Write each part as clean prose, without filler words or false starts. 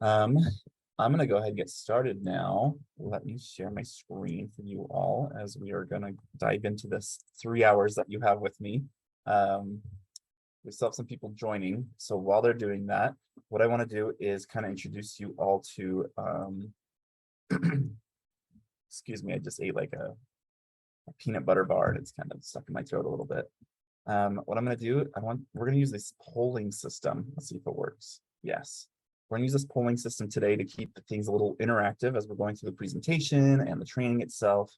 Um, I'm going to go ahead and get started now. Let me share my screen for you all as we are going to dive into this 3 hours that you have with me. We still have some people joining. So while they're doing that, what I want to do is kind of introduce you all to, excuse me, I just ate like a peanut butter bar and it's kind of stuck in my throat a little bit. What I'm going to do, we're going to use this polling system. Let's see if it works. Yes. We're going to use this polling system today to keep things a little interactive as we're going through the presentation and the training itself.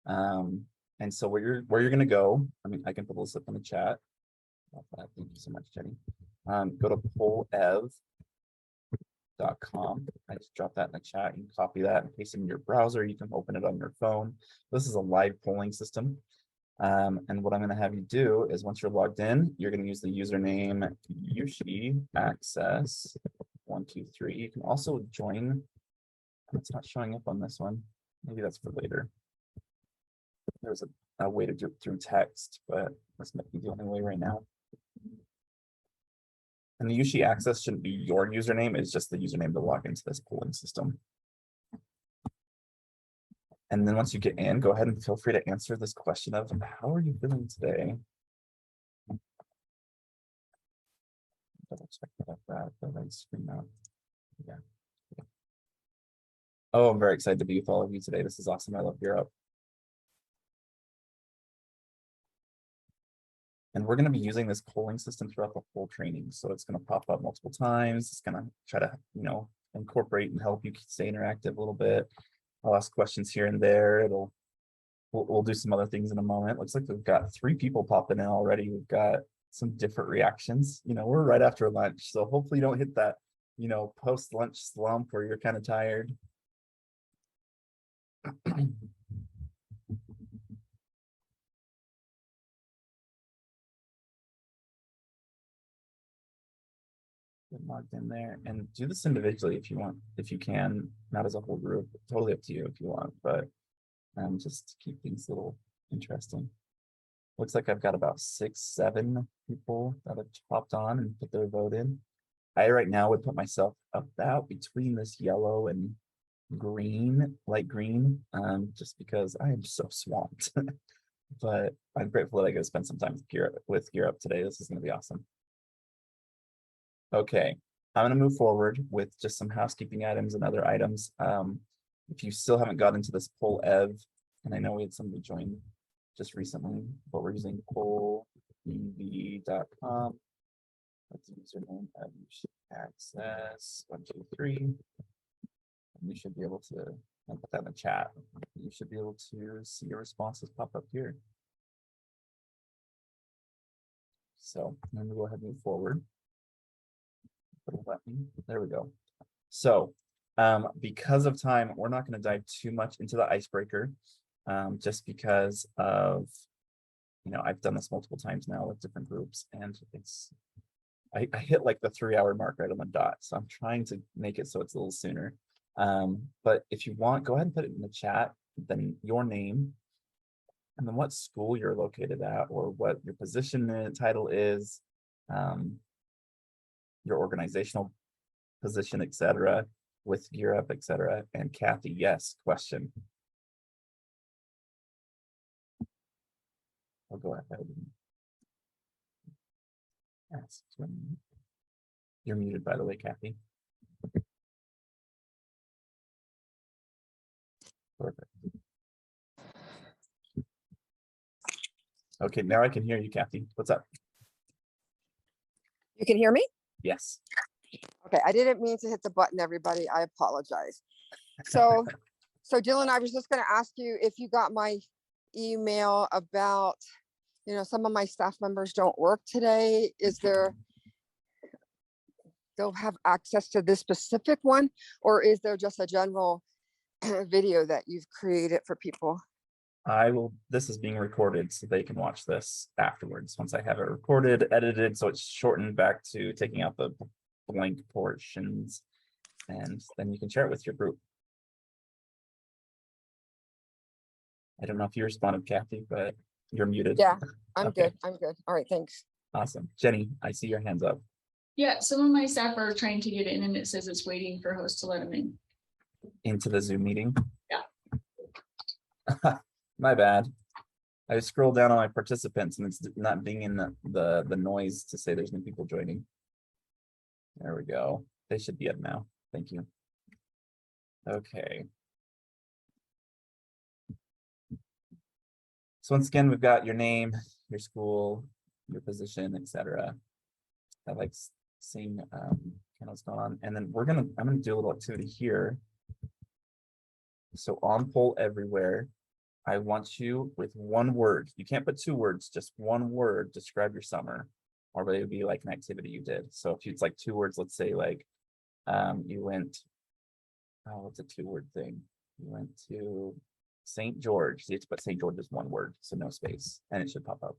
And so where you're going to go, I mean, I can put a slip in the chat. Thank you so much, Jenny. Go to polev.com. I just dropped that in the chat. You can copy that and paste it in your browser. You can open it on your phone. This is a live polling system. And what I'm going to have you do is once you're logged in, you're going to use the username Yushi access 123. You can also join. It's not showing up on this one. Maybe that's for later. There's a way to do it through text, but this might be the only way right now. And the Yushi access shouldn't be your username. It's just the username to log into this polling system. And then once you get in, go ahead and feel free to answer this question of how are you feeling today? Double check that the right screen out. Yeah. Oh, I'm very excited to be with all of you today. This is awesome. I love Europe. And we're going to be using this polling system throughout the whole training. So it's going to pop up multiple times. It's going to try to, incorporate and help you stay interactive a little bit. I'll ask questions here and there. We'll do some other things in a moment. Looks like we've got 3 people popping in already. We've got some different reactions. We're right after lunch, so hopefully you don't hit that, post-lunch slump where you're kind of tired. Get logged in there and do this individually if you want, if you can, not as a whole group. Totally up to you if you want, but just to keep things a little interesting. Looks like I've got about 6, 7 people that have hopped on and put their vote in. I right now would put myself about between this yellow and green, light green, just because I am so swamped. But I'm grateful that I get to spend some time with Gear Up today. This is going to be awesome. Okay, I'm going to move forward with just some housekeeping items and other items. If you still haven't got into this poll ev, and I know we had somebody join just recently, but we're using pollev.com. That's the username of access 123. And you should be able to, I'll put that in the chat. You should be able to see your responses pop up here. So I'm going to go ahead and move forward. There we go. So because of time, we're not going to dive too much into the icebreaker, just because of, I've done this multiple times now with different groups, and I hit like the 3-hour mark right on the dot. So I'm trying to make it so it's a little sooner. But if you want, go ahead and put it in the chat, then your name, and then what school you're located at, or what your position and title is, your organizational position, etc., with Gear Up, etc. And Kathy, yes, question. I'll go ahead and ask. You're muted, by the way, Kathy. Perfect. Okay, now I can hear you, Kathy. What's up? You can hear me? Yes. Okay, I didn't mean to hit the button, everybody. I apologize. So Dyllen, I was just going to ask you if you got my email about, some of my staff members don't work today. Is there, they'll have access to this specific one, or is there just a general video that you've created for people? This is being recorded so they can watch this afterwards once I have it recorded, edited, so it's shortened back to taking out the blank portions, and then you can share it with your group. I don't know if you responded, Kathy, but you're muted. Yeah, I'm okay. good. I'm good. All right, thanks. Awesome. Jenny, I see your hands up. Yeah, some of my staff are trying to get in and it says it's waiting for host to let them in. Into the Zoom meeting? Yeah. My bad. I scroll down on my participants and it's not being in the noise to say there's new people joining. There we go. They should be up now. Thank you. Okay. So once again, we've got your name, your school, your position, etc. I like seeing kind of what's going on. And then I'm gonna do a little activity here. So on poll everywhere, I want you with one word. You can't put two words, just one word, describe your summer. Or it would be like an activity you did. So if it's like two words, let's say like you went, oh, what's a two-word thing? You went to St. George. So you have to put St. George as one word, so no space, and it should pop up.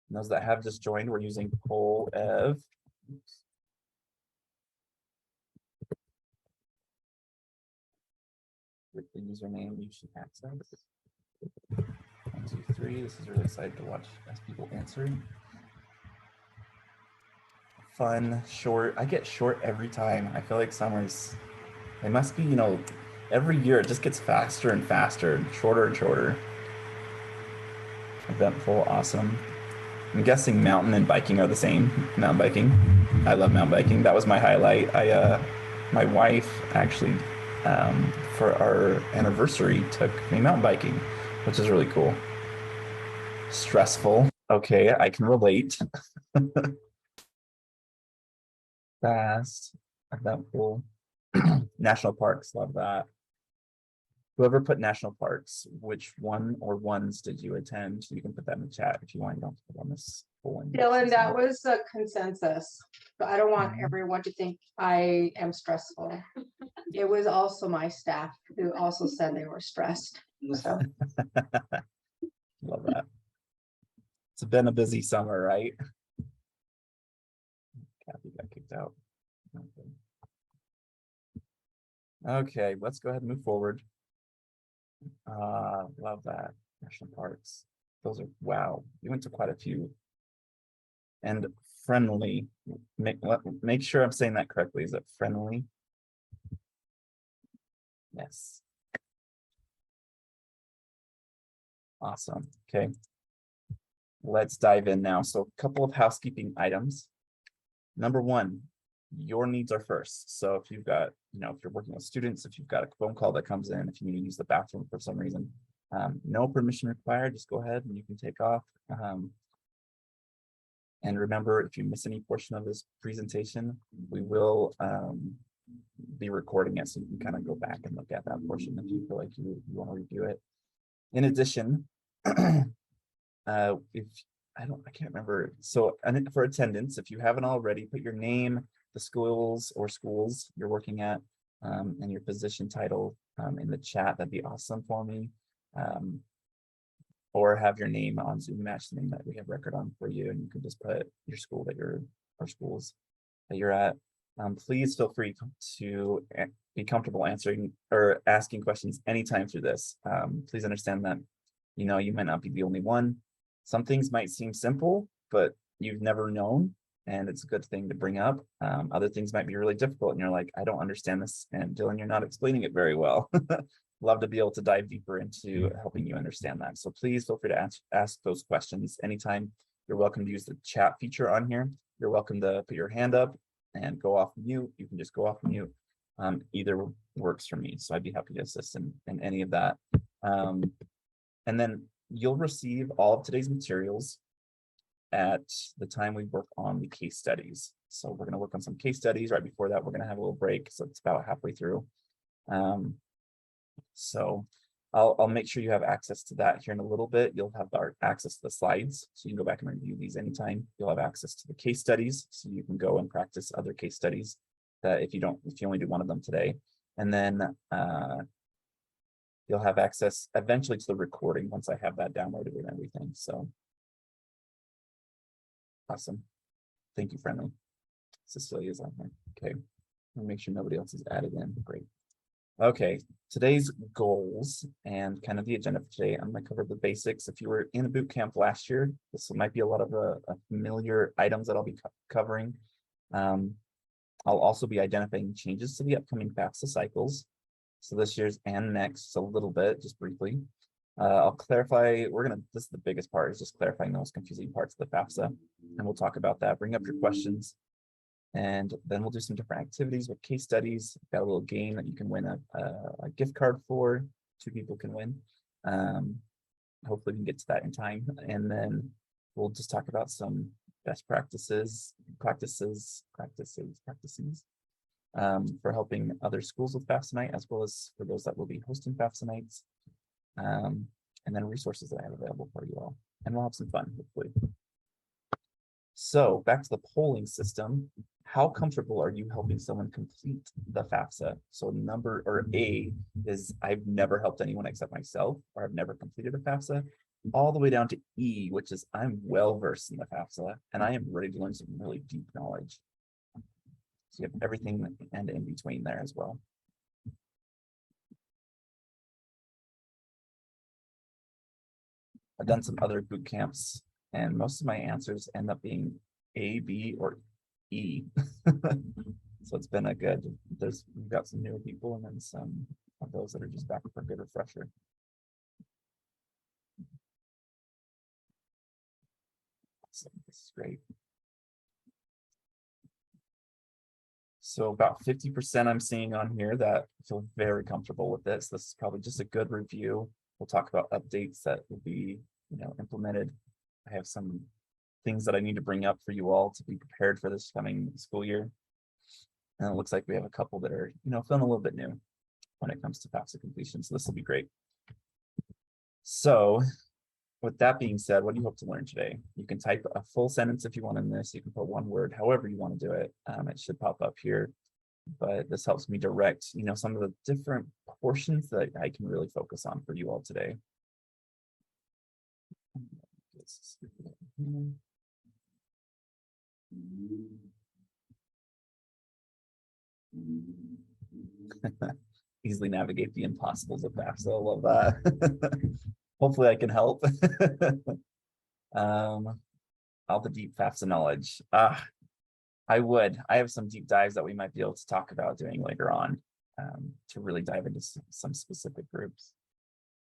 And those that have just joined, we're using poll ev. With the username you should access. 1, 2, 3. This is really exciting to watch as people answer. Fun, short. I get short every time. I feel like summers, they must be, every year it just gets faster and faster, and shorter. Eventful, awesome. I'm guessing mountain and biking are the same. Mountain biking. I love mountain biking. That was my highlight. My wife actually, for our anniversary, took me mountain biking, which is really cool. Stressful. Okay, I can relate. Fast, eventful. National parks, love that. Whoever put national parks, which one or ones did you attend? You can put that in the chat if you want. You don't have to put on this polling. Dylan, that was a consensus. But I don't want Mhm. everyone to think I am stressful. It was also my staff who also said they were stressed. So Love that. It's been a busy summer, right? Kathy got kicked out. Okay, let's go ahead and move forward. Love that. National parks. Those are, wow, you went to quite a few. And friendly. Make sure I'm saying that correctly. Is it friendly? Yes. Awesome. Okay. Let's dive in now. So a couple of housekeeping items. Number one, your needs are first. So if you've got, if you're working with students, if you've got a phone call that comes in, if you need to use the bathroom for some reason, no permission required, just go ahead and you can take off. And remember, if you miss any portion of this presentation, we will be recording it, so you can kind of go back and look at that portion if you feel like you want to review it. In addition, if I can't remember. So for attendance, if you haven't already, put your name, the schools you're working at, and your position title in the chat. That'd be awesome for me. Or have your name on Zoom match the name that we have record on for you, and you can just put your school or schools that you're at. Please feel free to be comfortable answering or asking questions anytime through this. Please understand that, you might not be the only one. Some things might seem simple, but you've never known, and it's a good thing to bring up. Other things might be really difficult, and you're like, I don't understand this, and Dylan, you're not explaining it very well. Love to be able to dive deeper into helping you understand that. So please feel free to ask those questions anytime. You're welcome to use the chat feature on here. You're welcome to put your hand up and go off mute. You can just go off mute. Either works for me. So I'd be happy to assist in any of that. And then you'll receive all of today's materials at the time we work on the case studies. So we're going to work on some case studies. Right before that, we're going to have a little break. So it's about halfway through. So I'll make sure you have access to that here in a little bit. You'll have access to the slides, so you can go back and review these anytime. You'll have access to the case studies, so you can go and practice other case studies that if you only do one of them today. And then you'll have access eventually to the recording once I have that downloaded and everything. So awesome. Thank you, friendly. Cecilia's on here. Okay. I'll make sure nobody else is added in. Great. Okay, today's goals and kind of the agenda for today. I'm gonna cover the basics. If you were in a boot camp last year, this might be a lot of familiar items that I'll be covering. I'll also be identifying changes to the upcoming FAFSA cycles. So this year's and next, a little bit, just briefly. I'll clarify, this is the biggest part, is just clarifying those confusing parts of the FAFSA. And we'll talk about that, bring up your questions. And then we'll do some different activities with case studies. Got a little game that you can win a gift card for, 2 people can win. Hopefully we can get to that in time. And then we'll just talk about some best practices for helping other schools with FAFSA night, as well as for those that will be hosting FAFSA nights. And then resources that I have available for you all. And we'll have some fun, hopefully. So back to the polling system. How comfortable are you helping someone complete the FAFSA? So number or A is I've never helped anyone except myself, or I've never completed a FAFSA, all the way down to E, which is I'm well versed in the FAFSA and I am ready to learn some really deep knowledge. So you have everything and in between there as well. I've done some other boot camps and most of my answers end up being A, B, or E. So it's been a good, we've got some newer people and then some of those that are just back for a good refresher. So this is great. So about 50% I'm seeing on here that feel very comfortable with this. This is probably just a good review. We'll talk about updates that will be, implemented. I have some things that I need to bring up for you all to be prepared for this coming school year. And it looks like we have a couple that are, feeling a little bit new when it comes to FAFSA completion. So this will be great. So with that being said, what do you hope to learn today? You can type a full sentence if you want in this. You can put one word, however you want to do it. It should pop up here. But this helps me direct, some of the different portions that I can really focus on for you all today. Easily navigate the impossibles of FAFSA. I love that. Hopefully I can help. All the deep FAFSA knowledge. I have some deep dives that we might be able to talk about doing later on to really dive into some specific groups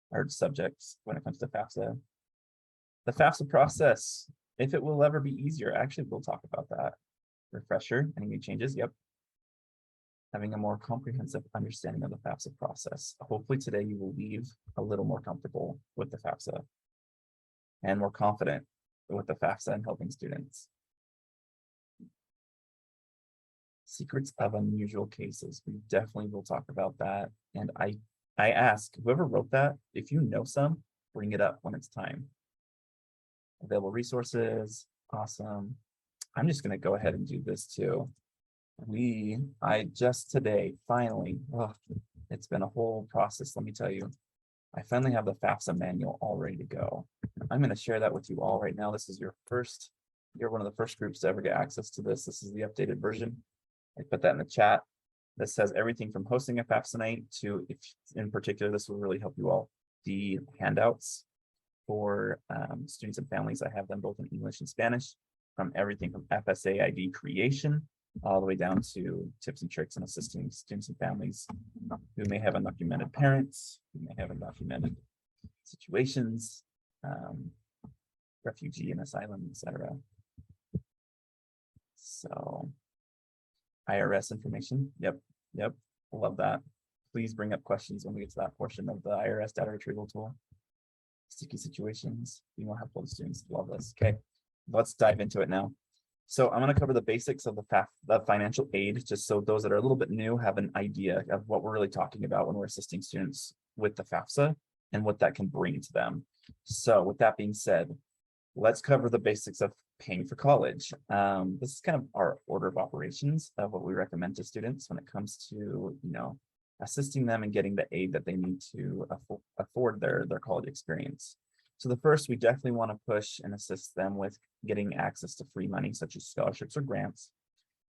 or subjects when it comes to FAFSA. The FAFSA process, if it will ever be easier, actually we'll talk about that. Refresher, any new changes? Yep. Having a more comprehensive understanding of the FAFSA process. Hopefully today you will leave a little more comfortable with the FAFSA and more confident with the FAFSA and helping students. Secrets of unusual cases. We definitely will talk about that. And I ask whoever wrote that, if you know some, bring it up when it's time. Available resources. Awesome. I'm just going to go ahead and do this too. I just today, finally, it's been a whole process, let me tell you. I finally have the FAFSA manual all ready to go. I'm going to share that with you all right now. This is you're one of the first groups to ever get access to this. This is the updated version. I put that in the chat. This has everything from hosting a FAFSA night to, if in particular, this will really help you all. The handouts for students and families, I have them both in English and Spanish, from everything from FSA ID creation all the way down to tips and tricks in assisting students and families who may have undocumented parents, who may have undocumented situations, refugee and asylum, etc. So IRS information. Yep. Love that. Please bring up questions when we get to that portion of the IRS data retrieval tool. Sticky situations. You will have both students love this. Okay, let's dive into it now. So I'm going to cover the basics of the financial aid, just so those that are a little bit new have an idea of what we're really talking about when we're assisting students with the FAFSA and what that can bring to them. So with that being said, let's cover the basics of paying for college. This is kind of our order of operations of what we recommend to students when it comes to, assisting them in getting the aid that they need to afford their college experience. So the first, we definitely want to push and assist them with getting access to free money, such as scholarships or grants.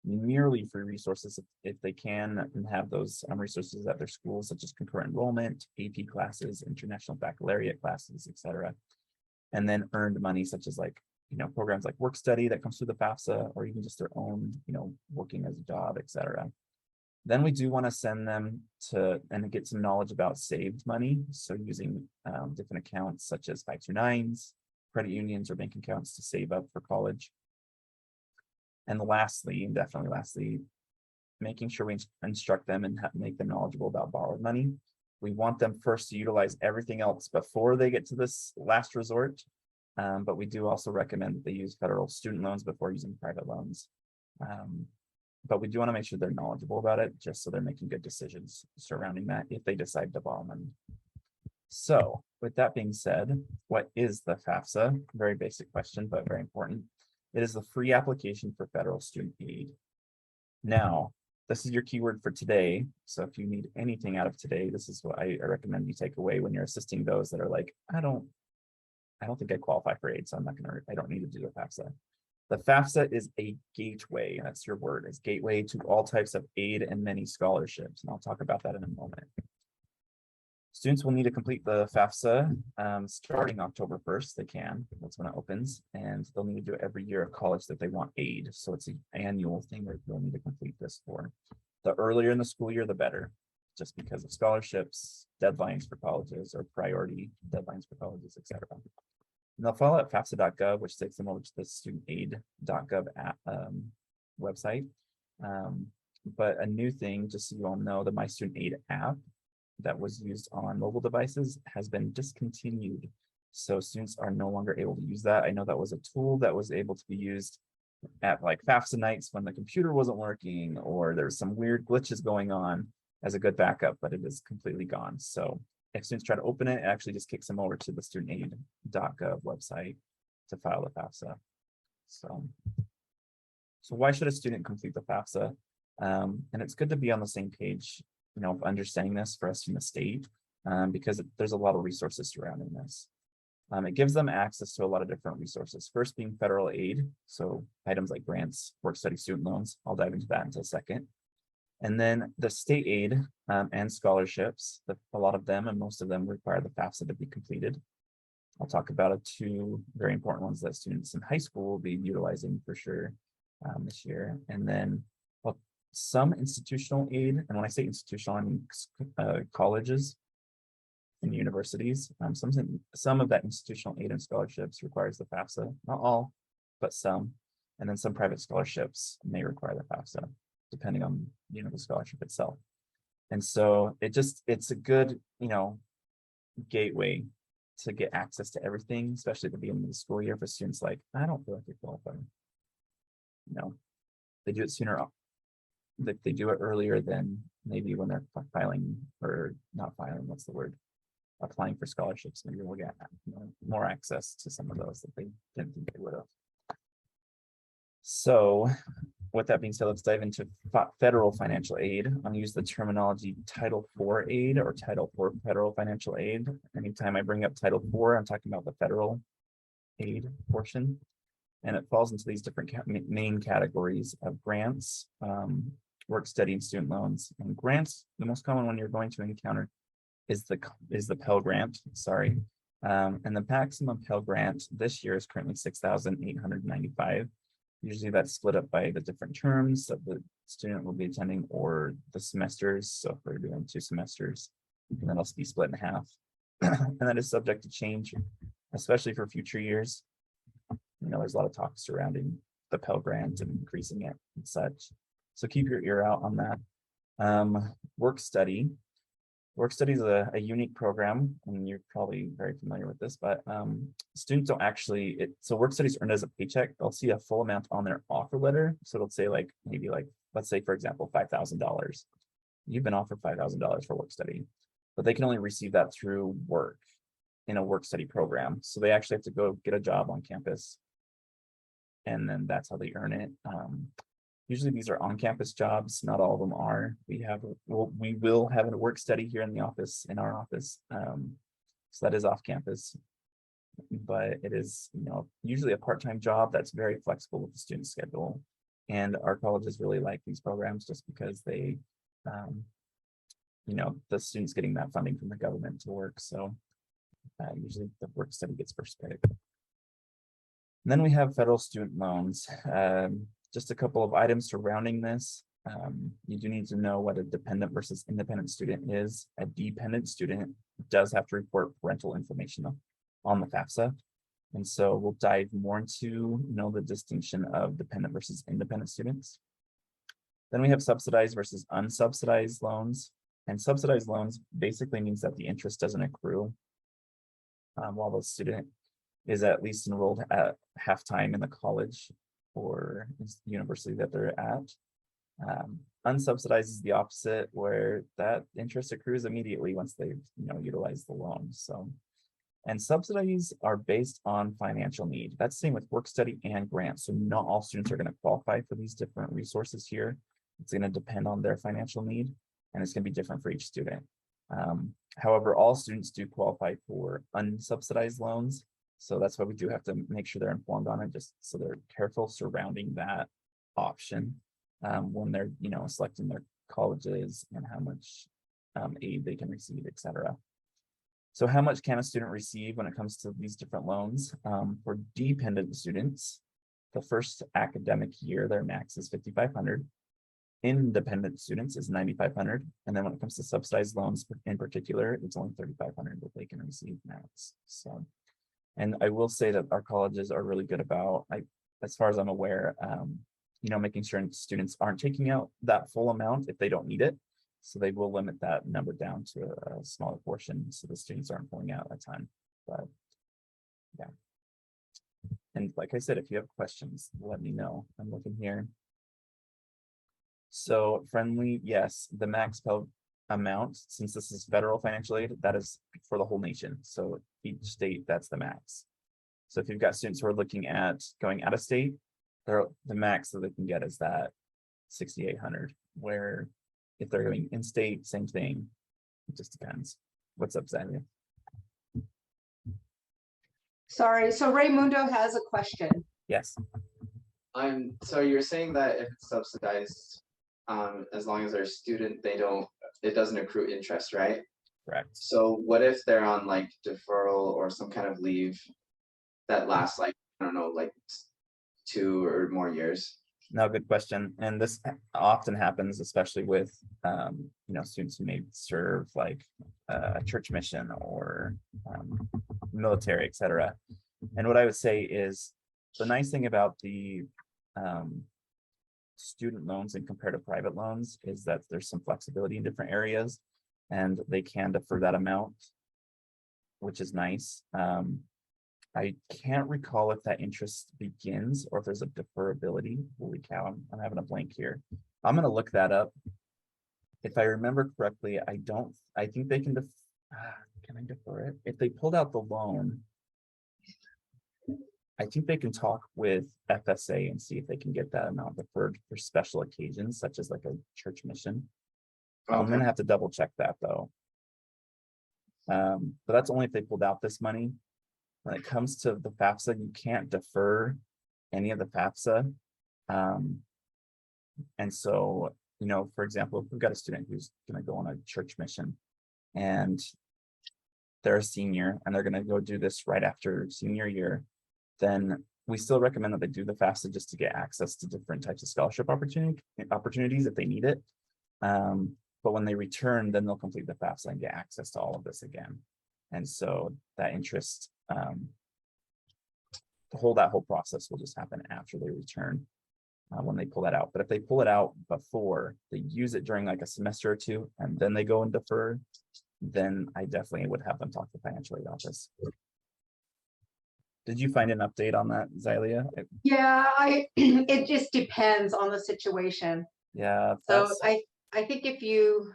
merely free resources if they can, and have those resources at their schools, such as concurrent enrollment, AP classes, international baccalaureate classes, etc. And then earned money, such as like, programs like work study that comes through the FAFSA, or even just their own, working as a job, etc. Then we do want to send them to and get some knowledge about saved money. So using different accounts such as 529s, credit unions, or bank accounts to save up for college. And lastly, and definitely lastly, making sure we instruct them and make them knowledgeable about borrowed money. We want them first to utilize everything else before they get to this last resort. But we do also recommend that they use federal student loans before using private loans. But we do want to make sure they're knowledgeable about it, just so they're making good decisions surrounding that if they decide to borrow money. So with that being said, what is the FAFSA? Very basic question, but very important. It is the free application for federal student aid. Now, this is your keyword for today. So if you need anything out of today, this is what I recommend you take away when you're assisting those that are like, I don't think I qualify for aid, so I don't need to do a FAFSA. The FAFSA is a gateway, that's your word, is gateway to all types of aid and many scholarships. And I'll talk about that in a moment. Students will need to complete the FAFSA starting October 1st. They can, that's when it opens, and they'll need to do it every year of college that they want aid. So it's an annual thing that they'll need to complete this for. The earlier in the school year, the better, just because of scholarships, deadlines for colleges, or priority deadlines for colleges, etc. And they'll follow at FAFSA.gov, which takes them over to the studentaid.gov website. But a new thing, just so you all know, the My Student Aid app that was used on mobile devices has been discontinued. So students are no longer able to use that. I know that was a tool that was able to be used at like FAFSA nights when the computer wasn't working, or there's some weird glitches going on as a good backup, but it is completely gone. So if students try to open it, it actually just kicks them over to the studentaid.gov website to file the FAFSA. So why should a student complete the FAFSA? And it's good to be on the same page, of understanding this for us in the state, because there's a lot of resources surrounding this. It gives them access to a lot of different resources. First being federal aid, so items like grants, work study, student loans. I'll dive into that in a second. And then the state aid and scholarships, a lot of them and most of them require the FAFSA to be completed. I'll talk about two very important ones that students in high school will be utilizing for sure this year. And then some institutional aid, and when I say institutional, I mean colleges and universities. Some of that institutional aid and scholarships requires the FAFSA, not all, but some. And then some private scholarships may require the FAFSA, depending on the scholarship itself. And so it's a good gateway to get access to everything, especially at the beginning of the school year for students like, I don't feel like they qualify. They do it sooner. They do it earlier than maybe when they're filing, or not filing, what's the word? Applying for scholarships. Maybe we'll get more access to some of those that they didn't think they would have. So with that being said, let's dive into federal financial aid. I'm going to use the terminology Title IV aid or Title IV federal financial aid. Anytime I bring up Title IV, I'm talking about the federal aid portion. And it falls into these different main categories of grants, work study, and student loans. And grants, the most common one you're going to encounter is the Pell Grant, sorry. And the maximum Pell Grant this year is currently $6,895. Usually that's split up by the different terms that the student will be attending or the semesters. So if we're doing 2 semesters, and then it'll be split in half. And that is subject to change, especially for future years. There's a lot of talk surrounding the Pell Grant and increasing it and such. So keep your ear out on that. Work study. Work study is a unique program, and you're probably very familiar with this, but students don't actually, so work study is earned as a paycheck. They'll see a full amount on their offer letter. So it'll say maybe let's say, for example, $5,000. You've been offered $5,000 for work study, but they can only receive that through work in a work study program. So they actually have to go get a job on campus, and then that's how they earn it. Usually these are on-campus jobs. Not all of them are. We will have a work study here in our office. So that is off campus, but it is, usually a part-time job that's very flexible with the student schedule And our colleges really like these programs just because they, the students getting that funding from the government to work. So usually the work study gets first pick. And then we have federal student loans. Just a couple of items surrounding this. You do need to know what a dependent versus independent student is. A dependent student does have to report parental information on the FAFSA. And so we'll dive more into the distinction of dependent versus independent students. Then we have subsidized versus unsubsidized loans. And subsidized loans basically means that the interest doesn't accrue while the student is at least enrolled at halftime in the college or university that they're at. Unsubsidized is the opposite, where that interest accrues immediately once they've utilized the loan. So, and subsidies are based on financial need. That's the same with work study and grants. So not all students are going to qualify for these different resources here. It's going to depend on their financial need, and it's going to be different for each student. However, all students do qualify for unsubsidized loans. So that's why we do have to make sure they're informed on it, just so they're careful surrounding that option when they're, selecting their colleges and how much aid they can receive, et cetera. So how much can a student receive when it comes to these different loans? For dependent students, the first academic year, their max is $5,500. Independent students is $9,500. And then when it comes to subsidized loans in particular, it's only $3,500 that they can receive max. So, and I will say that our colleges are really good about, as far as I'm aware, making sure students aren't taking out that full amount if they don't need it. So they will limit that number down to a smaller portion so the students aren't pulling out a ton. But yeah. And like I said, if you have questions, let me know. I'm looking here. So friendly, yes, the max Pell amount, since this is federal financial aid, that is for the whole nation. So each state, that's the max. So if you've got students who are looking at going out of state, the max that they can get is that $6,800, where if they're going in state, same thing. It just depends. What's up, Xavier? Sorry, so Raymundo has a question. Yes. So you're saying that if it's subsidized, as long as they're a student, it doesn't accrue interest, right? Correct. So what if they're on like deferral or some kind of leave that lasts like, I don't know, like 2 or more years? No, good question. And this often happens, especially with, students who may serve like a church mission or military, et cetera. And what I would say is the nice thing about the student loans and compared to private loans is that there's some flexibility in different areas and they can defer that amount, which is nice. I can't recall if that interest begins or if there's a deferability. Holy cow, I'm having a blank here. I'm going to look that up. If I remember correctly, I think they can, can I defer it? If they pulled out the loan, I think they can talk with FSA and see if they can get that amount deferred for special occasions, such as like a church mission. Okay. I'm going to have to double check that though. But that's only if they pulled out this money. When it comes to the FAFSA, you can't defer any of the FAFSA. And so, for example, if we've got a student who's going to go on a church mission and they're a senior and they're going to go do this right after senior year, then we still recommend that they do the FAFSA just to get access to different types of scholarship opportunities if they need it. But when they return, then they'll complete the FAFSA and get access to all of this again. And so that interest, that whole process will just happen after they return when they pull that out. But if they pull it out before, they use it during like a semester or two, and then they go and defer, then I definitely would have them talk to the financial aid office. Did you find an update on that, Xylia? Yeah, it just depends on the situation. Yeah. So I think if you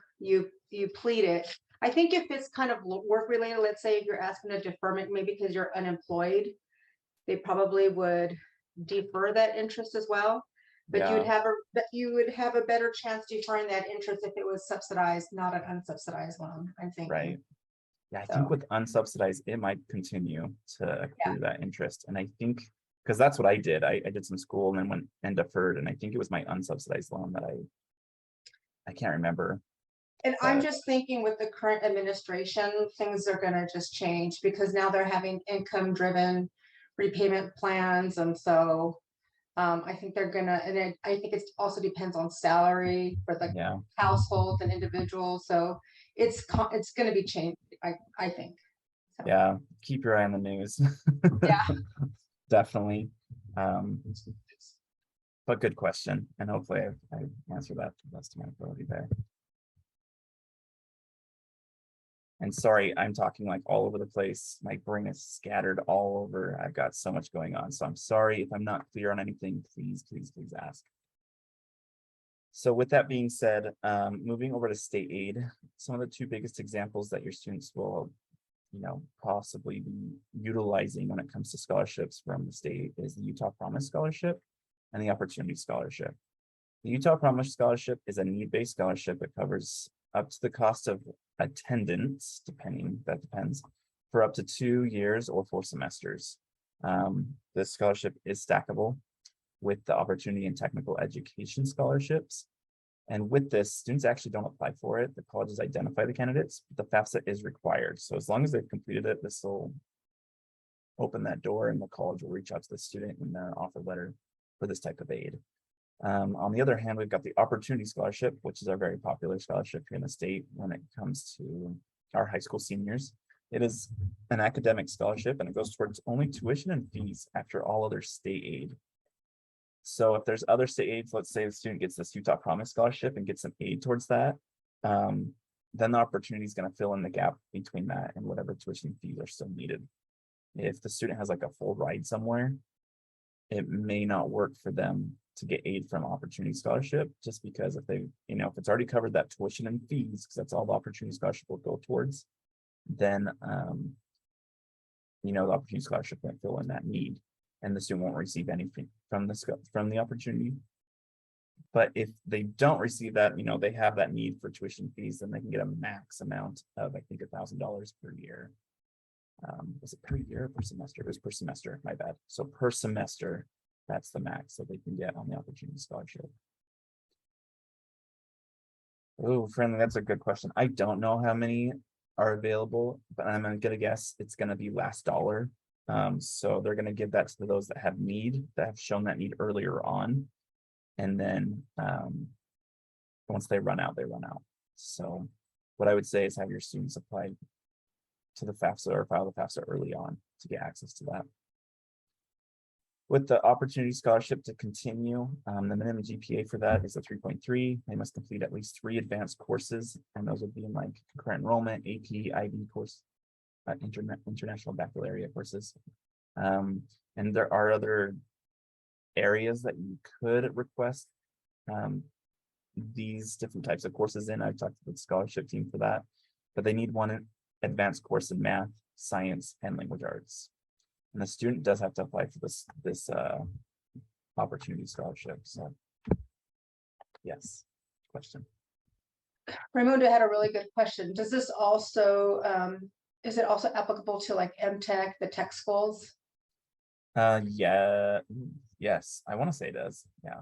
plead it, I think if it's kind of work related, let's say if you're asking a deferment, maybe because you're unemployed, they probably would defer that interest as well. But yeah. you would have a better chance deferring that interest if it was subsidized, not an unsubsidized loan, I'm thinking. Right. Yeah, I think with unsubsidized, it might continue to accrue that interest. And I think because that's what I did. I did some school and then went and deferred, and I think it was my unsubsidized loan that I can't remember. And I'm But- just thinking with the current administration, things are gonna just change because now they're having income-driven repayment plans, and so I think they're gonna, and I think it also depends on salary for the Yeah, households and individuals, so it's gonna be changed, I think. yeah, keep your eye on the news. Yeah. Definitely. But good question, and hopefully I answered that to the best of my ability there. And sorry, I'm talking like all over the place. My brain is scattered all over. I've got so much going on. So I'm sorry if I'm not clear on anything. Please ask. So with that being said, moving over to state aid, some of the two biggest examples that your students will, possibly be utilizing when it comes to scholarships from the state is the Utah Promise Scholarship and the Opportunity Scholarship. The Utah Promise Scholarship is a need-based scholarship. It covers up to the cost of attendance, that depends, for up to 2 years or 4 semesters. This scholarship is stackable with the Opportunity and Technical Education Scholarships. And with this, students actually don't apply for it. The colleges identify the candidates, but the FAFSA is required. So as long as they've completed it, this will open that door and the college will reach out to the student in their offer letter for this type of aid. On the other hand, we've got the Opportunity Scholarship, which is our very popular scholarship here in the state when it comes to our high school seniors. It is an academic scholarship and it goes towards only tuition and fees after all other state aid. So if there's other state aids, let's say the student gets this Utah Promise Scholarship and gets some aid towards that, then the opportunity is going to fill in the gap between that and whatever tuition fees are still needed. If the student has like a full ride somewhere, it may not work for them to get aid from Opportunity Scholarship, just because if they, if it's already covered that tuition and fees, because that's all the Opportunity Scholarship will go towards, then, the Opportunity Scholarship won't fill in that need, and the student won't receive anything from the opportunity. But if they don't receive that, they have that need for tuition fees, then they can get a max amount of, I think, $1,000 per year. Was it per year or per semester? It was per semester, my bad. So per semester, that's the max that they can get on the Opportunity Scholarship. Oh, friendly, that's a good question. I don't know how many are available, but I'm gonna guess it's gonna be last dollar. So they're gonna give that to those that have need, that have shown that need earlier on. And then once they run out, they run out. So what I would say is have your students apply to the FAFSA or file the FAFSA early on to get access to that. With the Opportunity Scholarship to continue, the minimum GPA for that is a 3.3. They must complete at least 3 advanced courses, and those would be in like concurrent enrollment, AP, IB course, international baccalaureate courses. And there are other areas that you could request these different types of courses in. I've talked to the scholarship team for that, but they need one advanced course in math, science, and language arts. And the student does have to apply for this Opportunity Scholarship. So yes, question. Raimundo had a really good question. Does this also, is it also applicable to like MTech, the tech schools? Yeah, yes, I want to say it does. Yeah.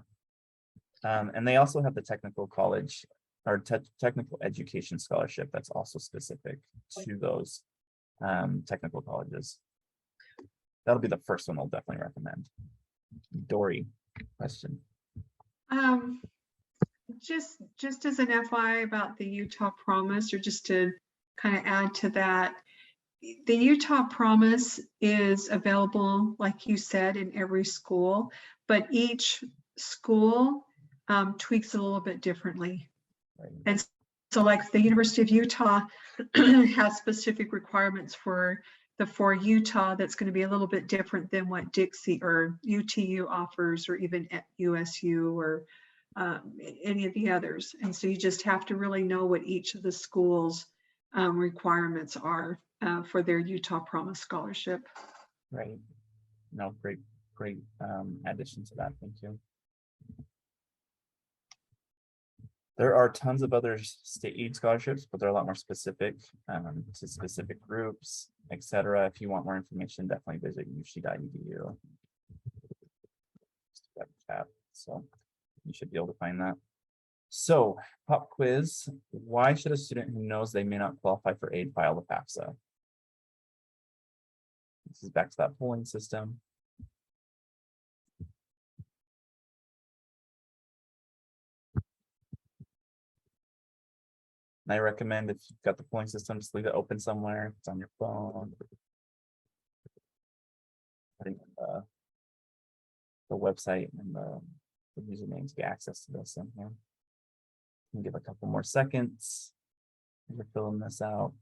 And they also have the technical college or technical education scholarship that's also specific to those technical colleges. That'll be the first one I'll definitely recommend. Dory, question. Just as an FYI about the Utah Promise, or just to kind of add to that, the Utah Promise is available, like you said, in every school, but each school tweaks it a little bit differently. Right. And so like the University of Utah has specific requirements for Utah that's going to be a little bit different than what Dixie or UTU offers, or even at USU or any of the others. And so you just have to really know what each of the schools requirements are for their Utah Promise Scholarship. Right. No, great addition to that. Thank you. There are tons of other state aid scholarships, but they're a lot more specific to specific groups, etc. If you want more information, definitely visit uc.edu. tab. So you should be able to find that. So pop quiz, why should a student who knows they may not qualify for aid file the FAFSA? This is back to that polling system. And I recommend if you've got the polling system, just leave it open somewhere. It's on your phone. I think the website and the username to get access to this in here. Can give a couple more seconds. You're filling this out.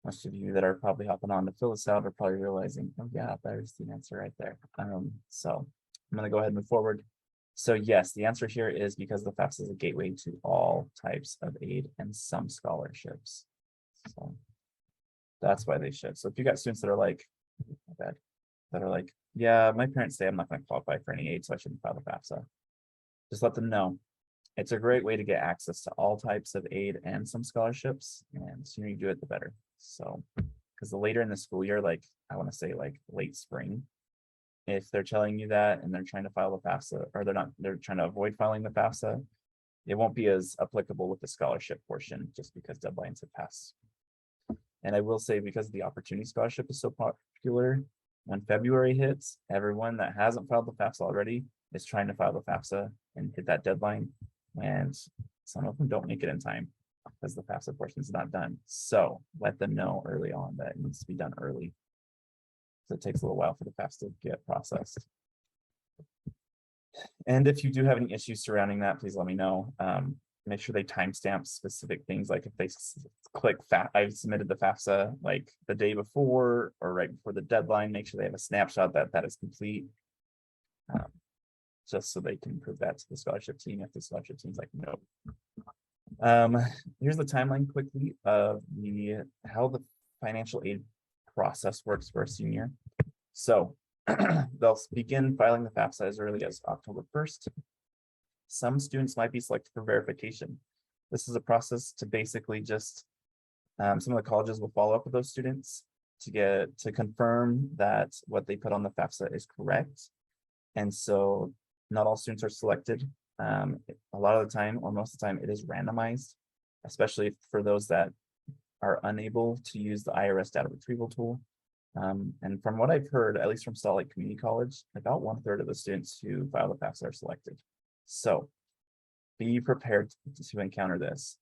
Most of you that are probably hopping on to fill this out are probably realizing, oh yeah, there's the answer right there. So I'm going to go ahead and move forward. So yes, the answer here is because the FAFSA is a gateway to all types of aid and some scholarships. So that's why they should. So if you got students that are like, that are like, yeah, my parents say I'm not going to qualify for any aid, so I shouldn't file the FAFSA. Just let them know. It's a great way to get access to all types of aid and some scholarships, and the sooner you do it, the better. So, because the later in the school year, like I want to say like late spring, if they're telling you that and they're trying to file the FAFSA, or they're trying to avoid filing the FAFSA, it won't be as applicable with the scholarship portion just because deadlines have passed. And I will say, because the opportunity scholarship is so popular, when February hits, everyone that hasn't filed the FAFSA already is trying to file the FAFSA and hit that deadline. And some of them don't make it in time because the FAFSA portion is not done. So let them know early on that it needs to be done early. So it takes a little while for the FAFSA to get processed. And if you do have any issues surrounding that, please let me know. Make sure they timestamp specific things, like if they click I submitted the FAFSA like the day before or right before the deadline, make sure they have a snapshot that is complete. Just so they can prove that to the scholarship team if the scholarship team's like, nope. Here's the timeline quickly of how the financial aid process works for a senior. So they'll begin filing the FAFSA as early as October 1st. Some students might be selected for verification. This is a process to basically just, some of the colleges will follow up with those students to confirm that what they put on the FAFSA is correct. And so not all students are selected. A lot of the time, or most of the time, it is randomized, especially for those that are unable to use the IRS data retrieval tool. And from what I've heard, at least from Salt Lake Community College, about 1/3 of the students who file the FAFSA are selected. So be prepared to encounter this.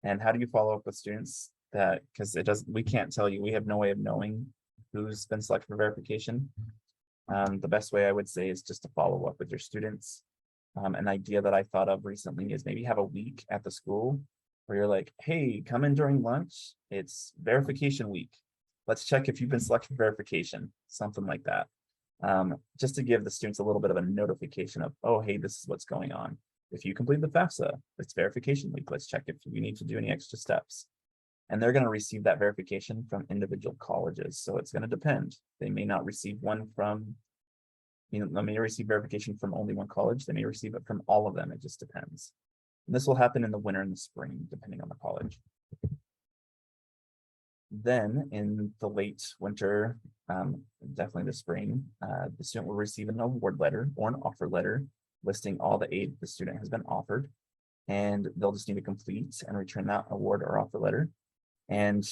And how do you follow up with students that, because we can't tell you, we have no way of knowing who's been selected for verification. The best way I would say is just to follow up with your students. An idea that I thought of recently is maybe have a week at the school where you're like, hey, come in during lunch. It's verification week. Let's check if you've been selected for verification, something like that. Just to give the students a little bit of a notification of, oh, hey, this is what's going on. If you complete the FAFSA, it's verification week. Let's check if we need to do any extra steps. And they're going to receive that verification from individual colleges. So it's going to depend. They may not receive one from, they may receive verification from only one college. They may receive it from all of them. It just depends. And this will happen in the winter and the spring, depending on the college. Then in the late winter, definitely the spring, the student will receive an award letter or an offer letter listing all the aid the student has been offered. And they'll just need to complete and return that award or offer letter. And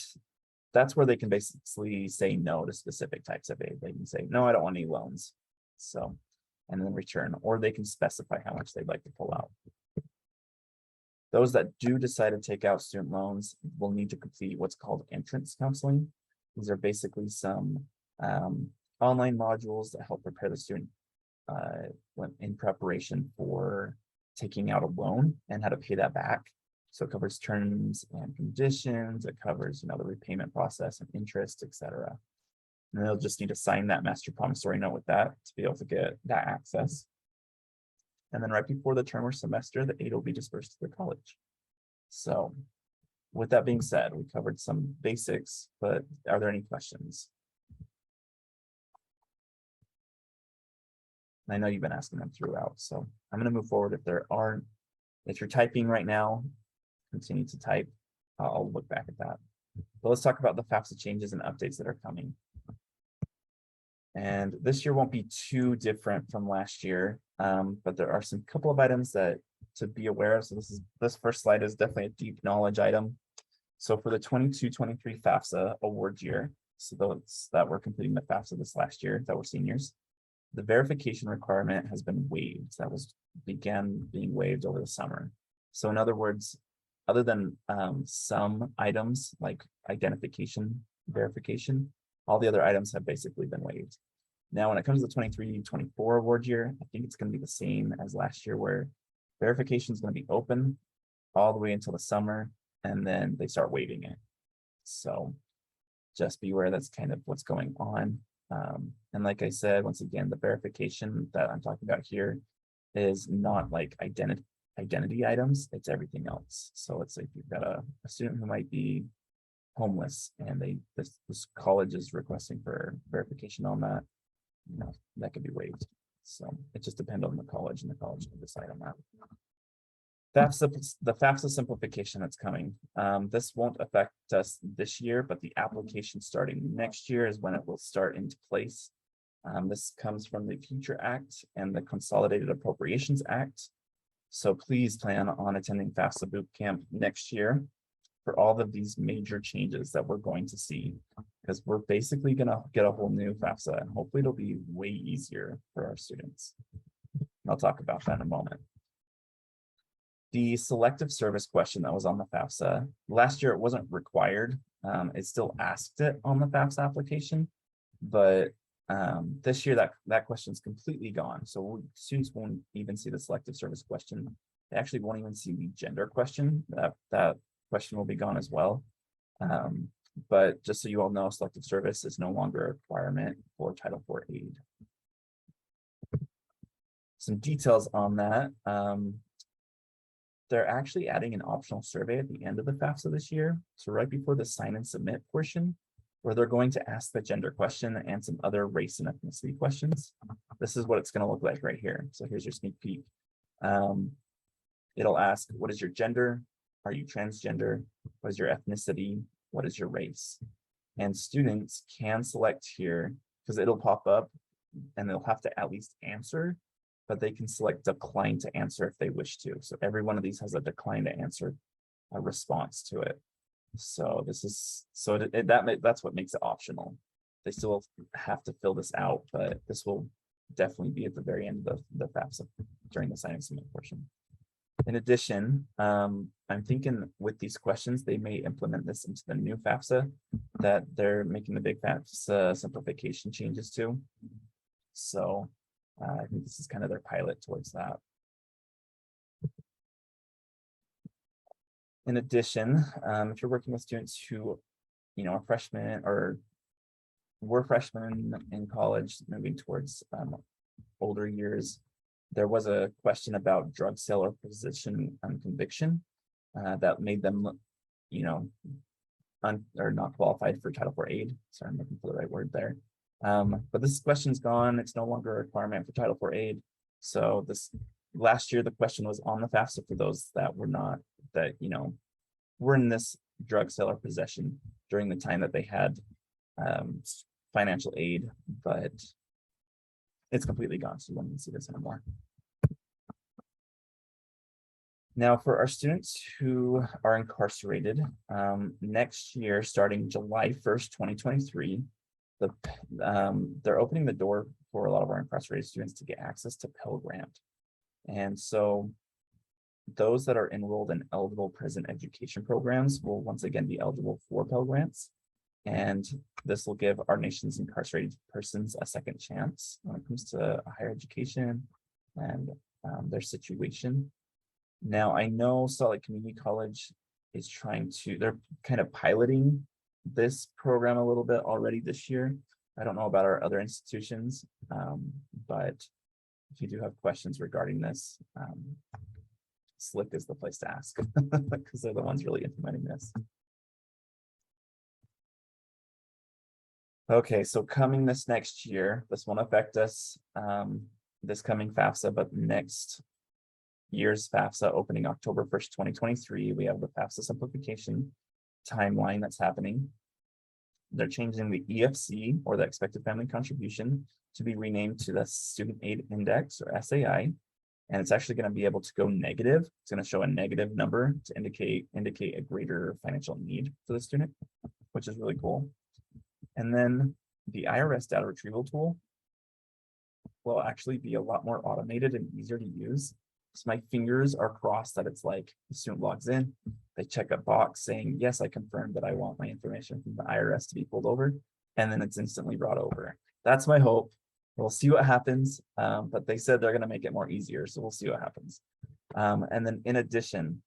that's where they can basically say no to specific types of aid. They can say, no, I don't want any loans. So, and then return, or they can specify how much they'd like to pull out. Those that do decide to take out student loans will need to complete what's called entrance counseling. These are basically some online modules that help prepare the student in preparation for taking out a loan and how to pay that back. So it covers terms and conditions. It covers, the repayment process and interest, etc. And they'll just need to sign that master promissory note with that to be able to get that access. And then right before the term or semester, the aid will be dispersed to the college. So with that being said, we covered some basics, but are there any questions? I know you've been asking them throughout, so I'm going to move forward. If there aren't, if you're typing right now, continue to type. I'll look back at that. But let's talk about the FAFSA changes and updates that are coming. And this year won't be too different from last year, but there are some couple of items that to be aware of. So this first slide is definitely a deep knowledge item. So for the 22-23 FAFSA award year, so those that were completing the FAFSA this last year that were seniors, the verification requirement has been waived. That began being waived over the summer. So in other words, other than some items like identification verification, all the other items have basically been waived. Now, when it comes to the 23-24 award year, I think it's going to be the same as last year, where verification is going to be open all the way until the summer, and then they start waiving it. So just be aware that's kind of what's going on. And like I said, once again, the verification that I'm talking about here is not like identity items, it's everything else. So let's say if you've got a student who might be homeless and this college is requesting for verification on that, that could be waived. So it just depends on the college, and the college can decide on that. The FAFSA simplification that's coming. This won't affect us this year, but the application starting next year is when it will start into place. This comes from the Future Act and the Consolidated Appropriations Act. So please plan on attending FAFSA boot camp next year for all of these major changes that we're going to see, because we're basically going to get a whole new FAFSA, and hopefully it'll be way easier for our students. I'll talk about that in a moment. The selective service question that was on the FAFSA, last year it wasn't required. It still asked it on the FAFSA application, but this year that question is completely gone. So students won't even see the selective service question. They actually won't even see the gender question. That question will be gone as well. But just so you all know, selective service is no longer a requirement for Title IV aid. Some details on that. They're actually adding an optional survey at the end of the FAFSA this year. So right before the sign and submit portion, where they're going to ask the gender question and some other race and ethnicity questions. This is what it's going to look like right here. So here's your sneak peek. It'll ask, what is your gender? Are you transgender? What is your ethnicity? What is your race? And students can select here, because it'll pop up and they'll have to at least answer, but they can select decline to answer if they wish to. So every one of these has a decline to answer a response to it. So this is, that's what makes it optional. They still have to fill this out, but this will definitely be at the very end of the FAFSA during the sign and submit portion. In addition, I'm thinking with these questions, they may implement this into the new FAFSA that they're making the big FAFSA simplification changes to. So I think this is kind of their pilot towards that. In addition, if you're working with students who, are freshmen or were freshmen in college, moving towards older years, there was a question about drug sale or possession conviction that made them, or not qualified for Title IV aid. Sorry, I'm looking for the right word there. But this question's gone. It's no longer a requirement for Title IV aid. So this last year, the question was on the FAFSA for those that were not, that, were in this drug sale or possession during the time that they had financial aid, but it's completely gone. So you won't even see this anymore. Now, for our students who are incarcerated, next year, starting July 1st, 2023, they're opening the door for a lot of our incarcerated students to get access to Pell Grant. And so those that are enrolled in eligible prison education programs will once again be eligible for Pell Grants. And this will give our nation's incarcerated persons a second chance when it comes to higher education and their situation. Now, I know Salt Lake Community College is they're kind of piloting this program a little bit already this year. I don't know about our other institutions, but if you do have questions regarding this, SLIC is the place to ask because they're the ones really implementing this. Okay, so coming this next year, this won't affect us this coming FAFSA, but next year's FAFSA opening October 1st, 2023, we have the FAFSA simplification timeline that's happening. they're changing the EFC, or the expected family contribution, to be renamed to the Student Aid Index, or SAI. And it's actually going to be able to go negative. It's going to show a negative number to indicate a greater financial need for the student, which is really cool. And then the IRS data retrieval tool will actually be a lot more automated and easier to use. So my fingers are crossed that it's like the student logs in, they check a box saying, yes, I confirm that I want my information from the IRS to be pulled over, and then it's instantly brought over. That's my hope. We'll see what happens, but they said they're going to make it more easier, so we'll see what happens. And then in addition,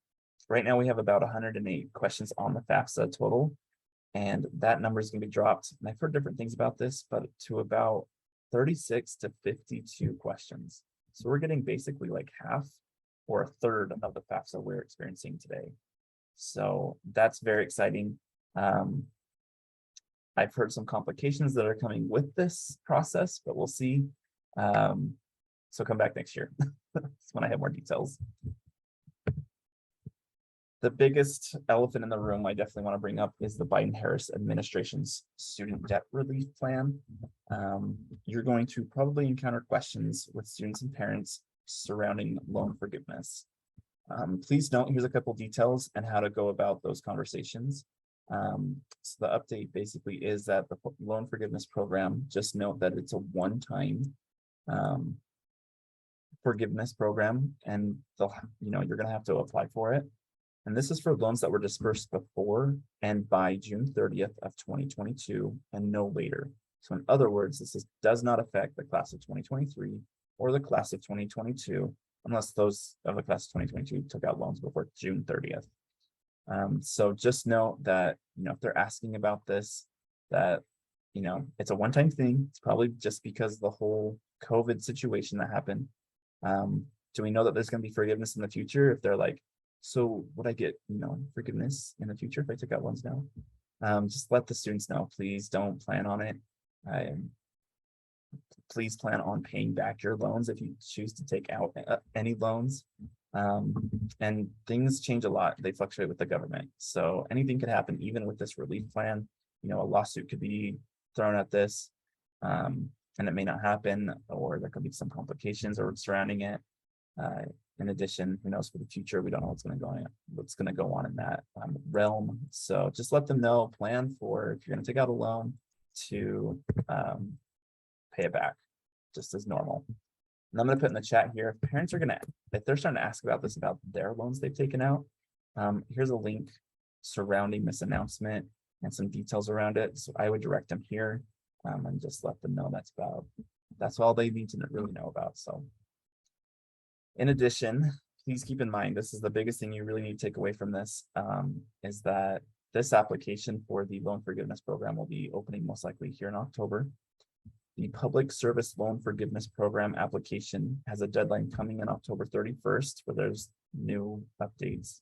right now we have about 108 questions on the FAFSA total, and that number is going to be dropped. And I've heard different things about this, but to about 36 to 52 questions. So we're getting basically like half or a third of the FAFSA we're experiencing today. So that's very exciting. I've heard some complications that are coming with this process, but we'll see. So come back next year. That's when I have more details. The biggest elephant in the room I definitely want to bring up is the Biden-Harris administration's student debt relief plan. You're going to probably encounter questions with students and parents surrounding loan forgiveness. Please note, here's a couple details and how to go about those conversations. So the update basically is that the loan forgiveness program, just note that it's a one-time forgiveness program, and you're going to have to apply for it. And this is for loans that were dispersed before and by June 30th of 2022 and no later. So in other words, does not affect the class of 2023 or the class of 2022, unless those of the class of 2022 took out loans before June 30th. So just note that, if they're asking about this, that, it's a one-time thing. It's probably just because the whole COVID situation that happened. Do we know that there's going to be forgiveness in the future? If they're like, so would I get, forgiveness in the future if I took out loans now? Just let the students know, please don't plan on it. Please plan on paying back your loans if you choose to take out any loans. And things change a lot. They fluctuate with the government. So anything could happen, even with this relief plan. A lawsuit could be thrown at this, and it may not happen, or there could be some complications surrounding it. In addition, who knows for the future? We don't know what's going to go on in that realm. So just let them know, plan for, if you're going to take out a loan, to pay it back just as normal. And I'm going to put in the chat here, if parents are if they're starting to ask about this, about their loans they've taken out, here's a link surrounding this announcement and some details around it. So I would direct them here, and just let them know that's all they need to really know about. So in addition, please keep in mind, this is the biggest thing you really need to take away from this, is that this application for the loan forgiveness program will be opening most likely here in October. The Public Service Loan Forgiveness Program application has a deadline coming in October 31st, where there's new updates.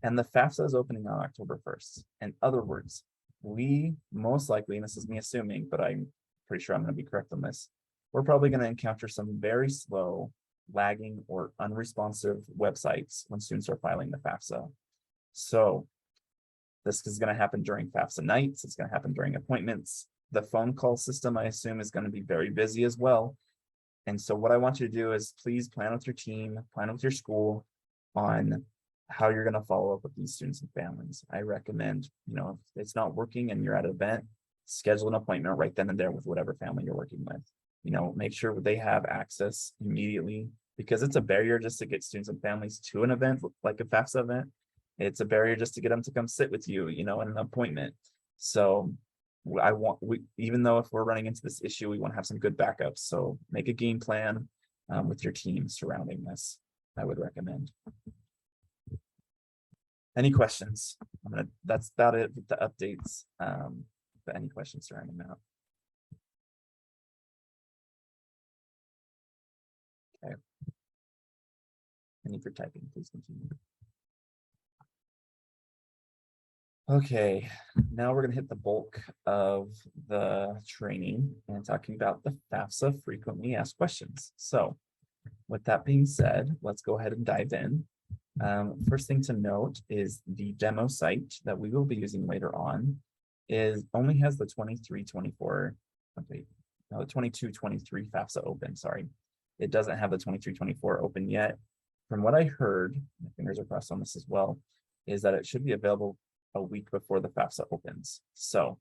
And the FAFSA is opening on October 1st. In other words, we most likely, and this is me assuming, but I'm pretty sure I'm going to be correct on this, we're probably going to encounter some very slow, lagging, or unresponsive websites when students are filing the FAFSA. So this is going to happen during FAFSA nights. It's going to happen during appointments. The phone call system, I assume, is going to be very busy as well. And so what I want you to do is please plan with your team, plan with your school on how you're going to follow up with these students and families. I recommend, if it's not working and you're at an event, schedule an appointment right then and there with whatever family you're working with. Make sure they have access immediately, because it's a barrier just to get students and families to an event like a FAFSA event. It's a barrier just to get them to come sit with you, in an appointment. So even though if we're running into this issue, we want to have some good backups. So make a game plan with your team surrounding this, I would recommend. Any questions? That's about it with the updates. But any questions surrounding that? Okay. Any for typing, please continue. Okay, now we're going to hit the bulk of the training and talking about the FAFSA frequently asked questions. So with that being said, let's go ahead and dive in. First thing to note is the demo site that we will be using later on only has the 23-24. Okay, no, the 22-23 FAFSA open, sorry. It doesn't have the 23-24 open yet. From what I heard, my fingers are crossed on this as well, is that it should be available a week before the FAFSA opens. So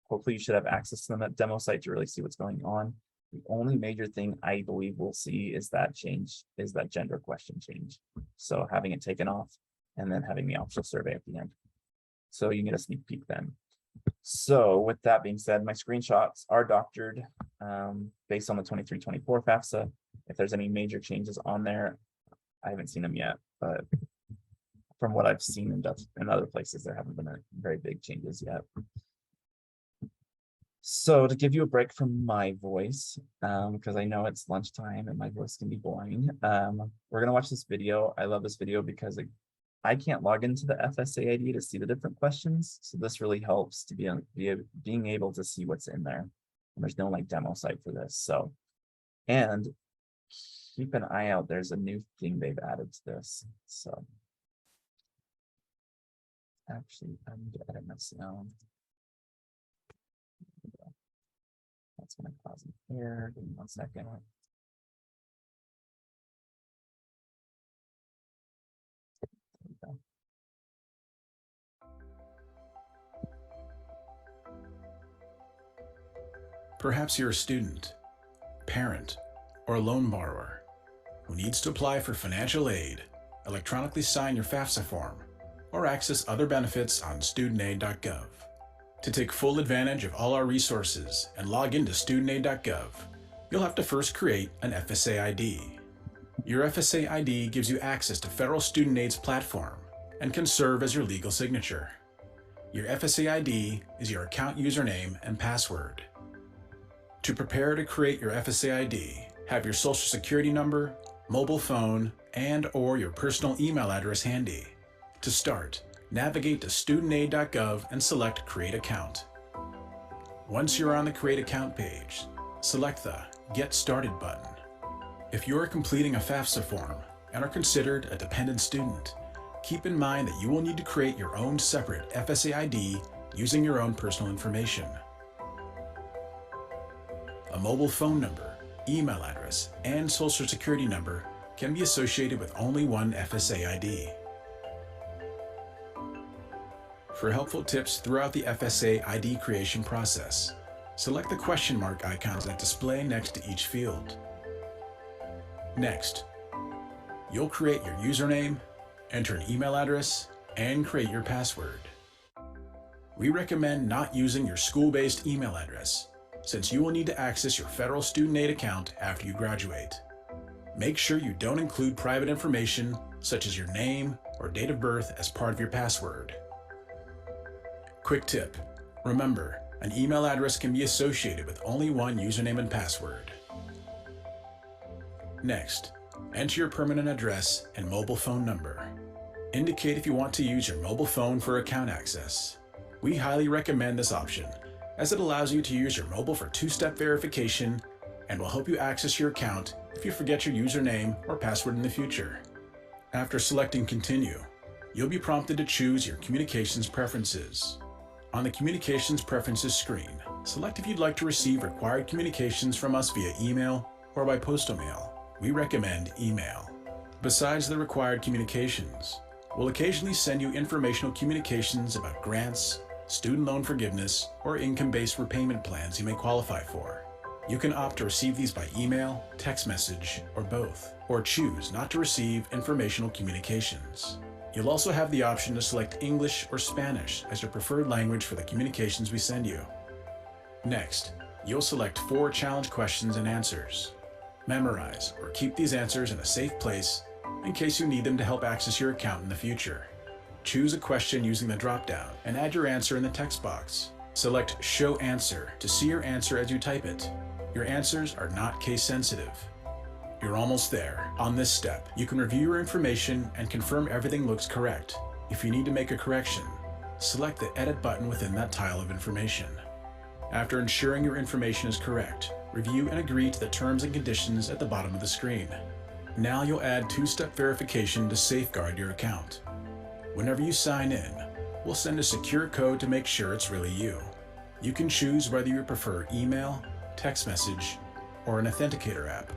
hopefully you should have access to the demo site to really see what's going on. The only major thing I believe we'll see is that gender question change. So having it taken off and then having the optional survey at the end. So you get a sneak peek then. So with that being said, my screenshots are doctored based on the 23-24 FAFSA. If there's any major changes on there, I haven't seen them yet, but from what I've seen in other places, there haven't been very big changes yet. So to give you a break from my voice, because I know it's lunchtime and my voice can be boring, we're gonna watch this video. I love this video because I can't log into the FSA ID to see the different questions. So this really helps to being able to see what's in there. And there's no like demo site for this. So, and keep an eye out. There's a new thing they've added to this. So actually, I need to edit my sound. That's going to cause an error. Give me 1 second. Perhaps you're a student, parent, or a loan borrower who needs to apply for financial aid, electronically sign your FAFSA form, or access other benefits on studentaid.gov. To take full advantage of all our resources and log into studentaid.gov, you'll have to first create an FSA ID. Your FSA ID gives you access to Federal Student Aid's platform and can serve as your legal signature. Your FSA ID is your account username and password. To prepare to create your FSA ID, have your social security number, mobile phone, and/or your personal email address handy. To start, navigate to studentaid.gov and select Create Account. Once you're on the Create Account page, select the Get Started button. If you're completing a FAFSA form and are considered a dependent student, keep in mind that you will need to create your own separate FSA ID using your own personal information. A mobile phone number, email address, and social security number can be associated with only one FSA ID. For helpful tips throughout the FSA ID creation process, select the question mark icons that display next to each field. Next, you'll create your username, enter an email address, and create your password. We recommend not using your school-based email address, since you will need to access your federal student aid account after you graduate. Make sure you don't include private information such as your name or date of birth as part of your password. Quick tip, remember, an email address can be associated with only one username and password. Next, enter your permanent address and mobile phone number. Indicate if you want to use your mobile phone for account access. We highly recommend this option, as it allows you to use your mobile for two-step verification and will help you access your account if you forget your username or password in the future. After selecting Continue, you'll be prompted to choose your communications preferences. On the Communications Preferences screen, select if you'd like to receive required communications from us via email or by postal mail. We recommend email. Besides the required communications, we'll occasionally send you informational communications about grants, student loan forgiveness, or income-based repayment plans you may qualify for. You can opt to receive these by email, text message, or both, or choose not to receive informational communications. You'll also have the option to select English or Spanish as your preferred language for the communications we send you. Next, you'll select 4 challenge questions and answers. Memorize or keep these answers in a safe place in case you need them to help access your account in the future. Choose a question using the drop-down and add your answer in the text box. Select Show Answer to see your answer as you type it. Your answers are not case sensitive. You're almost there. On this step, you can review your information and confirm everything looks correct. If you need to make a correction, select the Edit button within that tile of information. After ensuring your information is correct, review and agree to the terms and conditions at the bottom of the screen. Now you'll add two-step verification to safeguard your account. Whenever you sign in, will send a secure code to make sure it's really you. You can choose whether you prefer email, text message, or an authenticator app.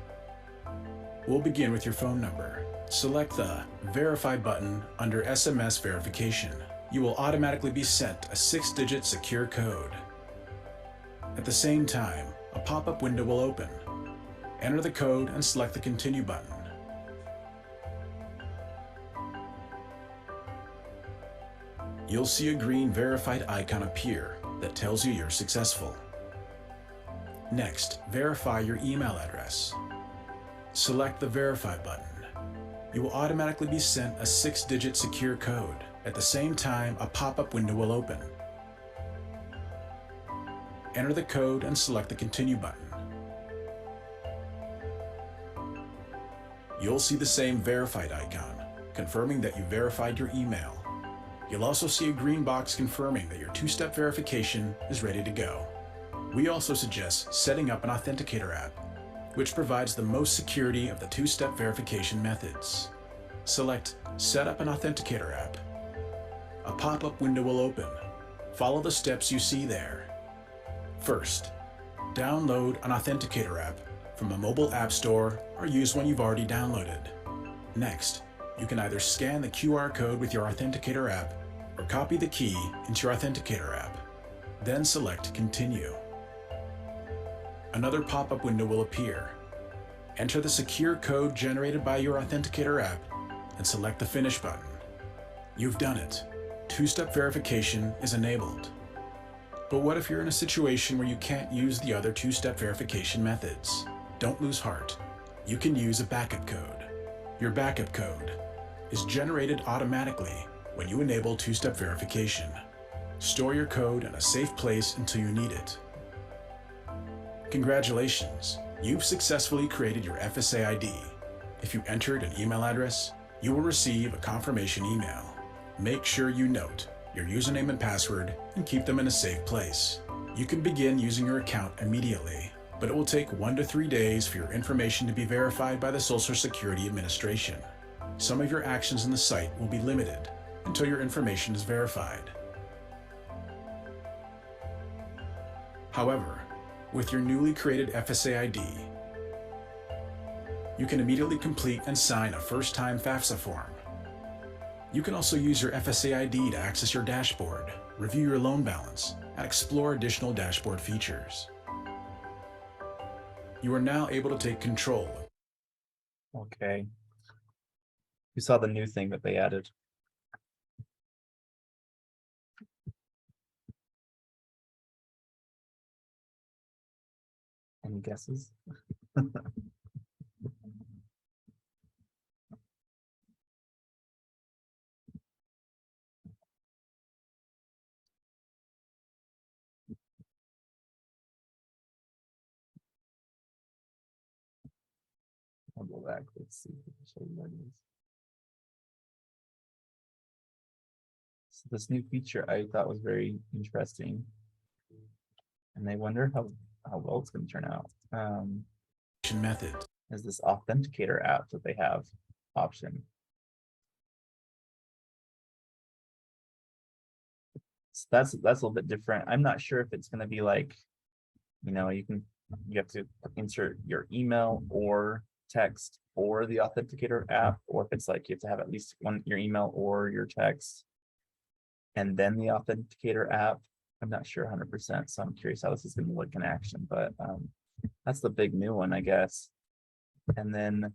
We'll begin with your phone number. Select the Verify button under SMS verification. You will automatically be sent a 6-digit secure code. At the same time, a pop-up window will open. Enter the code and select the Continue button. You'll see a green verified icon appear that tells you you're successful. Next, verify your email address. Select the Verify button. You will automatically be sent a 6-digit secure code. At the same time, a pop-up window will open. Enter the code and select the Continue button. You'll see the same verified icon, confirming that you verified your email. You'll also see a green box confirming that your 2-step verification is ready to go. We also suggest setting up an authenticator app, which provides the most security of the 2-step verification methods. Select Set up an authenticator app. A pop-up window will open. Follow the steps you see there. First, download an authenticator app from a mobile app store or use one you've already downloaded. Next, you can either scan the QR code with your authenticator app or copy the key into your authenticator app. Then select Continue. Another pop-up window will appear. Enter the secure code generated by your authenticator app and select the Finish button. You've done it. 2-step verification is enabled. But what if you're in a situation where you can't use the other 2-step verification methods? Don't lose heart. You can use a backup code. Your backup code is generated automatically when you enable 2-step verification. Store your code in a safe place until you need it. Congratulations, you've successfully created your FSA ID. If you entered an email address, you will receive a confirmation email. Make sure you note your username and password and keep them in a safe place. You can begin using your account immediately, but it will take 1 to 3 days for your information to be verified by the Social Security Administration. Some of your actions on the site will be limited until your information is verified. However, with your newly created FSA ID, you can immediately complete and sign a first-time FAFSA form. You can also use your FSA ID to access your dashboard, review your loan balance, and explore additional dashboard features. You are now able to take control. Okay. You saw the new thing that they added. Any guesses? I'll go back. Let's see. Show you what it is. So this new feature I thought was very interesting, and I wonder how well it's going to turn out. Method Is this authenticator app that they have option? So that's a little bit different. I'm not sure if it's going to be like, you have to insert your email or text or the authenticator app, or if it's like you have to have at least your email or your text and then the authenticator app. I'm not sure 100%, so I'm curious how this is going to look in action, but that's the big new one, I guess. And then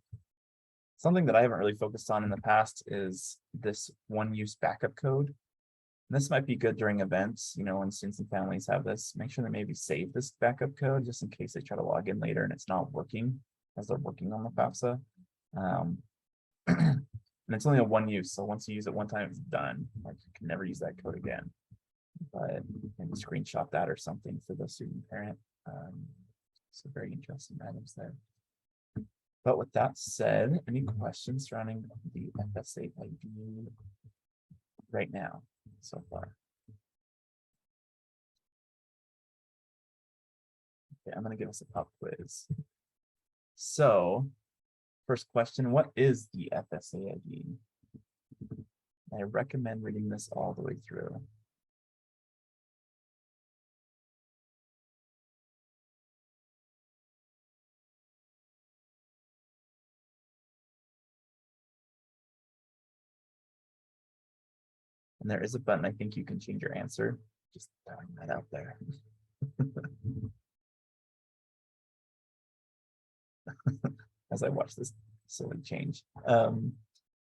something that I haven't really focused on in the past is this one-use backup code. And this might be good during events, when students and families have this. Make sure they maybe save this backup code just in case they try to log in later and it's not working as they're working on the FAFSA. And it's only a one use, so once you use it one time, it's done. Like, you can never use that code again. But maybe screenshot that or something for the student parent. So very interesting items there. But with that said, any questions surrounding the FSA ID right now so far? Okay, I'm going to give us a pop quiz. So, first question, what is the FSA ID? I recommend reading this all the way through. And there is a button, I think you can change your answer. Just throwing that out there. As I watch this silly change.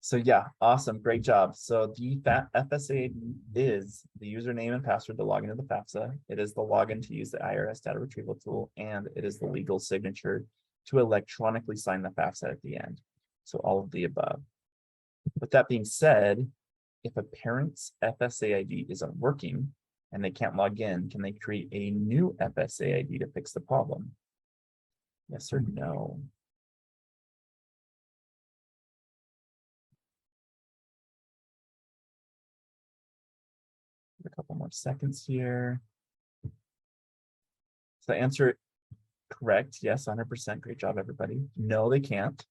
So yeah, awesome, great job. So the FSA is the username and password to log into the FAFSA. It is the login to use the IRS data retrieval tool, and it is the legal signature to electronically sign the FAFSA at the end. So all of the above. With that being said, if a parent's FSA ID isn't working and they can't log in, can they create a new FSA ID to fix the problem? Yes or no? A couple more seconds here. So the answer, correct, yes, 100%. Great job, everybody. No, they can't.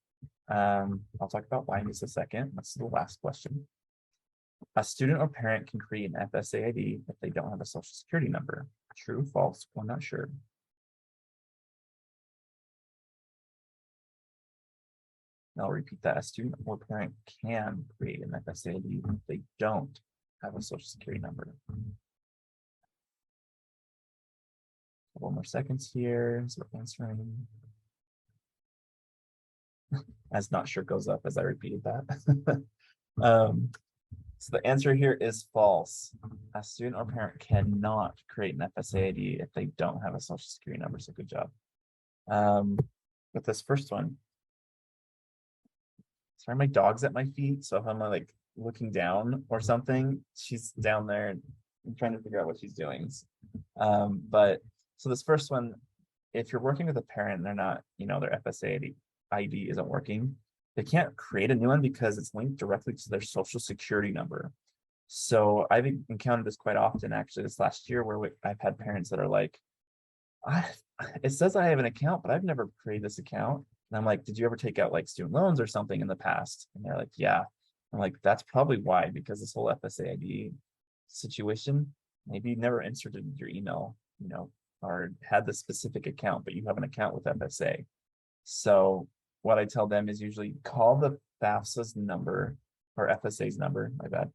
I'll talk about why in just a second. That's the last question. A student or parent can create an FSA ID if they don't have a social security number. True, false, or not sure. I'll repeat that. A student or parent can create an FSA ID if they don't have a social security number. Couple more seconds here. So we're answering. As not sure goes up as I repeated that. So the answer here is false. A student or parent cannot create an FSA ID if they don't have a social security number. So good job. With this first one. Sorry, my dog's at my feet. So if I'm like looking down or something, she's down there and I'm trying to figure out what she's doing. But so this first one, if you're working with a parent and they're not, their FSA ID isn't working, they can't create a new one because it's linked directly to their social security number. So I've encountered this quite often, actually, this last year, where I've had parents that are like, it says I have an account, but I've never created this account. And I'm like, did you ever take out like student loans or something in the past? And they're like, yeah. I'm like, that's probably why, because this whole FSA ID situation, maybe you never inserted your email, or had the specific account, but you have an account with FSA. So what I tell them is usually call the FAFSA's number or FSA's number, my bad,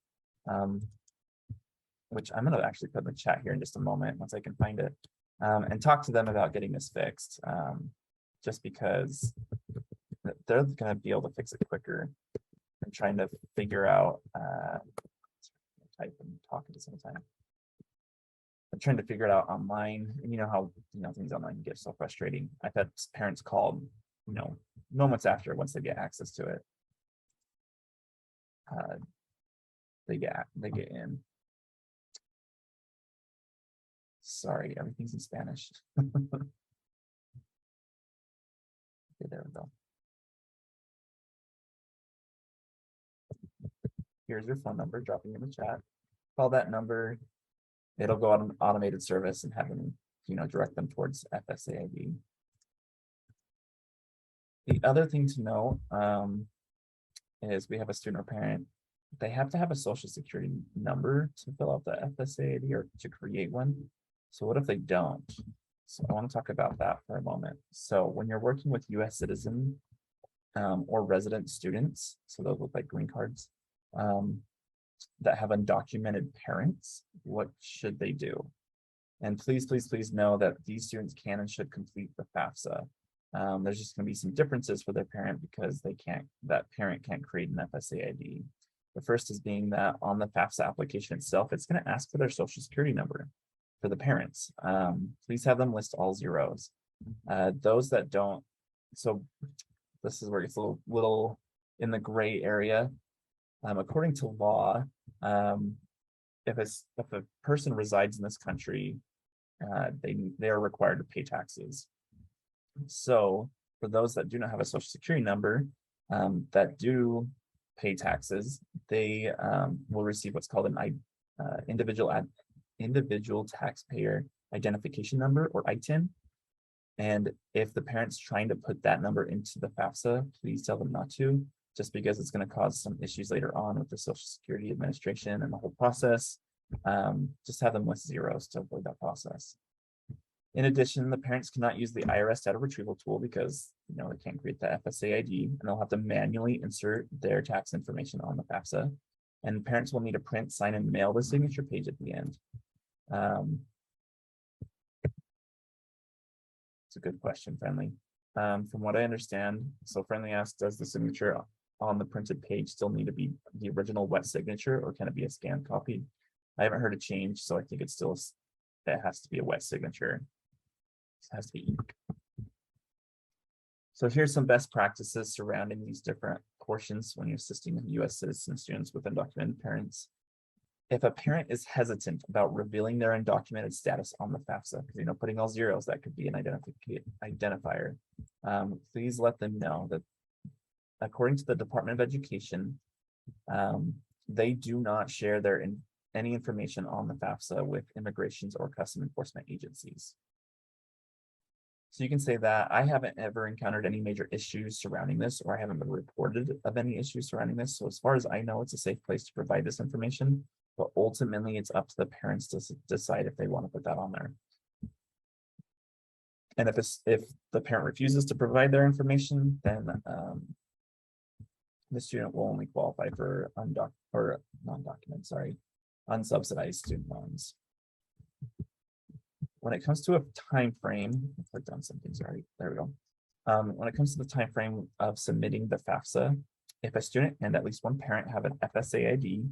which I'm going to actually put in the chat here in just a moment once I can find it, and talk to them about getting this fixed, just because they're going to be able to fix it quicker than trying to figure out, type and talk at the same time. I'm trying to figure it out online, and you know how things online can get so frustrating. I've had parents called, moments after, once they get access to it, they get in. Sorry, everything's in Spanish. Okay, there we go. Here's your phone number, dropping in the chat. Call that number. It'll go on an automated service and have them, direct them towards FSA ID. The other thing to know is we have a student or parent. They have to have a social security number to fill out the FSA ID or to create one. So what if they don't? So I want to talk about that for a moment. So when you're working with US citizen or resident students, so those with like green cards, that have undocumented parents, what should they do? And please, please, please know that these students can and should complete the FAFSA. There's just going to be some differences for their parent because that parent can't create an FSA ID. The first is being that on the FAFSA application itself, it's going to ask for their social security number for the parents. Please have them list all zeros. Those that don't, so this is where it's a little in the gray area. According to law, if a person resides in this country, they are required to pay taxes. So for those that do not have a social security number, that do pay taxes, they will receive what's called an individual taxpayer identification number, or ITIN. And if the parent's trying to put that number into the FAFSA, please tell them not to. just because it's going to cause some issues later on with the Social Security Administration and the whole process. Just have them with zeros to avoid that process. In addition, the parents cannot use the IRS data retrieval tool because they can't create the FSA ID, and they'll have to manually insert their tax information on the FAFSA. And parents will need to print, sign, and mail the signature page at the end. It's a good question, Friendly. From what I understand, so Friendly asked, does the signature on the printed page still need to be the original wet signature, or can it be a scanned copy? I haven't heard a change, so I think it has to be a wet signature. It has to be ink. So here's some best practices surrounding these different portions when you're assisting U.S. citizen students with undocumented parents. If a parent is hesitant about revealing their undocumented status on the FAFSA, because putting all zeros, that could be an identifier. Please let them know that according to the Department of Education, they do not share any information on the FAFSA with immigrations or custom enforcement agencies. So you can say that I haven't ever encountered any major issues surrounding this, or I haven't been reported of any issues surrounding this. So as far as I know, it's a safe place to provide this information, but ultimately it's up to the parents to decide if they want to put that on there. And if the parent refuses to provide their information, then the student will only qualify for unsubsidized student loans. When it comes to a time frame, I clicked on something, sorry, there we go. When it comes to the time frame of submitting the FAFSA, if a student and at least one parent have an FSA ID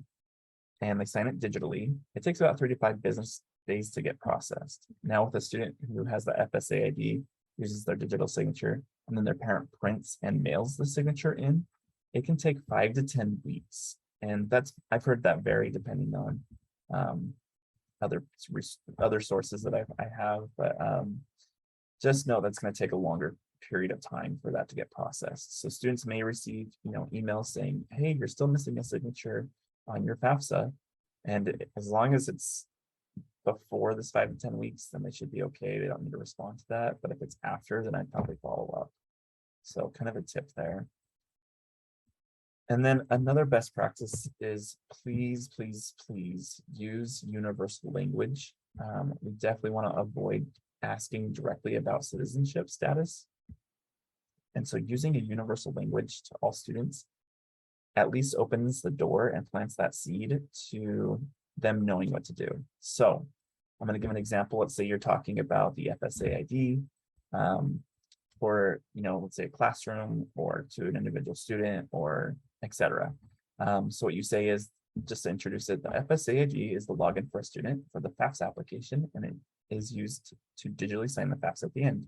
and they sign it digitally, it takes about 3 to 5 business days to get processed. Now with a student who has the FSA ID, uses their digital signature, and then their parent prints and mails the signature in, it can take 5 to 10 weeks. And I've heard that vary depending on other sources that I have, but just know that's going to take a longer period of time for that to get processed. So students may receive emails saying, hey, you're still missing a signature on your FAFSA, and as long as it's before this 5 to 10 weeks, then they should be okay. They don't need to respond to that. But if it's after, then I'd probably follow up. So kind of a tip there. And then another best practice is please, please, please use universal language. We definitely want to avoid asking directly about citizenship status. And so using a universal language to all students at least opens the door and plants that seed to them knowing what to do. So I'm going to give an example. Let's say you're talking about the FSA ID for, let's say a classroom or to an individual student or etc. So what you say is, just to introduce it, the FSA ID is the login for a student for the FAFSA application, and it is used to digitally sign the FAFSA at the end.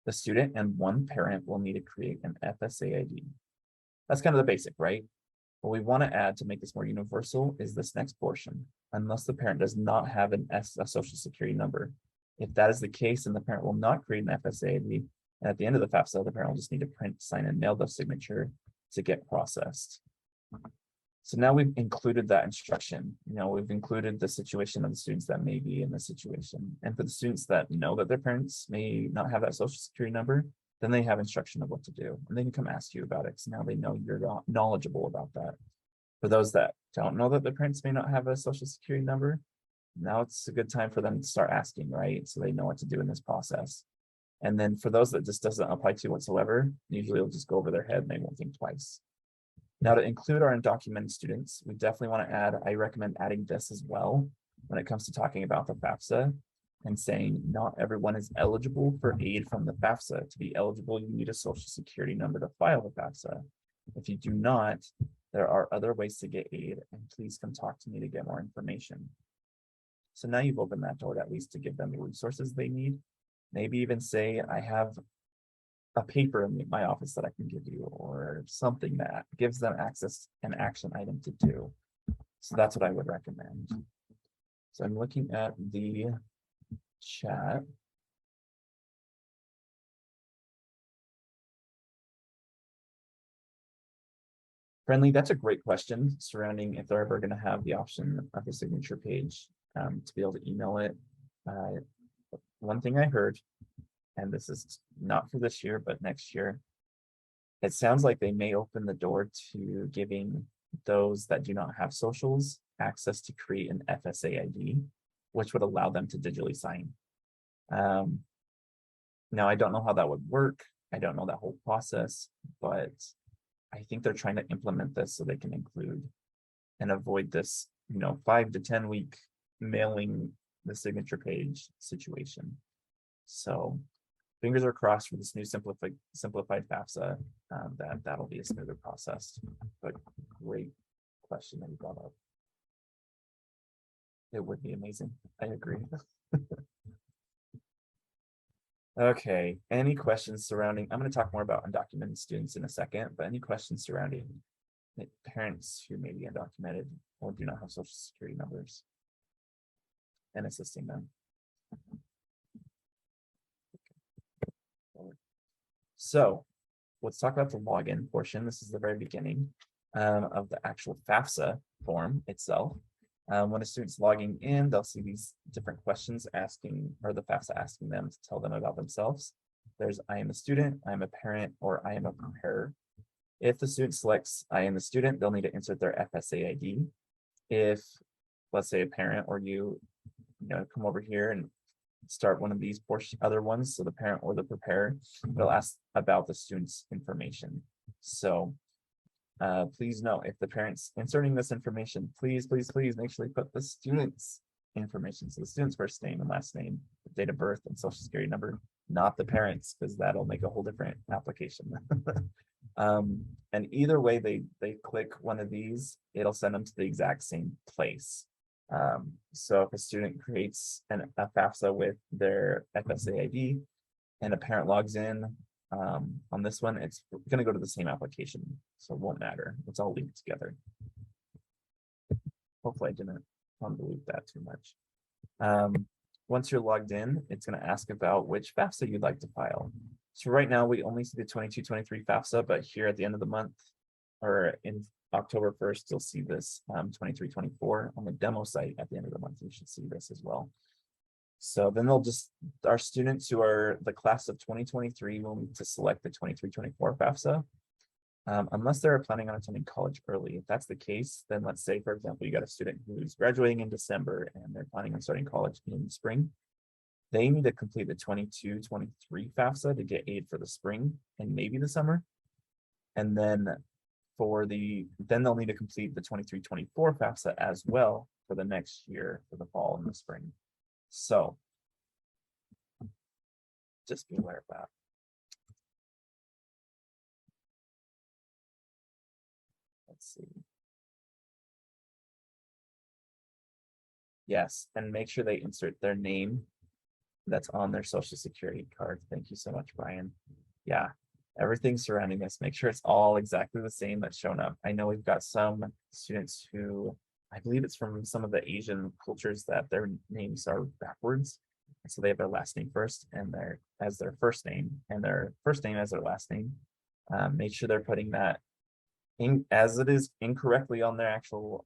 The student and one parent will need to create an FSA ID. That's kind of the basic, right? What we want to add to make this more universal is this next portion, unless the parent does not have a social security number. If that is the case, then the parent will not create an FSA ID. And at the end of the FAFSA, the parent will just need to print, sign, and mail the signature to get processed. So now we've included that instruction. We've included the situation of the students that may be in this situation. And for the students that know that their parents may not have that social security number, then they have instruction of what to do. And they can come ask you about it. So now they know you're knowledgeable about that. For those that don't know that their parents may not have a social security number, now it's a good time for them to start asking, right? So they know what to do in this process. And then for those that just doesn't apply to whatsoever, usually it'll just go over their head and they won't think twice. Now, to include our undocumented students, we definitely want to add, I recommend adding this as well when it comes to talking about the FAFSA and saying not everyone is eligible for aid from the FAFSA. To be eligible, you need a social security number to file the FAFSA. If you do not, there are other ways to get aid, and please come talk to me to get more information. So now you've opened that door at least to give them the resources they need. Maybe even say, I have a paper in my office that I can give you, or something that gives them access, an action item to do. So that's what I would recommend. So I'm looking at the chat. Friendly, that's a great question surrounding if they're ever going to have the option of the signature page to be able to email it. One thing I heard, and this is not for this year, but next year, it sounds like they may open the door to giving those that do not have socials access to create an FSA ID, which would allow them to digitally sign. Now, I don't know how that would work. I don't know that whole process, but I think they're trying to implement this so they can include and avoid this, 5 to 10 week mailing the signature page situation. So fingers are crossed for this new simplified FAFSA, that'll be a smoother process. But great question that you brought up. It would be amazing. I agree. Okay, any questions surrounding, I'm going to talk more about undocumented students in a second, but any questions surrounding parents who may be undocumented or do not have social security numbers and assisting them? So let's talk about the login portion. This is the very beginning of the actual FAFSA form itself. When a student's logging in, they'll see these different questions asking, or the FAFSA asking them to tell them about themselves. There's I am a student, I am a parent, or I am a preparer. If the student selects I am a student, they'll need to insert their FSA ID. If, let's say, a parent or you come over here and start one of these other ones, so the parent or the preparer, they'll ask about the student's information. So please note, if the parent's inserting this information, please make sure they put the student's information. So the student's first name and last name, date of birth, and social security number, not the parents, because that'll make a whole different application. And either way they click one of these, it'll send them to the exact same place. So if a student creates a FAFSA with their FSA ID and a parent logs in, on this one, it's going to go to the same application, so it won't matter. It's all linked together. Hopefully I didn't convolute that too much. Once you're logged in, it's going to ask about which FAFSA you'd like to file. So right now we only see the 22-23 FAFSA, but here at the end of the month, or in October 1st, you'll see this 23-24 on the demo site at the end of the month. You should see this as well. So then our students who are the class of 2023 will need to select the 23-24 FAFSA, unless they're planning on attending college early. If that's the case, then let's say, for example, you got a student who's graduating in December and they're planning on starting college in the spring. They need to complete the 22-23 FAFSA to get aid for the spring and maybe the summer. And then then they'll need to complete the 23-24 FAFSA as well for the next year, for the fall and the spring. So just be aware of that. Let's see. Yes, and make sure they insert their name that's on their social security card. Thank you so much, Brian. Yeah, everything surrounding this, make sure it's all exactly the same that's shown up. I know we've got some students who, I believe it's from some of the Asian cultures, that their names are backwards. So they have their last name first and as their first name, and their first name as their last name. Make sure they're putting that in as it is incorrectly on their actual,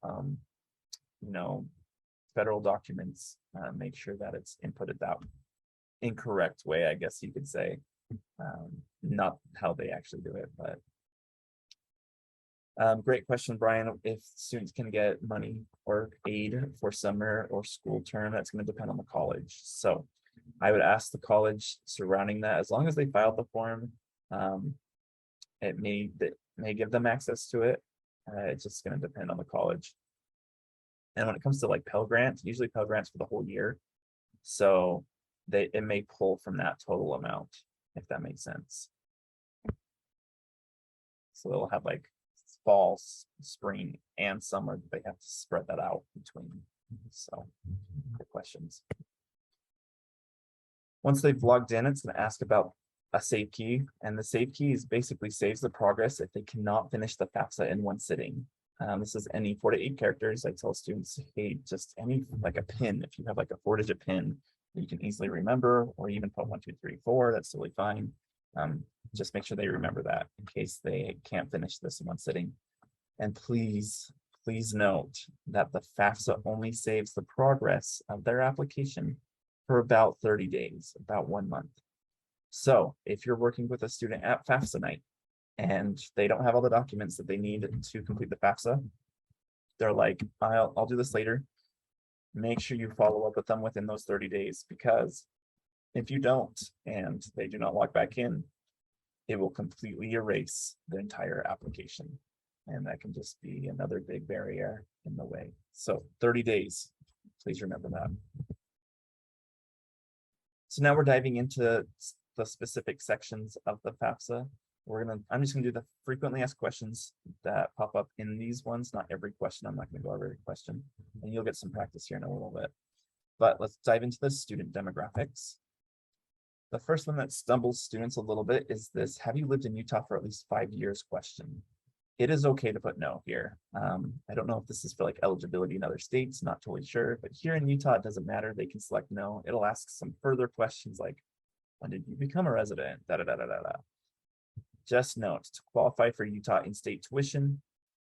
federal documents. Make sure that it's inputted that incorrect way, I guess you could say. Not how they actually do it, but great question, Brian. If students can get money or aid for summer or school term, that's going to depend on the college. So I would ask the college surrounding that, as long as they filed the form, it may give them access to it. It's just going to depend on the college. And when it comes to like Pell Grant, usually Pell Grant's for the whole year. So it may pull from that total amount, if that makes sense. So they'll have like fall, spring, and summer. They have to spread that out between. So good questions. Once they've logged in, it's going to ask about a save key, and the save key is basically saves the progress if they cannot finish the FAFSA in one sitting. This is any 4 to 8 characters. I tell students, hey, just any, like a pin, if you have like a 4-digit pin that you can easily remember, or even put 1, 2, 3, 4, that's totally fine. Just make sure they remember that in case they can't finish this in one sitting. And please note that the FAFSA only saves the progress of their application for about 30 days, about 1 month. So if you're working with a student at FAFSA night and they don't have all the documents that they need to complete the FAFSA. They're like, I'll do this later. Make sure you follow up with them within those 30 days, because if you don't and they do not log back in, it will completely erase the entire application. And that can just be another big barrier in the way. So 30 days, please remember that. So now we're diving into the specific sections of the FAFSA. I'm just gonna do the frequently asked questions that pop up in these ones, not every question. I'm not gonna go over every question, and you'll get some practice here in a little bit. But let's dive into the student demographics. The first one that stumbles students a little bit is this: have you lived in Utah for at least 5 years question. It is okay to put no here. I don't know if this is for like eligibility in other states, not totally sure, but here in Utah, it doesn't matter. They can select no. It'll ask some further questions like, when did you become a resident? Da, da, da, da, da, da. Just note, to qualify for Utah in-state tuition,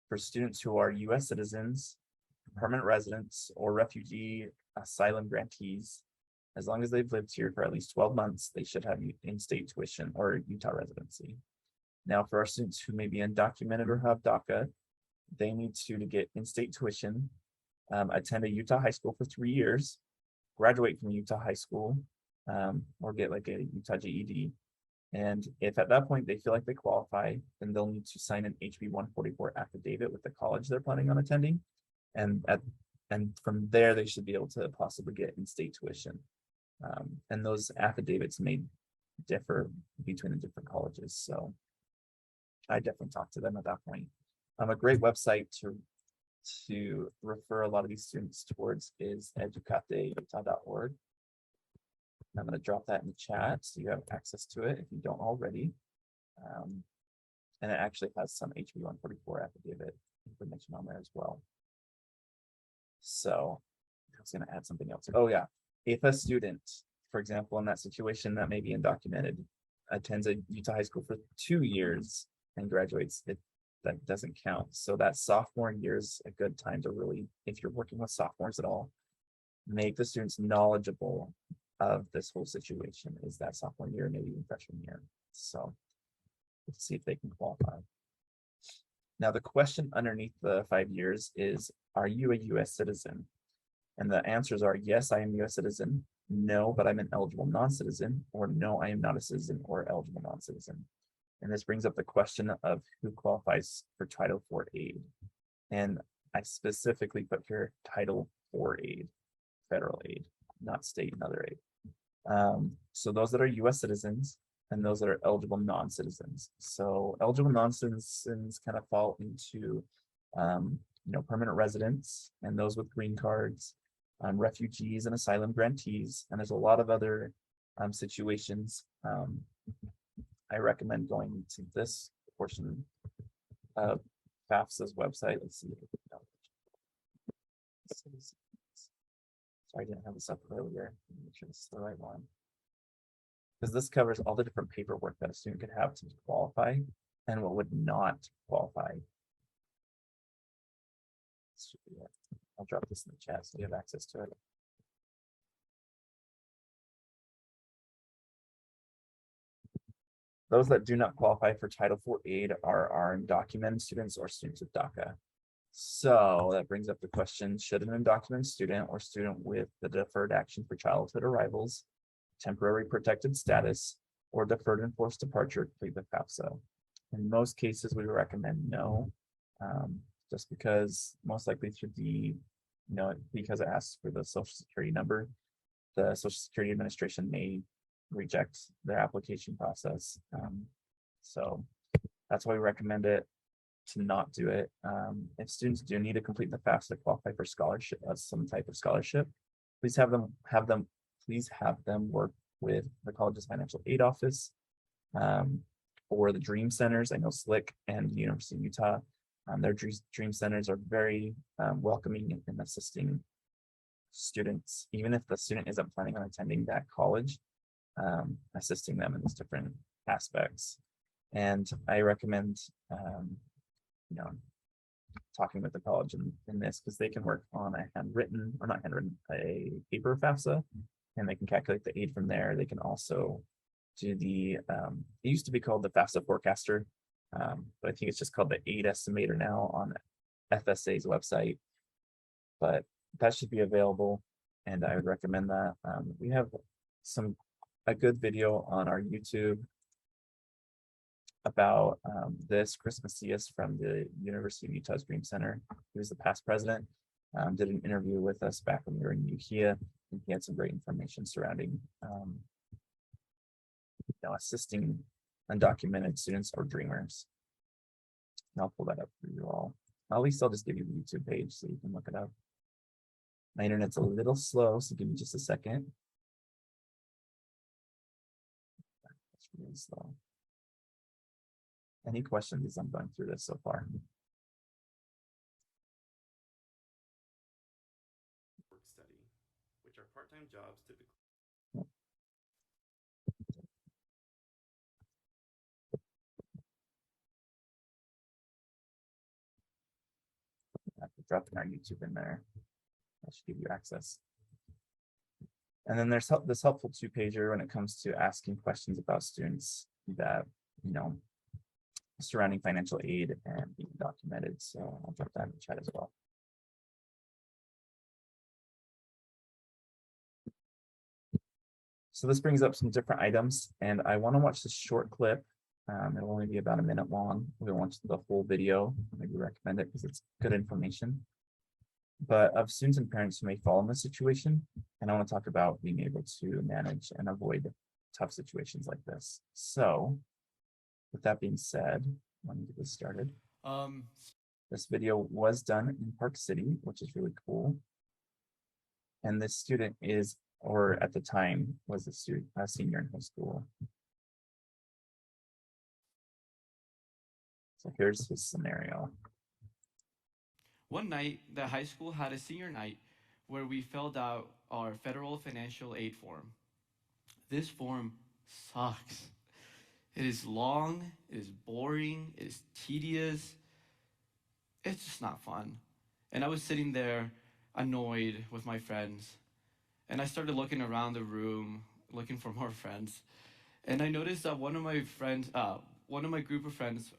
for students who are US citizens, permanent residents, or refugee asylum grantees, as long as they've lived here for at least 12 months, they should have in-state tuition or Utah residency. Now, for our students who may be undocumented or have DACA, they need to get in-state tuition, attend a Utah high school for 3 years, graduate from Utah high school, or get like a Utah GED. And if at that point they feel like they qualify, then they'll need to sign an HB 144 affidavit with the college they're planning on attending. And from there, they should be able to possibly get in-state tuition. And those affidavits may differ between the different colleges. So I definitely talk to them at that point. A great website to refer a lot of these students towards is educateutah.org. I'm going to drop that in the chat so you have access to it if you don't already. And it actually has some HB 144 affidavit information on there as well. So I was going to add something else. Oh yeah, if a student, for example, in that situation that may be undocumented, attends a Utah high school for 2 years and graduates, that doesn't count. So that sophomore year is a good time to really, if you're working with sophomores at all, make the students knowledgeable of this whole situation. Is that sophomore year, maybe even freshman year. So let's see if they can qualify. Now the question underneath the 5 years is, are you a US citizen? And the answers are yes, I am a US citizen, no, but I'm an eligible non-citizen, or no, I am not a citizen or eligible non-citizen. And this brings up the question of who qualifies for Title IV aid. And I specifically put here Title IV aid, federal aid, not state and other aid. So those that are US citizens and those that are eligible non-citizens. So eligible non-citizens kind of fall into permanent residents and those with green cards, refugees and asylum grantees, and there's a lot of other situations. I recommend going to this portion of FAFSA's website. Let's see. Sorry, I didn't have this up earlier. Make sure this is the right one. Because this covers all the different paperwork that a student could have to qualify and what would not qualify. I'll drop this in the chat so you have access to it. Those that do not qualify for Title IV aid are our undocumented students or students with DACA. So that brings up the question, should an undocumented student or student with the deferred action for childhood arrivals, temporary protected status, or deferred enforced departure complete the FAFSA? In most cases, we recommend no, just because most likely through the, because it asks for the Social Security number, the Social Security Administration may reject their application process. So that's why we recommend it to not do it. If students do need to complete the FAFSA to qualify for scholarship, some type of scholarship, please have them work with the college's financial aid office, or the Dream Centers. I know SLIC and University of Utah, their Dream Centers are very welcoming in assisting students, even if the student isn't planning on attending that college, assisting them in these different aspects. And I recommend talking with the college in this, because they can work on a handwritten, or not handwritten, a paper FAFSA, and they can calculate the aid from there. They can also do the, it used to be called the FAFSA forecaster, But I think it's just called the aid estimator now on FSA's website. But that should be available, and I would recommend that. We have a good video on our YouTube about this. Chris Macias from the University of Utah's Dream Center, he was the past president, did an interview with us back when we were in Ukiah, and he had some great information surrounding assisting undocumented students or dreamers. And I'll pull that up for you all. At least I'll just give you the YouTube page so you can look it up. My internet's a little slow, so give me just a second. That's really slow. Any questions as I'm going through this so far? Work study, which are part-time jobs typically. I have to drop in our YouTube in there. That should give you access. And then there's this helpful 2-pager when it comes to asking questions about students that, surrounding financial aid and being documented. So I'll drop that in the chat as well. So this brings up some different items, and I want to watch this short clip. It'll only be about a minute long. We don't watch the whole video. Maybe recommend it because it's good information. But of students and parents who may fall in this situation, and I want to talk about being able to manage and avoid tough situations like this. So, with that being said, let me get this started. This video was done in Park City, which is really cool. And this student is, or at the time, was a senior in high school. So here's his scenario. One night, the high school had a senior night where we filled out our federal financial aid form. This form sucks. It is long, it is boring, it is tedious. It's just not fun. And I was sitting there annoyed with my friends. And I started looking around the room, looking for more friends. And I noticed that one of my group of friends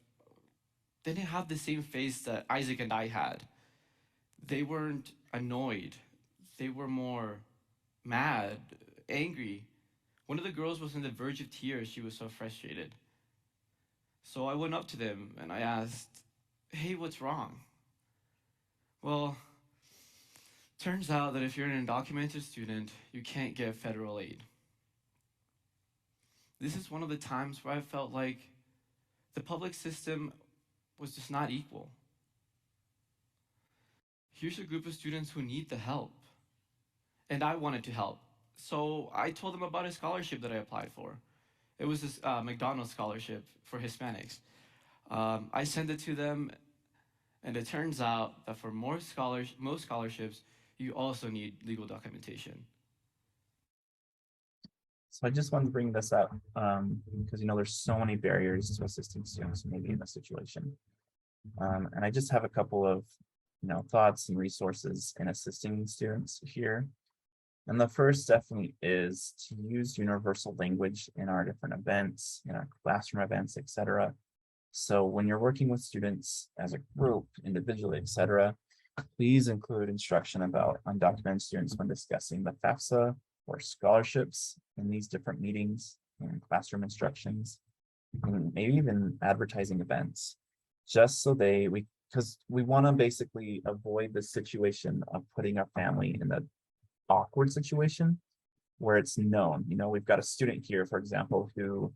didn't have the same face that Isaac and I had. They weren't annoyed. They were more mad, angry. One of the girls was on the verge of tears. She was so frustrated. So I went up to them and I asked, "Hey, what's wrong?" Well, turns out that if you're an undocumented student, you can't get federal aid. This is one of the times where I felt like the public system was just not equal. Here's a group of students who need the help. And I wanted to help. So I told them about a scholarship that I applied for. It was this McDonald's scholarship for Hispanics. I sent it to them, and it turns out that for most scholarships, you also need legal documentation. So I just wanted to bring this up because there's so many barriers to assisting students who may be in this situation. And I just have a couple of thoughts and resources in assisting students here. And the first definitely is to use universal language in our different events, in our classroom events, etc. So when you're working with students as a group, individually, etc., please include instruction about undocumented students when discussing the FAFSA or scholarships in these different meetings and classroom instructions, and maybe even advertising events, just so because we want to basically avoid the situation of putting our family in the awkward situation where it's known. We've got a student here, for example, who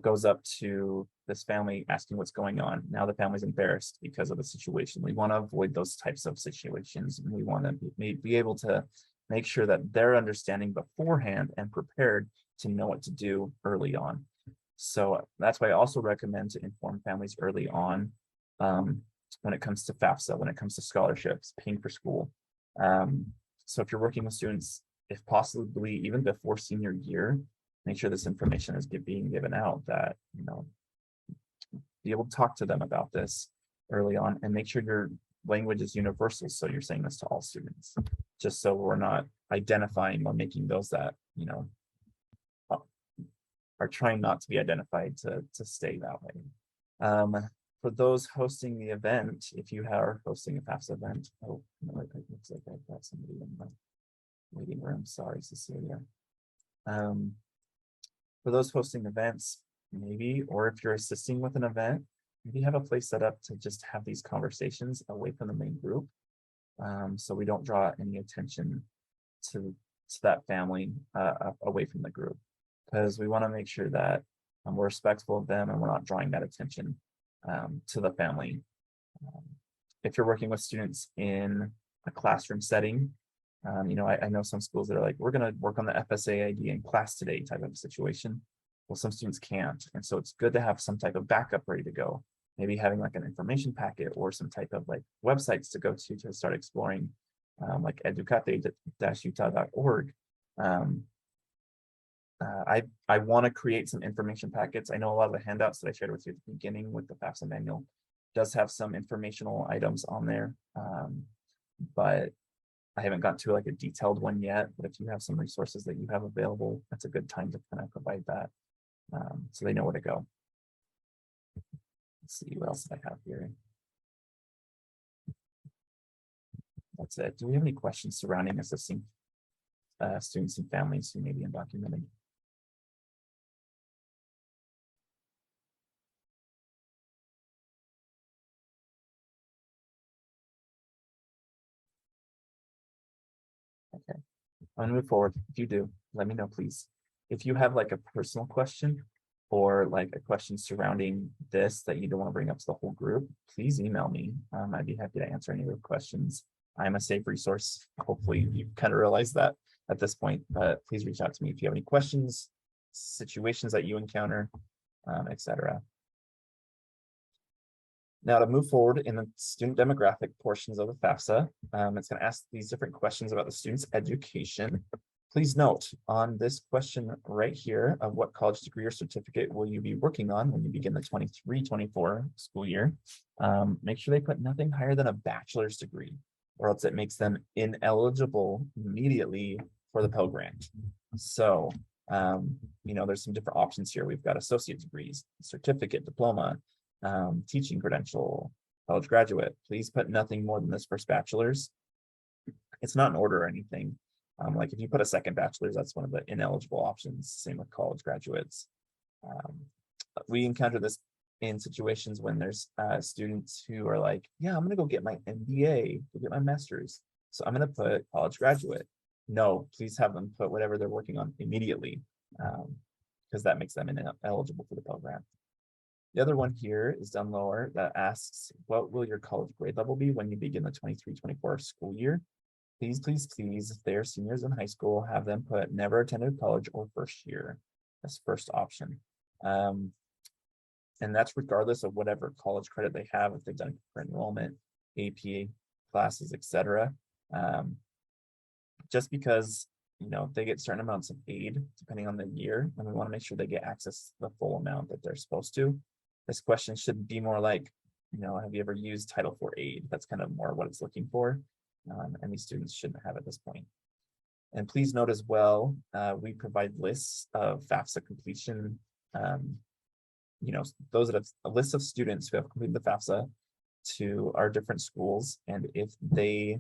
goes up to this family asking what's going on. Now the family's embarrassed because of the situation. We want to avoid those types of situations, and we want to be able to make sure that they're understanding beforehand and prepared to know what to do early on. So that's why I also recommend to inform families early on when it comes to FAFSA, when it comes to scholarships, paying for school. So if you're working with students, if possibly even before senior year, make sure this information is being given out, that, be able to talk to them about this early on, and make sure your language is universal. So you're saying this to all students, just so we're not identifying or making those that, are trying not to be identified to stay that way. For those hosting the event, if you are hosting a FAFSA event, oh, no, it looks like I've got somebody in the waiting room. Sorry, Cecilia. For those hosting events, maybe, or if you're assisting with an event, maybe have a place set up to just have these conversations away from the main group. So we don't draw any attention to that family away from the group, because we want to make sure that we're respectful of them and we're not drawing that attention to the family. If you're working with students in a classroom setting, you know, I know some schools that are like, we're going to work on the FSA ID in class today type of situation. Well, some students can't. And so it's good to have some type of backup ready to go. Maybe having like an information packet or some type of like websites to go to start exploring, like educate-utah.org. I want to create some information packets. I know a lot of the handouts that I shared with you at the beginning with the FAFSA manual does have some informational items on there, but I haven't got to like a detailed one yet. But if you have some resources that you have available, that's a good time to kind of provide that, so they know where to go. Let's see what else did I have here. That's it. Do we have any questions surrounding assisting students and families who may be undocumented? Okay, I'm gonna move forward. If you do, let me know, please. If you have like a personal question or like a question surrounding this that you don't want to bring up to the whole group, please email me. I'd be happy to answer any of your questions. I'm a safe resource. Hopefully you kind of realize that at this point, but please reach out to me if you have any questions, situations that you encounter, etc. Now to move forward in the student demographic portions of the FAFSA, it's going to ask these different questions about the student's education. Please note on this question right here of what college degree or certificate will you be working on when you begin the 23-24 school year, make sure they put nothing higher than a bachelor's degree, or else it makes them ineligible immediately for the Pell Grant. So, you know, there's some different options here. We've got associate degrees, certificate, diploma, teaching credential, college graduate. Please put nothing more than this first bachelor's. It's not an order or anything. Like if you put a second bachelor's, that's one of the ineligible options. Same with college graduates. We encounter this in situations when there's students who are like, yeah, I'm gonna go get my MBA, go get my master's. So I'm gonna put college graduate. No, please have them put whatever they're working on immediately, because that makes them ineligible for the Pell Grant. The other one here is down lower that asks, what will your college grade level be when you begin the 23-24 school year? Please, please, please, if they're seniors in high school, have them put never attended college or first year as first option. And that's regardless of whatever college credit they have, if they've done for enrollment, AP classes, etc. Just because, you know, they get certain amounts of aid depending on the year, and we want to make sure they get access to the full amount that they're supposed to. This question should be more like, you know, have you ever used Title IV aid? That's kind of more what it's looking for. And these students shouldn't have at this point. And please note as well, we provide lists of FAFSA completion. You know, those that have a list of students who have completed the FAFSA to our different schools. And if they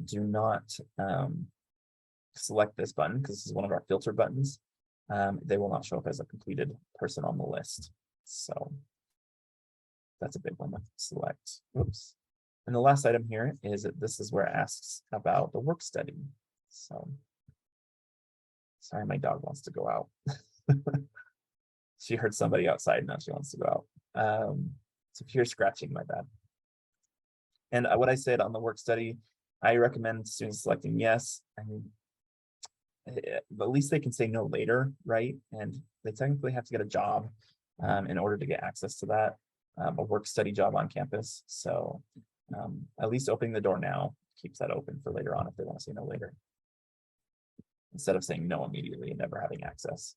do not select this button, because this is one of our filter buttons, they will not show up as a completed person on the list. So that's a big one to select. Oops. And the last item here is that this is where it asks about the work study. So, sorry, my dog wants to go out. She heard somebody outside, now she wants to go out. So if you're scratching, my bad. And what I said on the work study, I recommend students selecting yes. I mean, at least they can say no later, right? And they technically have to get a job in order to get access to that, a work study job on campus. So at least opening the door now keeps that open for later on if they want to say no later, instead of saying no immediately and never having access.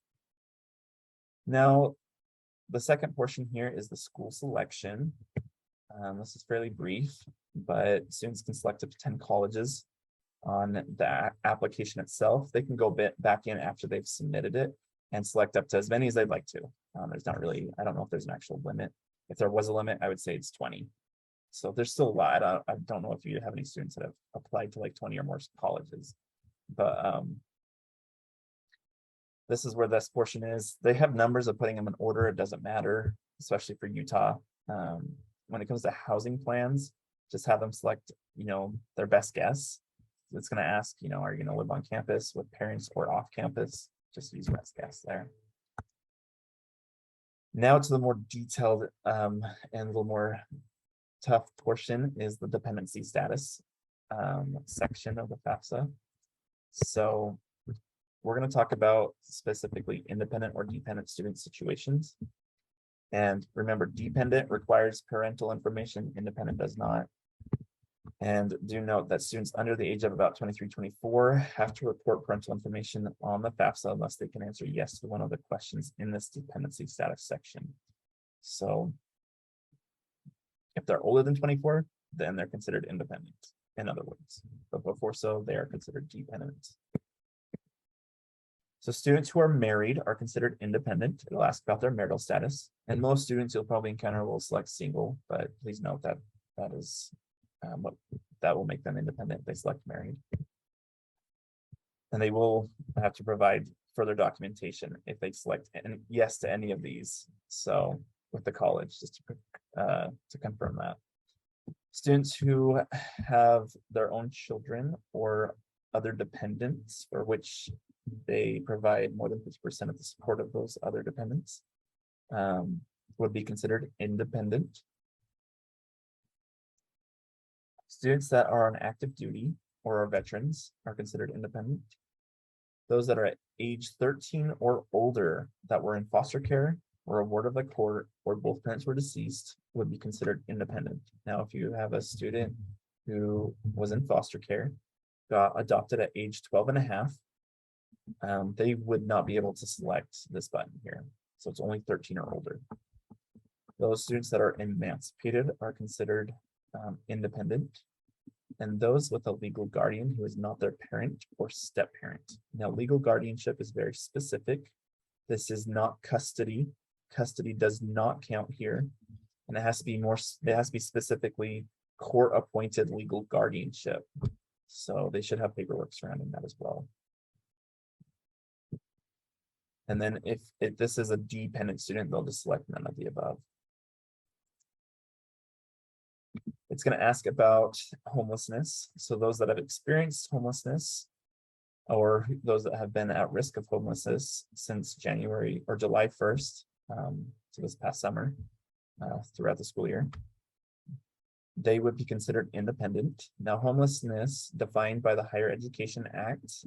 Now, the second portion here is the school selection. This is fairly brief, but students can select up to 10 colleges on the application itself. They can go back in after they've submitted it and select up to as many as they'd like to. There's not really, I don't know if there's an actual limit. If there was a limit, I would say it's 20. So there's still a lot. I don't know if you have any students that have applied to like 20 or more colleges, but this is where this portion is. They have numbers of putting them in order. It doesn't matter, especially for Utah. When it comes to housing plans, just have them select, their best guess. It's going to ask, are you going to live on campus with parents or off campus? Just use best guess there. Now to the more detailed and a little more tough portion is the dependency status section of the FAFSA. So we're going to talk about specifically independent or dependent student situations. And remember, dependent requires parental information, independent does not. And do note that students under the age of about 23, 24 have to report parental information on the FAFSA unless they can answer yes to one of the questions in this dependency status section. So if they're older than 24, then they're considered independent, in other words. But before so, they are considered dependent. So students who are married are considered independent. It'll ask about their marital status. And most students you'll probably encounter will select single, but please note that that is what that will make them independent if they select married. And they will have to provide further documentation if they select yes to any of these. So with the college, just to confirm that. Students who have their own children or other dependents for which they provide more than 50% of the support of those other dependents would be considered independent. Students that are on active duty or are veterans are considered independent. Those that are at age 13 or older that were in foster care or a ward of the court or both parents were deceased would be considered independent. Now, if you have a student who was in foster care, got adopted at age 12 and a half, they would not be able to select this button here. So it's only 13 or older. Those students that are emancipated are considered independent, and those with a legal guardian who is not their parent or step parent. Now, legal guardianship is very specific. This is not custody. Custody does not count here, and it has to be specifically court-appointed legal guardianship. So they should have paperwork surrounding that as well. And then if this is a dependent student, they'll just select none of the above. It's going to ask about homelessness. So those that have experienced homelessness or those that have been at risk of homelessness since January or July 1st, so this past summer, throughout the school year, they would be considered independent. Now, homelessness defined by the Higher Education Act,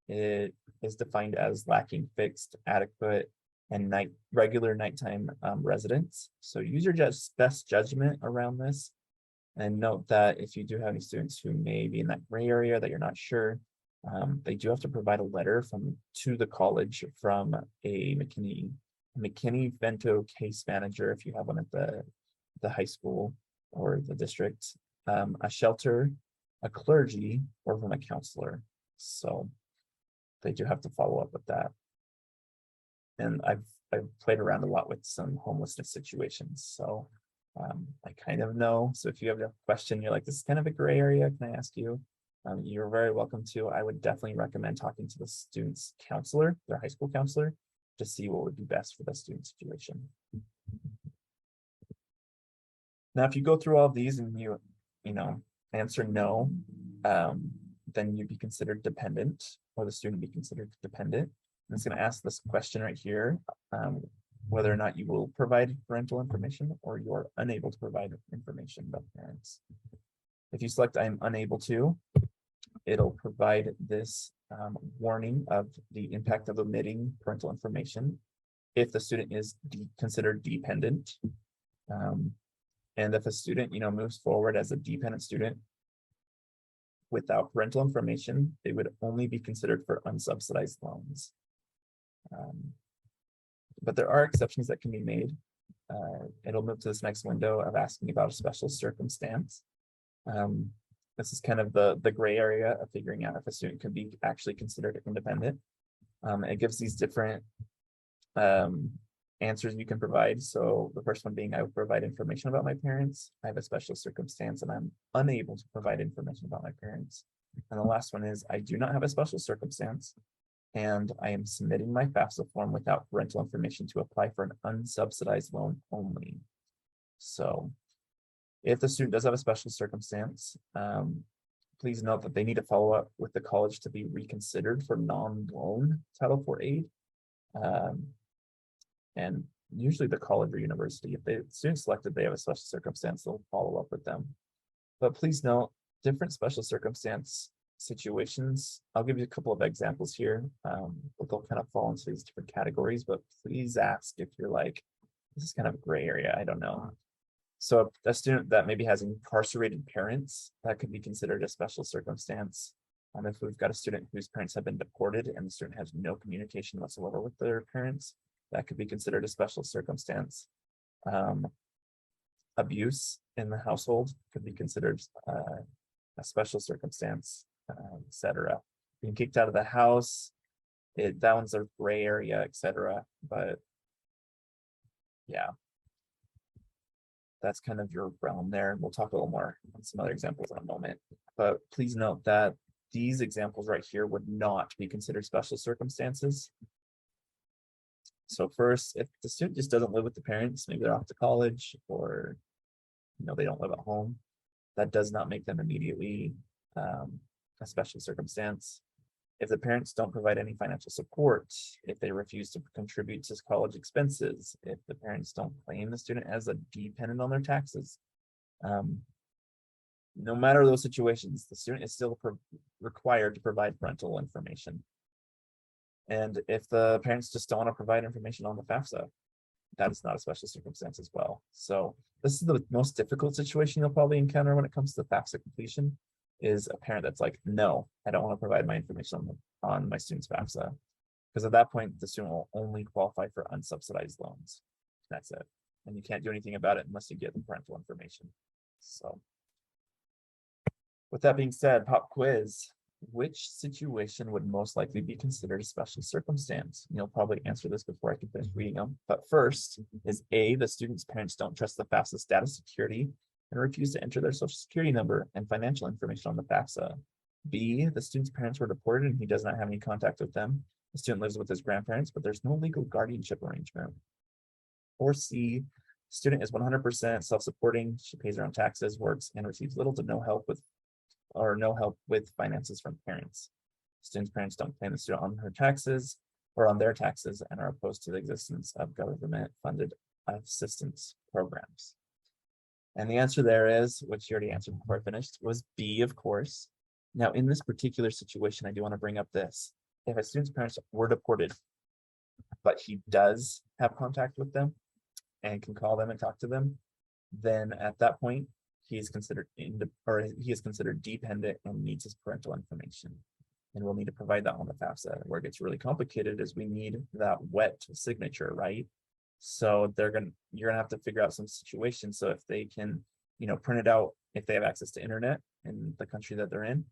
it is defined as lacking fixed, adequate, and regular nighttime residence. So use your best judgment around this. And note that if you do have any students who may be in that gray area that you're not sure, they do have to provide a letter to the college from a McKinney-Vento case manager, if you have one at the high school or the district, a shelter, a clergy, or from a counselor. So they do have to follow up with that. And I've played around a lot with some homelessness situations, so I kind of know. So if you have a question, you're like, this is kind of a gray area, can I ask you? You're very welcome to. I would definitely recommend talking to the student's counselor, their high school counselor, to see what would be best for the student situation. Now, if you go through all of these and you answer no, then you'd be considered dependent, or the student be considered dependent. And it's going to ask this question right here, whether or not you will provide parental information or you're unable to provide information about parents. If you select I'm unable to, it'll provide this warning of the impact of omitting parental information if the student is considered dependent. And if a student, moves forward as a dependent student without parental information, they would only be considered for unsubsidized loans. But there are exceptions that can be made. It'll move to this next window of asking about a special circumstance. This is kind of the gray area of figuring out if a student could be actually considered independent. It gives these different answers you can provide. So the first one being, I would provide information about my parents. I have a special circumstance and I'm unable to provide information about my parents. And the last one is, I do not have a special circumstance and I am submitting my FAFSA form without parental information to apply for an unsubsidized loan only. So if the student does have a special circumstance, please note that they need to follow up with the college to be reconsidered for non-loan Title IV aid. And usually the college or university, if the student selected, they have a special circumstance, they'll follow up with them. But please note, different special circumstance situations, I'll give you a couple of examples here. But they'll kind of fall into these different categories, but please ask if you're like, this is kind of a gray area, I don't know. So a student that maybe has incarcerated parents, that could be considered a special circumstance. If we've got a student whose parents have been deported and the student has no communication whatsoever with their parents, that could be considered a special circumstance. Abuse in the household could be considered a special circumstance, etc. Being kicked out of the house, that one's a gray area, etc. But yeah, that's kind of your realm there. And we'll talk a little more on some other examples in a moment. But please note that these examples right here would not be considered special circumstances. So first, if the student just doesn't live with the parents, maybe they're off to college or they don't live at home, that does not make them immediately a special circumstance. If the parents don't provide any financial support, if they refuse to contribute to college expenses, if the parents don't claim the student as a dependent on their taxes, no matter those situations, the student is still required to provide parental information. And if the parents just don't want to provide information on the FAFSA, that is not a special circumstance as well. So this is the most difficult situation you'll probably encounter when it comes to FAFSA completion, is a parent that's like, no, I don't want to provide my information on my student's FAFSA. Because at that point, the student will only qualify for unsubsidized loans. That's it. And you can't do anything about it unless you get the parental information. So with that being said, pop quiz. Which situation would most likely be considered a special circumstance? You'll probably answer this before I can finish reading them. But first is A, the student's parents don't trust the FAFSA status security and refuse to enter their social security number and financial information on the FAFSA. B, the student's parents were deported and he does not have any contact with them. The student lives with his grandparents, but there's no legal guardianship arrangement. Or C, student is 100% self-supporting. She pays her own taxes, works, and receives little to no help with finances from parents. Student's parents don't claim the student on her taxes or on their taxes and are opposed to the existence of government-funded assistance programs. And the answer there is, which you already answered before I finished, was B, of course. Now, in this particular situation, I do want to bring up this. If a student's parents were deported, but he does have contact with them and can call them and talk to them, then at that point, he is considered dependent and needs his parental information. And we'll need to provide that on the FAFSA. Where it gets really complicated is we need that wet signature, right? So you're gonna have to figure out some situations. So if they can, print it out, if they have access to internet in the country that they're in,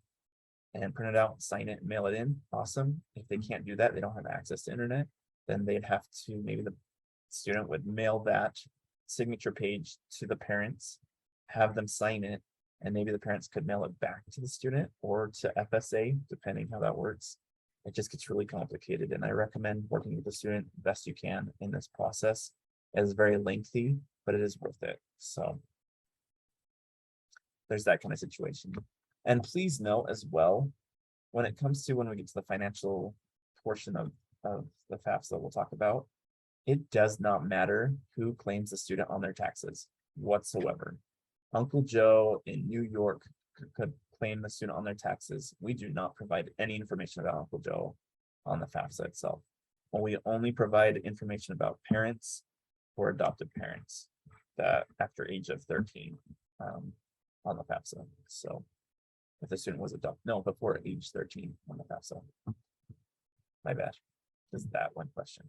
and print it out, sign it, mail it in, awesome. If they can't do that, they don't have access to internet, then they'd have to, maybe the student would mail that signature page to the parents, have them sign it, and maybe the parents could mail it back to the student or to FSA, depending how that works. It just gets really complicated, and I recommend working with the student best you can in this process. It is very lengthy, but it is worth it. So there's that kind of situation. And please note as well, when we get to the financial portion of the FAFSA we'll talk about, it does not matter who claims the student on their taxes whatsoever. Uncle Joe in New York could claim the student on their taxes. We do not provide any information about Uncle Joe on the FAFSA itself. We only provide information about parents or adopted parents that after age of 13 on the FAFSA. So if the student was adopted, before age 13 on the FAFSA. My bad. Just that one question.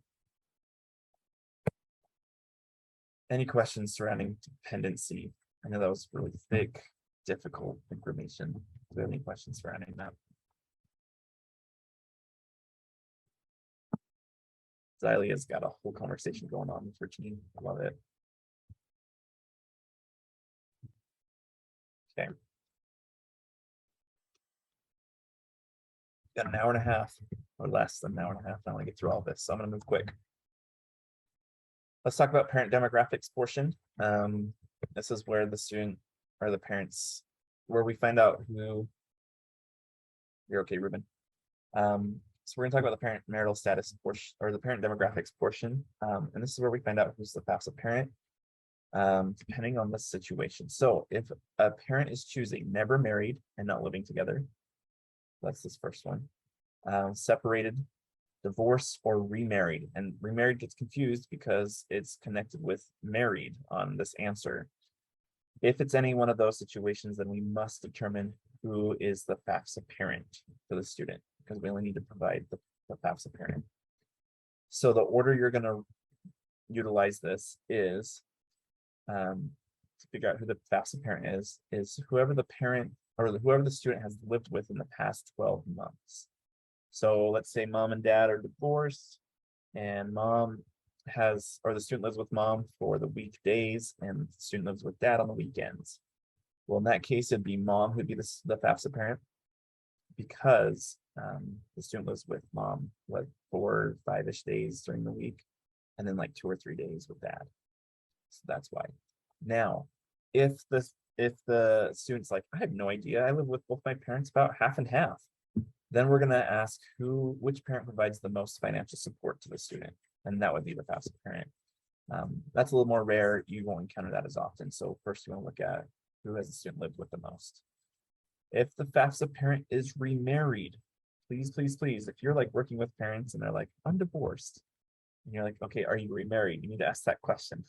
Any questions surrounding dependency? I know that was really thick, difficult information. Do you have any questions surrounding that? Xylia's got a whole conversation going on with her team. I love it. Okay. Got an hour and a half or less than an hour and a half. I want to get through all this, so I'm going to move quick. Let's talk about parent demographics portion. This is where the student or the parents, where we find out who. You're okay, Ruben. So we're going to talk about the parent marital status portion or the parent demographics portion. And this is where we find out who's the FAFSA parent, depending on the situation. So if a parent is choosing never married and not living together, that's this first one. Separated, divorced, or remarried. And remarried gets confused because it's connected with married on this answer. If it's any one of those situations, then we must determine who is the FAFSA parent for the student, because we only need to provide the FAFSA parent. So the order you're going to utilize this is to figure out who the FAFSA parent is whoever the parent or whoever the student has lived with in the past 12 months. So let's say mom and dad are divorced and mom has, or the student lives with mom for the weekdays and the student lives with dad on the weekends. Well, in that case, it'd be mom who'd be the FAFSA parent, because the student lives with mom like 4 or 5-ish days during the week, and then like 2 or 3 days with dad. So that's why. Now, if the student's like, I have no idea, I live with both my parents about half and half, then we're going to ask which parent provides the most financial support to the student, and that would be the FAFSA parent. That's a little more rare. You won't encounter that as often. So first you want to look at who has the student lived with the most. If the FAFSA parent is remarried, please, if you're like working with parents and they're like, I'm divorced, and you're like, okay, are you remarried? You need to ask that question.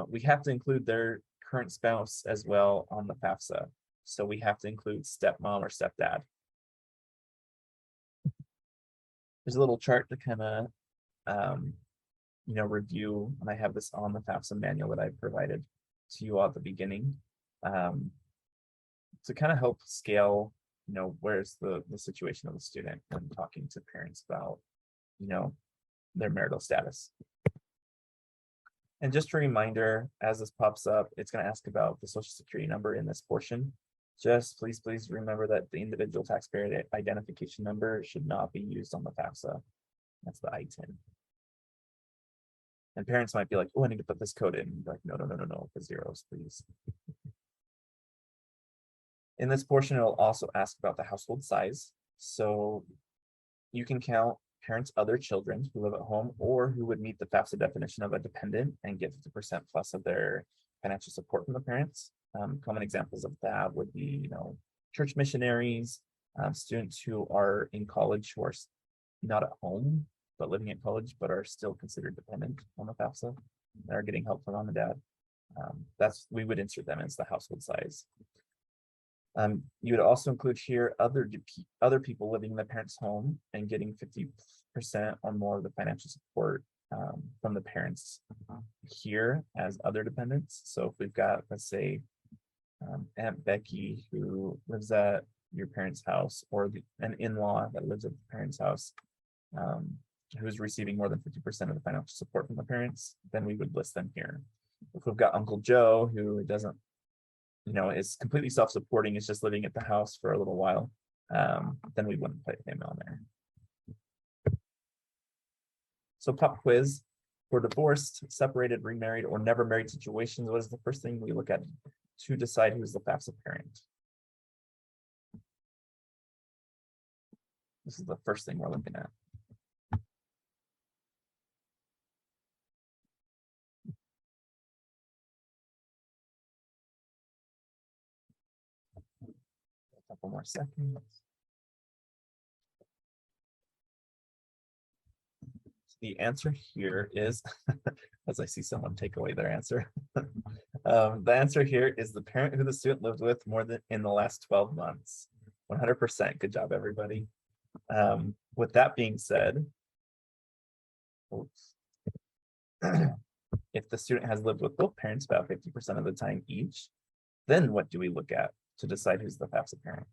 We have to include their current spouse as well on the FAFSA. So we have to include stepmom or stepdad. There's a little chart to kind of, review, and I have this on the FAFSA manual that I provided to you all at the beginning, to kind of help scale, where's the situation of the student when talking to parents about, their marital status. And just a reminder, as this pops up, it's going to ask about the social security number in this portion. Just please remember that the individual taxpayer identification number should not be used on the FAFSA. That's the ITIN. And parents might be like, oh, I need to put this code in. Like, no, the zeros, please. In this portion, it'll also ask about the household size. So you can count parents' other children who live at home or who would meet the FAFSA definition of a dependent and get 50% plus of their financial support from the parents. Common examples of that would be, church missionaries, students who are in college who are not at home, but living at college, but are still considered dependent on the FAFSA. They're getting help from mom and dad. We would insert them as the household size. You would also include here other people living in the parents' home and getting 50% or more of the financial support from the parents here as other dependents. So if we've got, let's say, Aunt Becky who lives at your parents' house, or an in-law that lives at the parents' house, who's receiving more than 50% of the financial support from the parents, then we would list them here. If we've got Uncle Joe who doesn't, is completely self-supporting, is just living at the house for a little while, then we wouldn't put him on there. So pop quiz. For divorced, separated, remarried, or never married situations, what is the first thing we look at to decide who's the FAFSA parent? This is the first thing we're looking at. A couple more seconds. The answer here is, as I see someone take away their answer, the answer here is the parent who the student lived with more than in the last 12 months. 100%. Good job, everybody. With that being said, if the student has lived with both parents about 50% of the time each, then what do we look at to decide who's the FAFSA parent?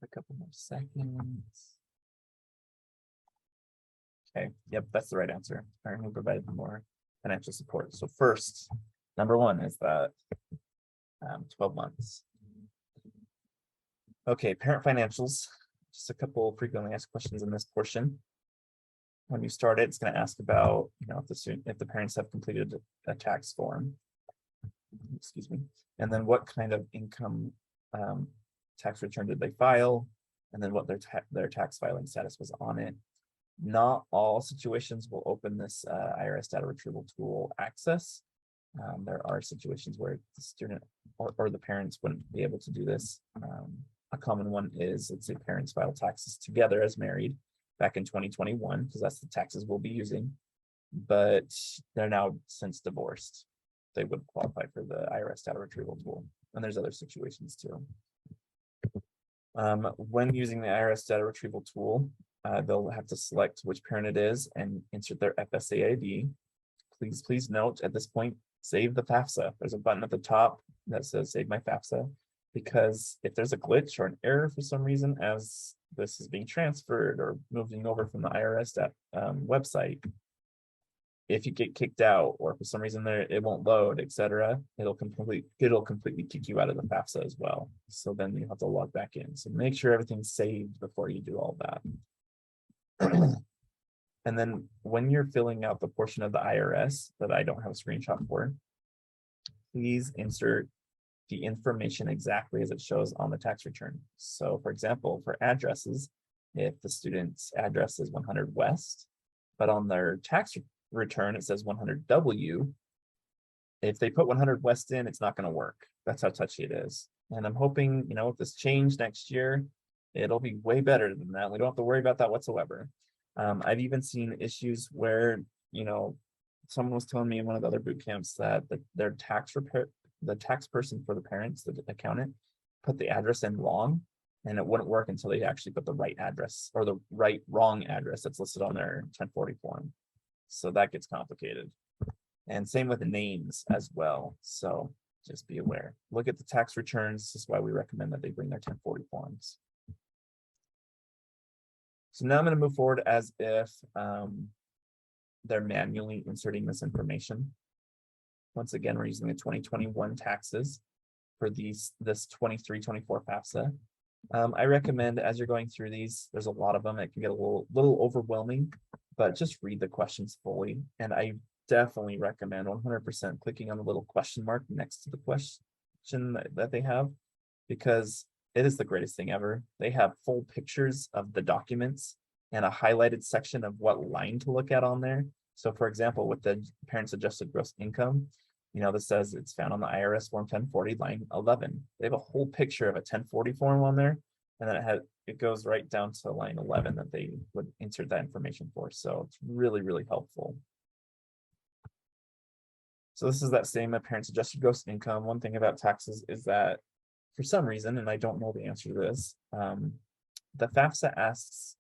A couple more seconds. Okay, yep, that's the right answer. Parent who provided more financial support. So first, number one is that 12 months. Okay, parent financials. Just a couple frequently asked questions in this portion. When you start it, it's going to ask about, if the parents have completed a tax form. Excuse me. And then what kind of income tax return did they file? And then what their tax filing status was on it. Not all situations will open this IRS data retrieval tool access. There are situations where the student or the parents wouldn't be able to do this. A common one is, let's say parents file taxes together as married back in 2021, because that's the taxes we'll be using, but they're now since divorced. They would qualify for the IRS data retrieval tool. And there's other situations too. When using the IRS data retrieval tool, they'll have to select which parent it is and insert their FSA ID. Please note at this point, save the FAFSA. There's a button at the top that says save my FAFSA, because if there's a glitch or an error for some reason as this is being transferred or moving over from the IRS website, if you get kicked out or for some reason it won't load, etc., it'll completely kick you out of the FAFSA as well. So then you have to log back in. So make sure everything's saved before you do all that. And then when you're filling out the portion of the IRS that I don't have a screenshot for, please insert the information exactly as it shows on the tax return. So for example, for addresses, if the student's address is 100 West, but on their tax return it says 100 W, if they put 100 West in, it's not going to work. That's how touchy it is. And I'm hoping, with this change next year, it'll be way better than that. We don't have to worry about that whatsoever. I've even seen issues where, someone was telling me in one of the other boot camps that their the tax person for the parents, the accountant, put the address in wrong, and it wouldn't work until they actually put the right address or the wrong address that's listed on their 1040 form. So that gets complicated. And same with the names as well. So just be aware. Look at the tax returns. This is why we recommend that they bring their 1040 forms. So now I'm going to move forward as if they're manually inserting this information. Once again, we're using the 2021 taxes for this 23-24 FAFSA. I recommend as you're going through these, there's a lot of them. It can get a little overwhelming, but just read the questions fully. And I definitely recommend 100% clicking on the little question mark next to the question that they have, because it is the greatest thing ever. They have full pictures of the documents and a highlighted section of what line to look at on there. So for example, with the parents adjusted gross income, this says it's found on the IRS form 1040 line 11. They have a whole picture of a 1040 form on there, and then it goes right down to line 11 that they would insert that information for. So it's really, really helpful. So this is that same parents adjusted gross income. One thing about taxes is that for some reason, and I don't know the answer to this, the FAFSA asks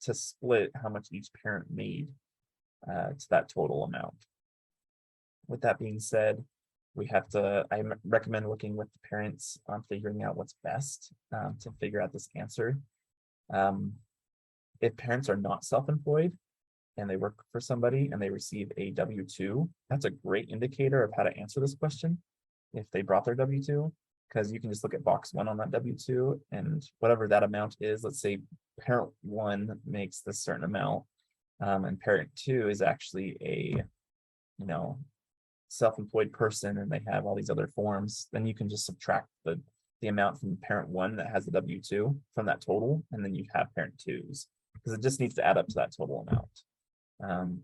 to split how much each parent made to that total amount. With that being said, I recommend working with the parents on figuring out what's best to figure out this answer. If parents are not self-employed and they work for somebody and they receive a W-2, that's a great indicator of how to answer this question if they brought their W-2, because you can just look at box 1 on that W-2 and whatever that amount is. Let's say parent 1 makes this certain amount and parent 2 is actually a self-employed person and they have all these other forms, then you can just subtract the amount from parent 1 that has the W-2 from that total, and then you have parent 2's, because it just needs to add up to that total amount.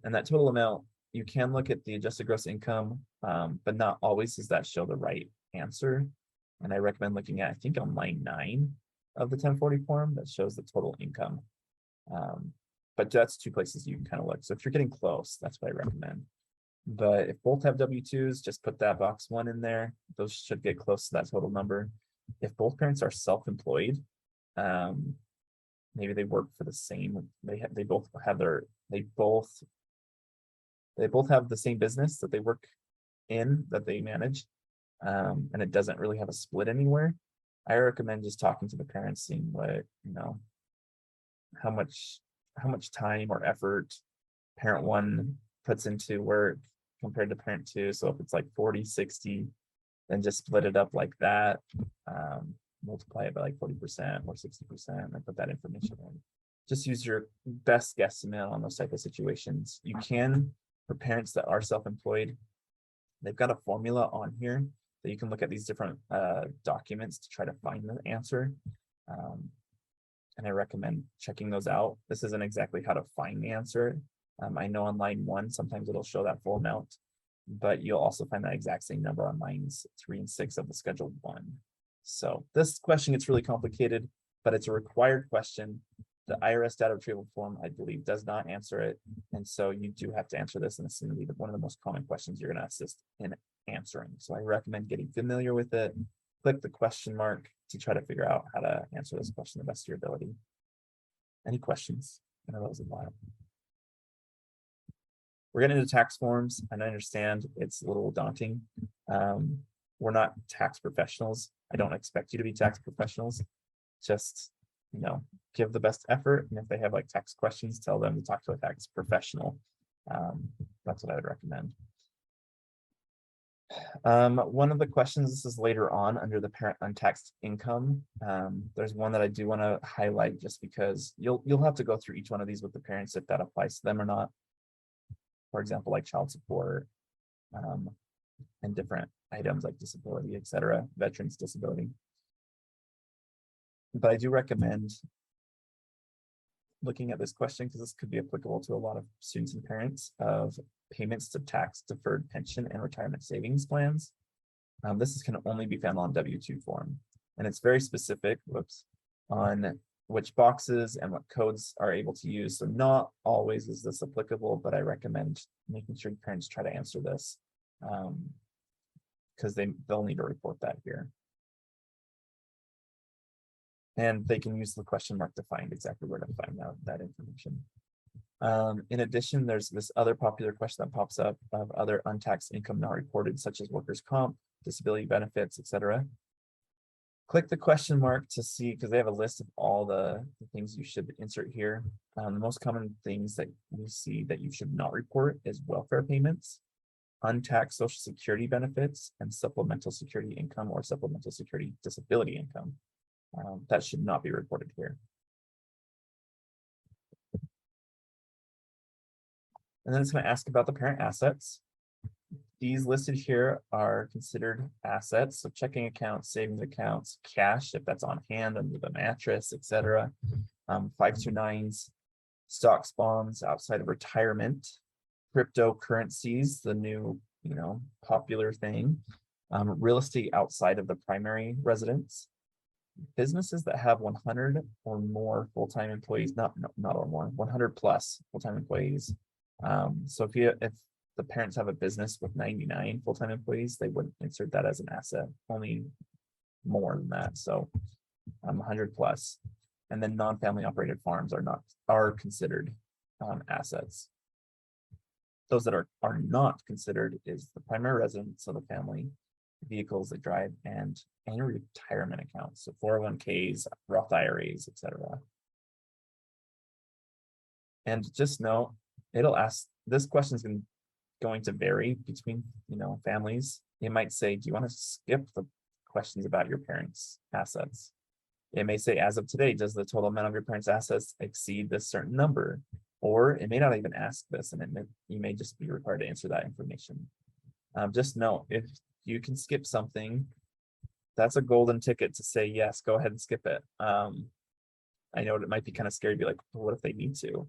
And that total amount, you can look at the adjusted gross income, but not always does that show the right answer. And I recommend looking at, I think on line 9 of the 1040 form, that shows the total income. But that's 2 places you can kind of look. So if you're getting close, that's what I recommend. But if both have W-2s, just put that box 1 in there. Those should get close to that total number. If both parents are self-employed, maybe they work for the same, they both have the same business that they work in, that they manage, and it doesn't really have a split anywhere, I recommend just talking to the parents, seeing what, how much time or effort parent one puts into work compared to parent two. So if it's like 40-60, then just split it up like that. Multiply it by like 40% or 60% and put that information in. Just use your best guesstimate on those type of situations. You can, for parents that are self-employed, they've got a formula on here that you can look at these different documents to try to find the answer. And I recommend checking those out. This isn't exactly how to find the answer. I know on line 1, sometimes it'll show that full amount, but you'll also find that exact same number on lines 3 and 6 of the schedule 1. So this question gets really complicated, but it's a required question. The IRS data retrieval form, I believe, does not answer it. And so you do have to answer this, and it's going to be one of the most common questions you're going to assist in answering. So I recommend getting familiar with it. Click the question mark to try to figure out how to answer this question to the best of your ability. Any questions? I know that was a lot. We're getting into tax forms, and I understand it's a little daunting. We're not tax professionals. I don't expect you to be tax professionals. Just, give the best effort. And if they have like tax questions, tell them to talk to a tax professional. That's what I would recommend. One of the questions, this is later on under the parent untaxed income. There's one that I do want to highlight just because you'll have to go through each one of these with the parents if that applies to them or not. For example, like child support, and different items like disability, etc., veterans disability. But I do recommend looking at this question because this could be applicable to a lot of students and parents of payments to tax deferred pension and retirement savings plans. This can only be found on W-2 form, and it's very specific on which boxes and what codes are able to use. So not always is this applicable, but I recommend making sure parents try to answer this because they'll need to report that here. And they can use the question mark to find exactly where to find out that information. In addition, there's this other popular question that pops up of other untaxed income not reported, such as workers' comp, disability benefits, etc. Click the question mark to see, because they have a list of all the things you should insert here. The most common things that we see that you should not report is welfare payments, untaxed Social Security benefits, and supplemental security income or supplemental security disability income. That should not be reported here. And then it's going to ask about the parent assets. These listed here are considered assets, so checking accounts, savings accounts, cash, if that's on hand under the mattress, etc. 529s, stocks, bonds outside of retirement, cryptocurrencies, the new, popular thing, real estate outside of the primary residence, businesses that have 100 or more full-time employees, not or more, 100 plus full-time employees. So if the parents have a business with 99 full-time employees, they wouldn't insert that as an asset, only more than that. So 100 plus, and then non-family operated farms are considered assets. Those that are not considered is the primary residence of the family, vehicles they drive, and annual retirement accounts, so 401ks, Roth IRAs, etc. And just know, it'll ask, this question is going to vary between families. It might say, do you want to skip the questions about your parents' assets? It may say, as of today, does the total amount of your parents' assets exceed this certain number? Or it may not even ask this, and you may just be required to answer that information. Just know, if you can skip something, that's a golden ticket to say, yes, go ahead and skip it. I know it might be kind of scary to be like, well, what if they need to?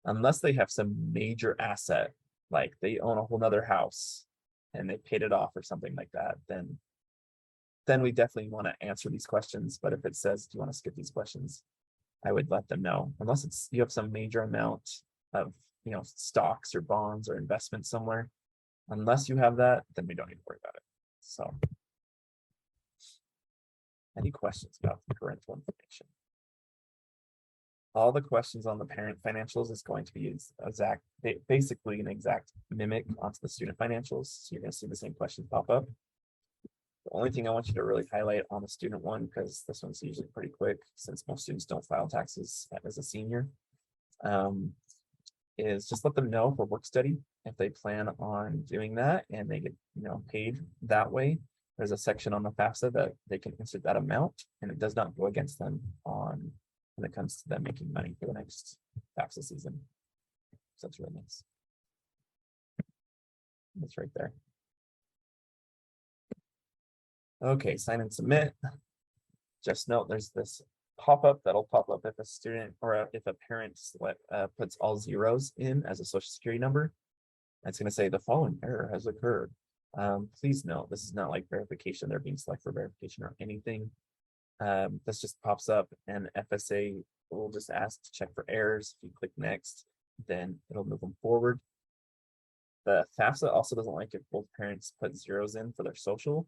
Unless they have some major asset, like they own a whole nother house and they paid it off or something like that, then we definitely want to answer these questions. But if it says, do you want to skip these questions, I would let them know. Unless you have some major amount of stocks or bonds or investments somewhere. Unless you have that, then we don't need to worry about it. So, any questions about the parental information? All the questions on the parent financials is going to be basically an exact mimic onto the student financials. So you're going to see the same questions pop up. The only thing I want you to really highlight on the student one, because this one's usually pretty quick, since most students don't file taxes as a senior, is just let them know for work study if they plan on doing that and they get paid that way. There's a section on the FAFSA that they can insert that amount, and it does not go against them on when it comes to them making money for the next FAFSA season. So that's really nice. That's right there. Okay, sign and submit. Just note there's this pop-up that'll pop up if a student or if a parent puts all zeros in as a social security number. It's going to say the following error has occurred. Please note this is not like verification. They're being selected for verification or anything. This just pops up and FSA will just ask to check for errors. If you click next, then it'll move them forward. The FAFSA also doesn't like if both parents put zeros in for their social.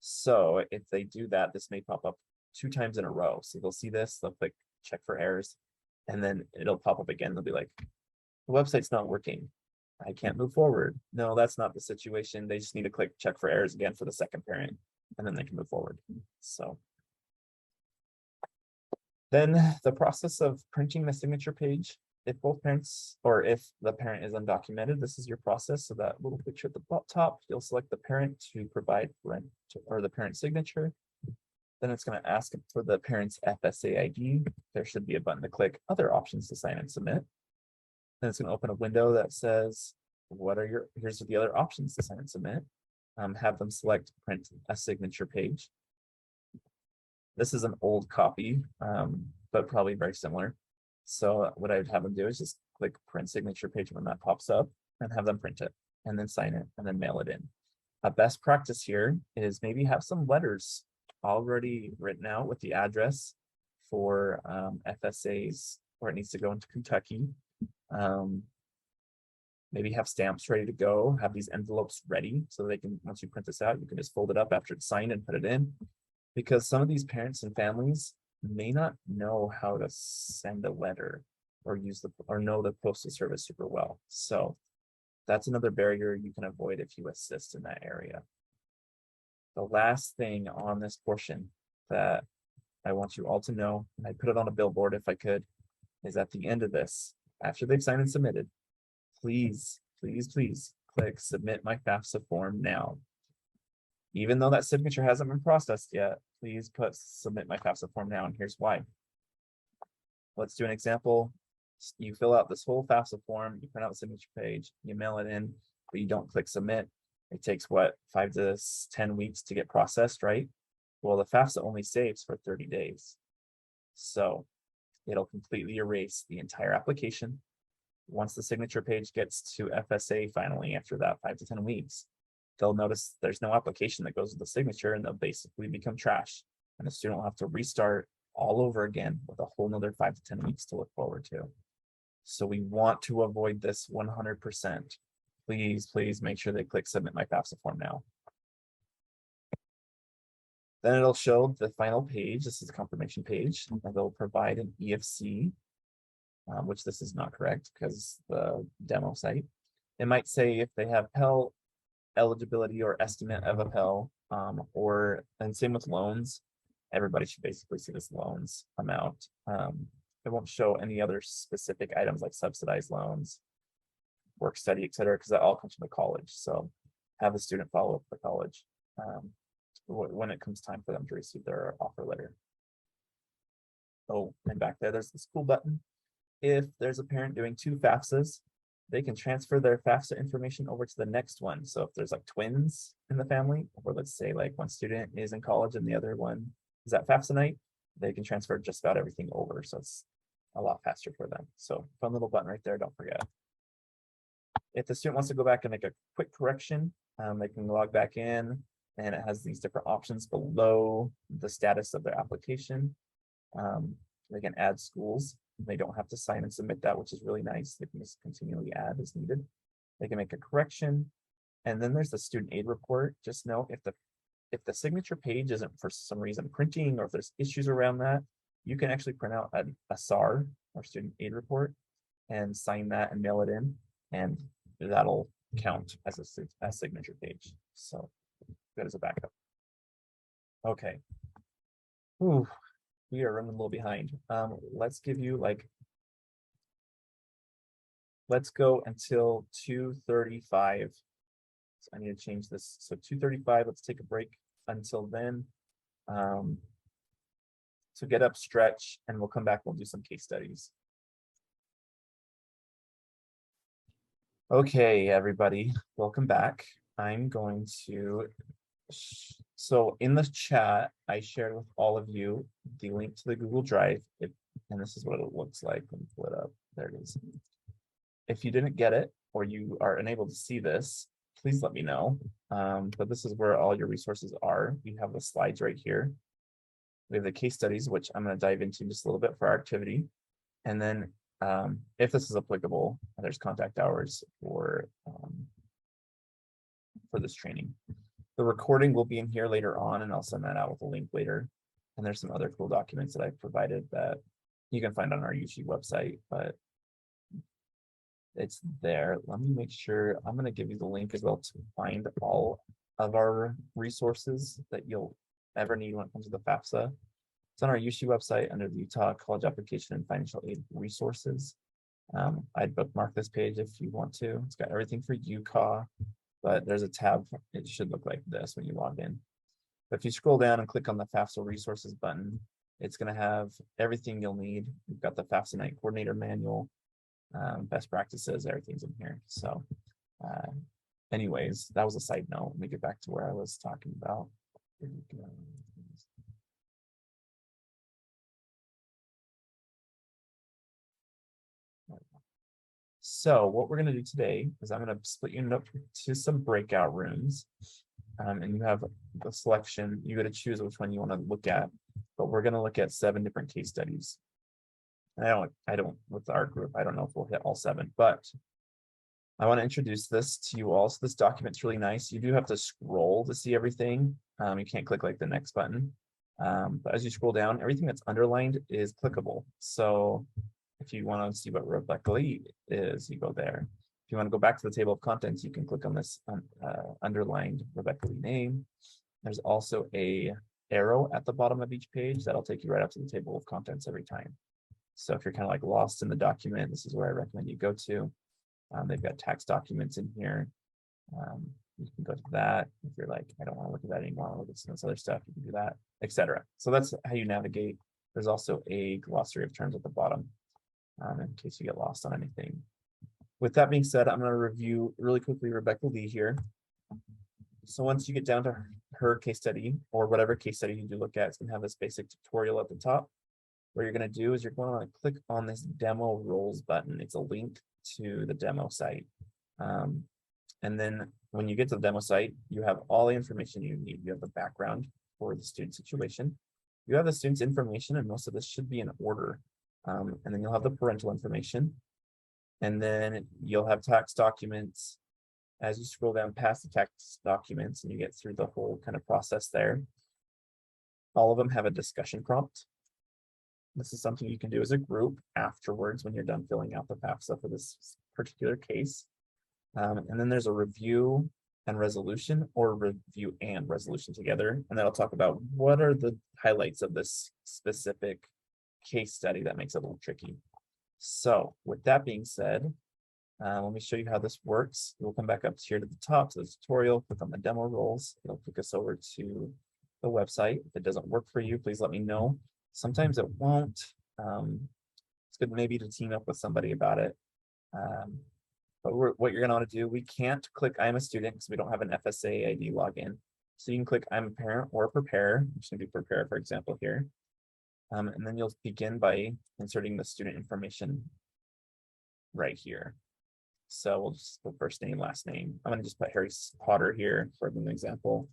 So if they do that, this may pop up 2 times in a row. So they'll see this, they'll click check for errors, and then it'll pop up again. They'll be like, the website's not working. I can't move forward. No, that's not the situation. They just need to click check for errors again for the second parent, and then they can move forward. So then the process of printing the signature page, if both parents or if the parent is undocumented, this is your process. So that little picture at the top, you'll select the parent to provide or the parent signature. Then it's going to ask for the parent's FSA ID. There should be a button to click other options to sign and submit. Then it's going to open a window that says, here's the other options to sign and submit. Have them select print a signature page. This is an old copy, but probably very similar. So what I'd have them do is just click print signature page when that pops up and have them print it and then sign it and then mail it in. A best practice here is maybe have some letters already written out with the address for FSAs where it needs to go into Kentucky. Maybe have stamps ready to go, have these envelopes ready so they can, once you print this out, you can just fold it up after it's signed and put it in. Because some of these parents and families may not know how to send a letter or know the postal service super well. So that's another barrier you can avoid if you assist in that area. The last thing on this portion that I want you all to know, and I put it on a billboard if I could, is at the end of this, after they've signed and submitted, please, please, please click submit my FAFSA form now. Even though that signature hasn't been processed yet, please put submit my FAFSA form now, and here's why. Let's do an example. You fill out this whole FAFSA form, you print out the signature page, you mail it in, but you don't click submit. It takes what, 5 to 10 weeks to get processed, right? Well, the FAFSA only saves for 30 days. So it'll completely erase the entire application. Once the signature page gets to FSA finally, after that 5 to 10 weeks, they'll notice there's no application that goes with the signature and they'll basically become trash. And the student will have to restart all over again with a whole nother 5 to 10 weeks to look forward to. So we want to avoid this 100%. Please, please make sure they click submit my FAFSA form now. Then it'll show the final page. This is a confirmation page. And they'll provide an EFC, which this is not correct because the demo site. It might say if they have Pell eligibility or estimate of a Pell, and same with loans. Everybody should basically see this loans amount. It won't show any other specific items like subsidized loans, work study, etc., because that all comes from the college. So have the student follow up with the college when it comes time for them to receive their offer letter. Oh, and back there's the school button. If there's a parent doing 2 FAFSAs, they can transfer their FAFSA information over to the next one. So if there's like twins in the family, or let's say like one student is in college and the other one is at FAFSA night, they can transfer just about everything over. So it's a lot faster for them. So fun little button right there, don't forget. If the student wants to go back and make a quick correction, they can log back in, and it has these different options below the status of their application. They can add schools. They don't have to sign and submit that, which is really nice. They can just continually add as needed. They can make a correction. And then there's the student aid report. Just know if the signature page isn't for some reason printing, or if there's issues around that, you can actually print out a SAR or student aid report and sign that and mail it in, and that'll count as a signature page. So good as a backup. Okay. Ooh, we are running a little behind. Let's give you like, let's go until 2:35. So I need to change this. So 2:35, let's take a break until then. So get up, stretch, and we'll come back, we'll do some case studies. Okay, everybody, welcome back. I'm going to, so in the chat, I shared with all of you the link to the Google Drive, and this is what it looks like. Let me pull it up. There it is. If you didn't get it, or you are unable to see this, please let me know. But this is where all your resources are. You have the slides right here. We have the case studies, which I'm going to dive into just a little bit for our activity. And then if this is applicable, there's contact hours for this training. The recording will be in here later on, and I'll send that out with a link later. And there's some other cool documents that I've provided that you can find on our YouTube website, but it's there. Let me make sure. I'm going to give you the link as well to find all of our resources that you'll ever need when it comes to the FAFSA. It's on our UC website under the Utah College Application and Financial Aid Resources. I'd bookmark this page if you want to. It's got everything for UCAW, but there's a tab. It should look like this when you log in. But if you scroll down and click on the FAFSA Resources button, it's going to have everything you'll need. We've got the FAFSA Night Coordinator Manual, best practices, everything's in here. So anyways, that was a side note. Let me get back to where I was talking about. Here we go. So what we're going to do today is I'm going to split you up to some breakout rooms, and you have the selection. You got to choose which one you want to look at, but we're going to look at 7 different case studies. And I don't with our group, I don't know if we'll hit all 7, but I want to introduce this to you all. So this document's really nice. You do have to scroll to see everything. You can't click like the next button, but as you scroll down, everything that's underlined is clickable. So if you want to see what Rebecca Lee is, you go there. If you want to go back to the table of contents, you can click on this underlined Rebecca Lee name. There's also a arrow at the bottom of each page that'll take you right up to the table of contents every time. So if you're kind of like lost in the document, this is where I recommend you go to. They've got tax documents in here. You can go to that. If you're like, I don't want to look at that anymore, I want to look at some of this other stuff, you can do that, etc. So that's how you navigate. There's also a glossary of terms at the bottom, in case you get lost on anything. With that being said, I'm going to review really quickly Rebecca Lee here. So once you get down to her case study, or whatever case study you do look at, it's going to have this basic tutorial at the top. What you're going to do is you're going to click on this demo roles button. It's a link to the demo site. And then when you get to the demo site, you have all the information you need. You have the background for the student situation. You have the student's information, and most of this should be in order. And then you'll have the parental information. And then you'll have tax documents. As you scroll down past the tax documents and you get through the whole kind of process there, all of them have a discussion prompt. This is something you can do as a group afterwards when you're done filling out the FAFSA for this particular case. And then there's a review and resolution, or review and resolution together. And that'll talk about what are the highlights of this specific case study that makes it a little tricky. So with that being said, let me show you how this works. We'll come back up here to the top to the tutorial, click on the demo roles. It'll click us over to the website. If it doesn't work for you, please let me know. Sometimes it won't. It's good maybe to team up with somebody about it. But what you're going to want to do, we can't click I'm a student because we don't have an FSA ID login. So you can click I'm a parent or prepare. I'm just going to do prepare, for example, here. And then you'll begin by inserting the student information right here. So we'll just put first name, last name. I'm going to just put Harry Potter here for an example.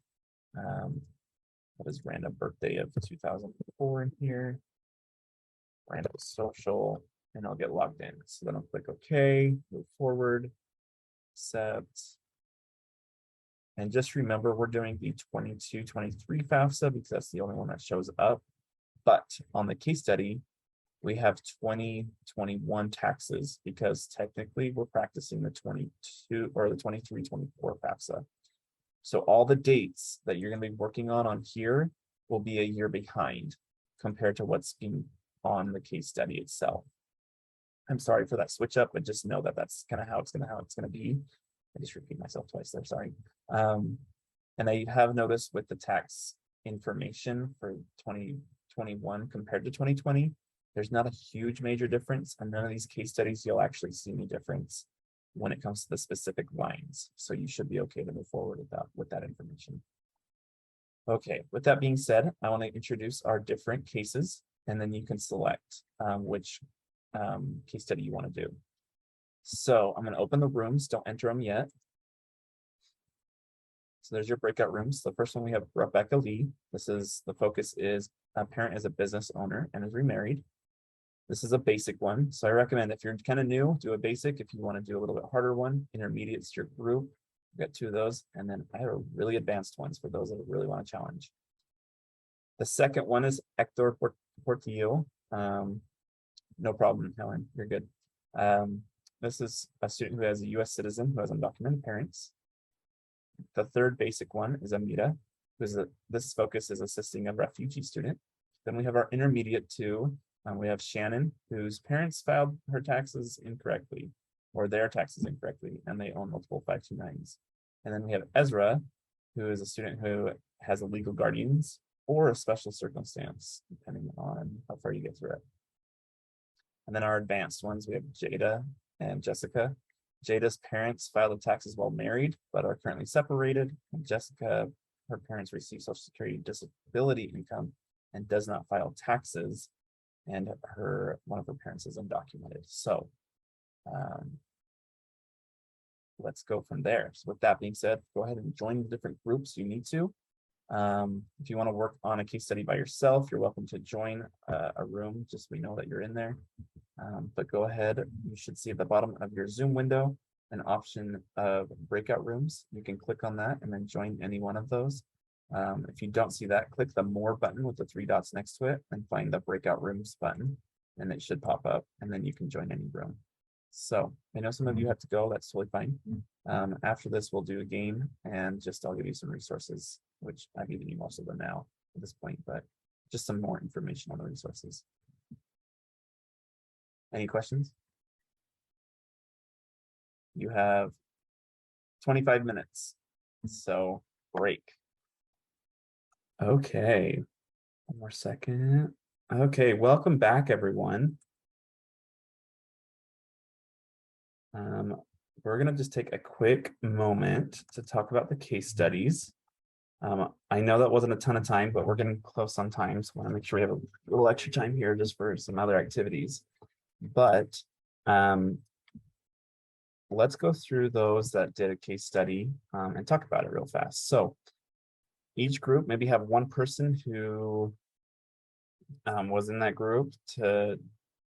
What is random birthday of 2004 in here? Random social, and I'll get logged in. So then I'll click OK, move forward, accept. And just remember, we're doing the 22-23 FAFSA because that's the only one that shows up. But on the case study, we have 2021 taxes because technically we're practicing the 22 or the 23-24 FAFSA. So all the dates that you're going to be working on here will be a year behind compared to what's being on the case study itself. I'm sorry for that switch up, but just know that that's kind of how it's gonna be. I just repeat myself twice there, sorry. And I have noticed with the tax information for 2021 compared to 2020, there's not a huge major difference, and none of these case studies you'll actually see any difference when it comes to the specific lines. So you should be okay to move forward with that information. Okay, with that being said, I want to introduce our different cases, and then you can select which case study you want to do. So I'm going to open the rooms, don't enter them yet. So there's your breakout rooms. The first one we have Rebecca Lee. The focus is a parent is a business owner and is remarried. This is a basic one. So I recommend if you're kind of new, do a basic. If you want to do a little bit harder one, intermediate's your group. We've got 2 of those. And then I have really advanced ones for those that really want to challenge. The second one is Hector Portillo. No problem, Helen, you're good. This is a student who has a US citizen who has undocumented parents. The third basic one is Amira, this focus is assisting a refugee student. Then we have our intermediate 2. We have Shannon, whose parents filed her taxes incorrectly, or their taxes incorrectly, and they own multiple 529s. And then we have Ezra, who is a student who has a legal guardians or a special circumstance, depending on how far you get through it. And then our advanced ones, we have Jada and Jessica. Jada's parents filed the taxes while married, but are currently separated. And Jessica, her parents receive Social Security disability income and does not file taxes. And one of her parents is undocumented. So let's go from there. So with that being said, go ahead and join the different groups you need to. If you want to work on a case study by yourself, you're welcome to join a room, just so we know that you're in there. But go ahead, you should see at the bottom of your Zoom window an option of breakout rooms. You can click on that and then join any one of those. If you don't see that, click the more button with the 3 dots next to it and find the breakout rooms button, and it should pop up, and then you can join any room. So I know some of you have to go, that's totally fine. After this, we'll do a game, and I'll give you some resources, which I've given you most of them now at this point, but just some more information on the resources. Any questions? You have 25 minutes, so break. Okay, one more second. Okay, welcome back, everyone. We're gonna just take a quick moment to talk about the case studies. I know that wasn't a ton of time, but we're getting close on time, so I want to make sure we have a little extra time here just for some other activities. But let's go through those that did a case study and talk about it real fast. So each group maybe have one person who was in that group to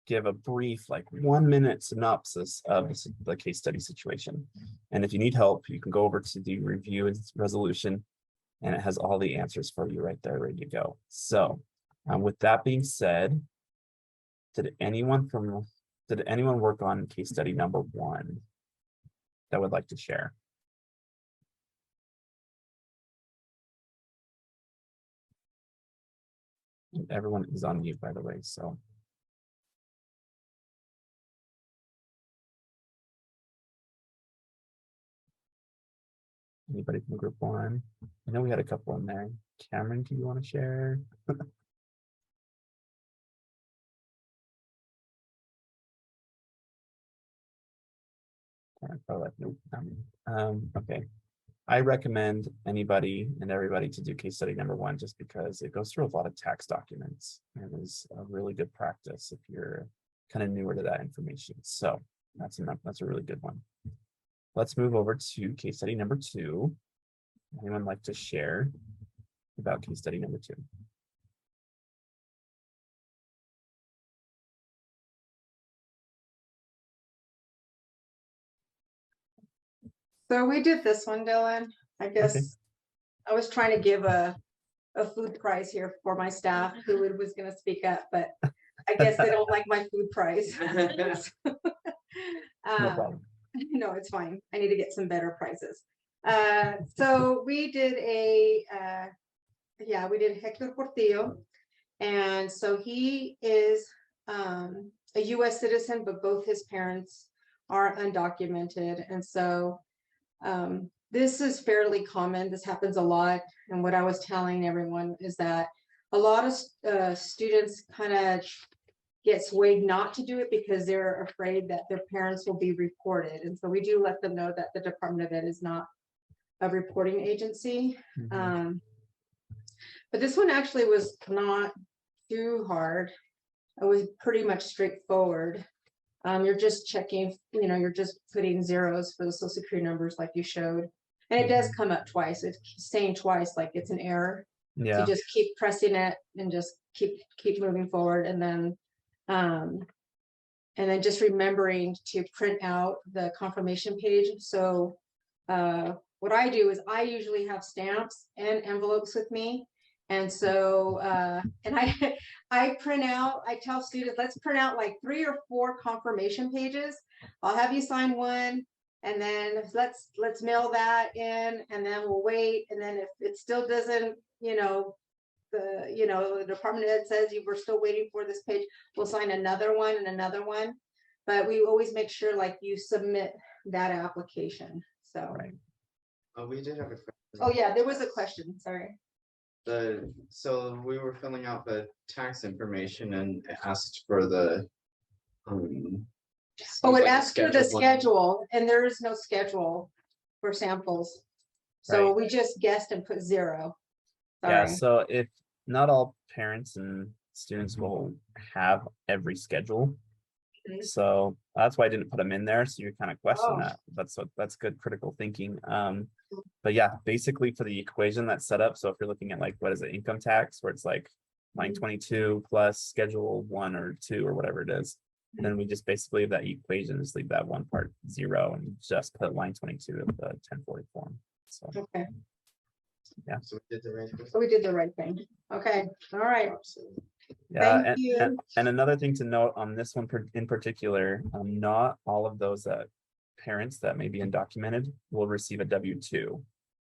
give a brief, like 1-minute synopsis of the case study situation. And if you need help, you can go over to the review and resolution, and it has all the answers for you right there, ready to go. So with that being said, did anyone work on case study number 1 that would like to share? Everyone is on mute, by the way, so. Anybody from group 1? I know we had a couple in there. Cameron, do you want to share? Probably nope. Okay. I recommend anybody and everybody to do case study number 1 just because it goes through a lot of tax documents and is a really good practice if you're kind of newer to that information. So that's a really good one. Let's move over to case study number 2. Anyone like to share about case study number 2? So we did this one, Dylan. I guess Okay. I was trying to give a food prize here for my staff who was going to speak up, but I guess they don't like my food prize. No problem. No, it's fine. I need to get some better prizes. So we did a yeah, we did Hector Portillo. And so he is a US citizen, but both his parents are undocumented. And so this is fairly common. This happens a lot. And what I was telling everyone is that a lot of students kind of get swayed not to do it because they're afraid that their parents will be reported. And so we do let them know that the Department of Ed is not a reporting agency. Mhm. But this one actually was not too hard. It was pretty much straightforward. You're just checking, you're just putting zeros for the social security numbers like you showed. And it does come up twice. It's saying twice like it's an error. So Yeah. you just keep pressing it and just keep moving forward. And then just remembering to print out the confirmation page. So what I do is I usually have stamps and envelopes with me. And so, and I print out, I tell students, let's print out like 3 or 4 confirmation pages. I'll have you sign one, and then let's mail that in, and then we'll wait. And then if it still doesn't, the Department of Ed says we're still waiting for this page, we'll sign another one and another one. But we always make sure like you submit that application. So, Right. Oh, we did have a question. oh yeah, there was a question, sorry. So we were filling out the tax information and it asked for the Oh, seems it like a asks for the scheduled one. schedule, and there is no schedule for samples. So Right. we just guessed and put 0. Yeah, Sorry. so if not all parents and students will have every schedule. Mhm. So that's why I didn't put them in there. So you kind of question Oh. that. That's good critical thinking. But yeah, basically for the equation that's set up. So if you're looking at like, what is it, income tax, where it's like line 22 plus schedule 1 or 2 or whatever it is, then we just basically have that equation, just leave that one part 0 and just put line 22 of the 1040 form. So Okay, So we did the right thing. so we did the right thing. Okay, all right. Absolutely. yeah, Thank you. and another thing to note on this one in particular, not all of those parents that may be undocumented will receive a W-2.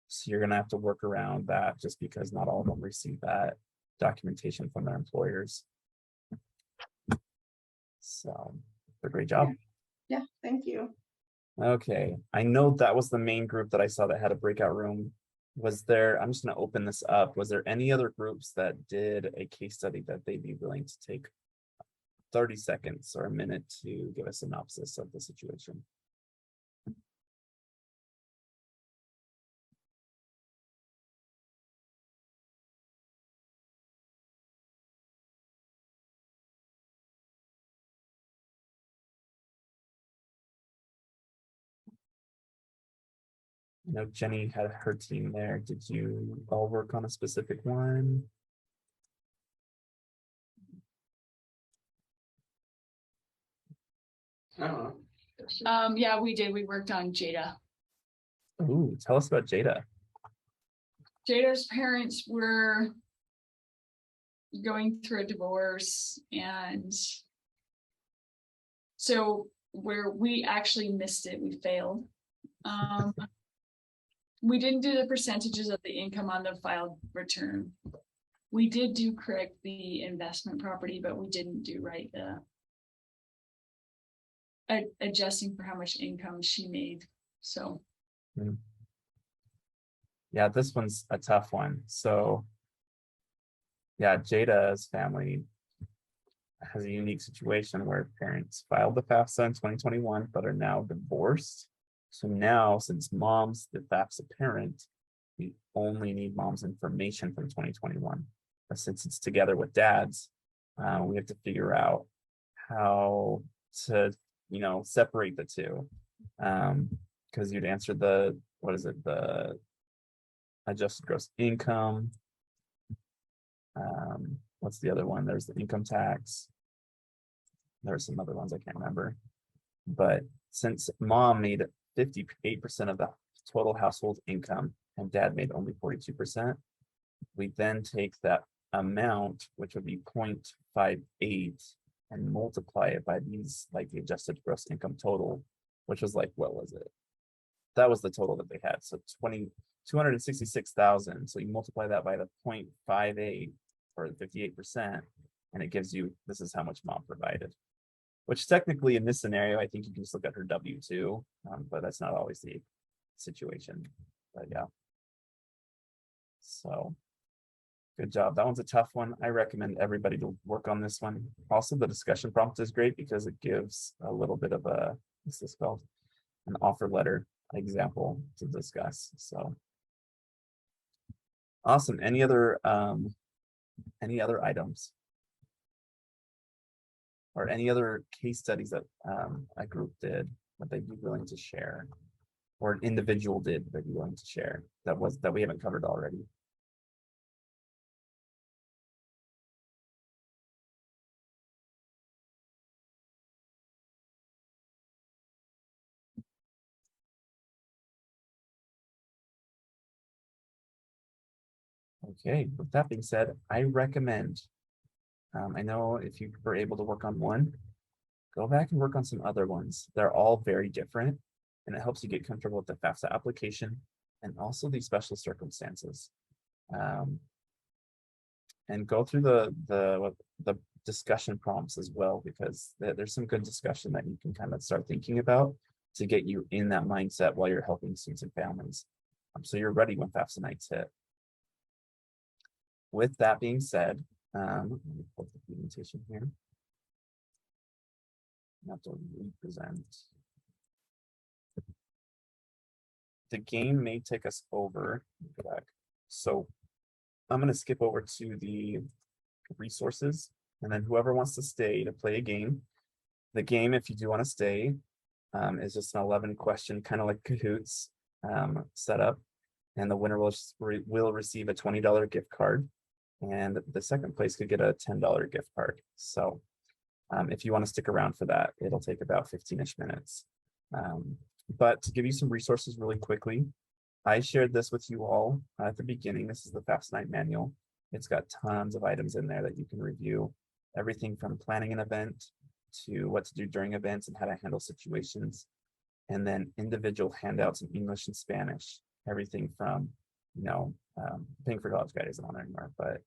So you're gonna have to work around that just because not all of them receive that documentation from their employers. So, a great job. Yeah, thank you. Okay, I know that was the main group that I saw that had a breakout room. Was there, I'm just gonna open this up. Was there any other groups that did a case study that they'd be willing to take 30 seconds or a minute to give a synopsis of the situation? I know Jenny had her team there. Did you all work on a specific one? I don't know. Yeah, we did. We worked on Jada. Ooh, tell us about Jada. Jada's parents were going through a divorce, and so where we actually missed it, we failed. We didn't do the percentages of the income on the filed return. We did do correct the investment property, but we didn't do right the adjusting for how much income she made. So Yeah, this one's a tough one. So yeah, Jada's family has a unique situation where parents filed the FAFSA in 2021, but are now divorced. So now, since mom's the FAFSA parent, we only need mom's information from 2021. But since it's together with dad's, we have to figure out how to, separate the two. Because you'd answer the, what is it, the adjusted gross income. What's the other one? There's the income tax. There are some other ones I can't remember. But since mom made 58% of the total household income and dad made only 42%, we then take that amount, which would be 0.58, and multiply it by these, like the adjusted gross income total, which was like, what was it? That was the total that they had. So 266,000. So you multiply that by the 0.58 or the 58%, and it gives you, this is how much mom provided. Which technically in this scenario, I think you can just look at her W-2, but that's not always the situation. But yeah. So good job. That one's a tough one. I recommend everybody to work on this one. Also, the discussion prompt is great because it gives a little bit of a, what's this called? An offer letter example to discuss. So awesome. Any other items? Or any other case studies that a group did that they'd be willing to share, or an individual did they'd be willing to share that we haven't covered already? Okay, with that being said, I recommend, I know if you were able to work on one, go back and work on some other ones. They're all very different, and it helps you get comfortable with the FAFSA application and also these special circumstances. And go through the discussion prompts as well, because there's some good discussion that you can kind of start thinking about to get you in that mindset while you're helping students and families. So you're ready when FAFSA nights hit. With that being said, let me pull up the presentation here. I have to represent. The game may take us over. Go back. So I'm going to skip over to the resources, and then whoever wants to stay to play a game. The game, if you do want to stay, is just an 11 question, kind of like Kahoots setup, and the winner will receive a $20 gift card, and the second place could get a $10 gift card. So if you want to stick around for that, it'll take about 15-ish minutes. But to give you some resources really quickly, I shared this with you all at the beginning. This is the FAFSA Night Manual. It's got tons of items in there that you can review. Everything from planning an event to what to do during events and how to handle situations. And then individual handouts in English and Spanish. Everything from, paying for college guide isn't on there anymore, but,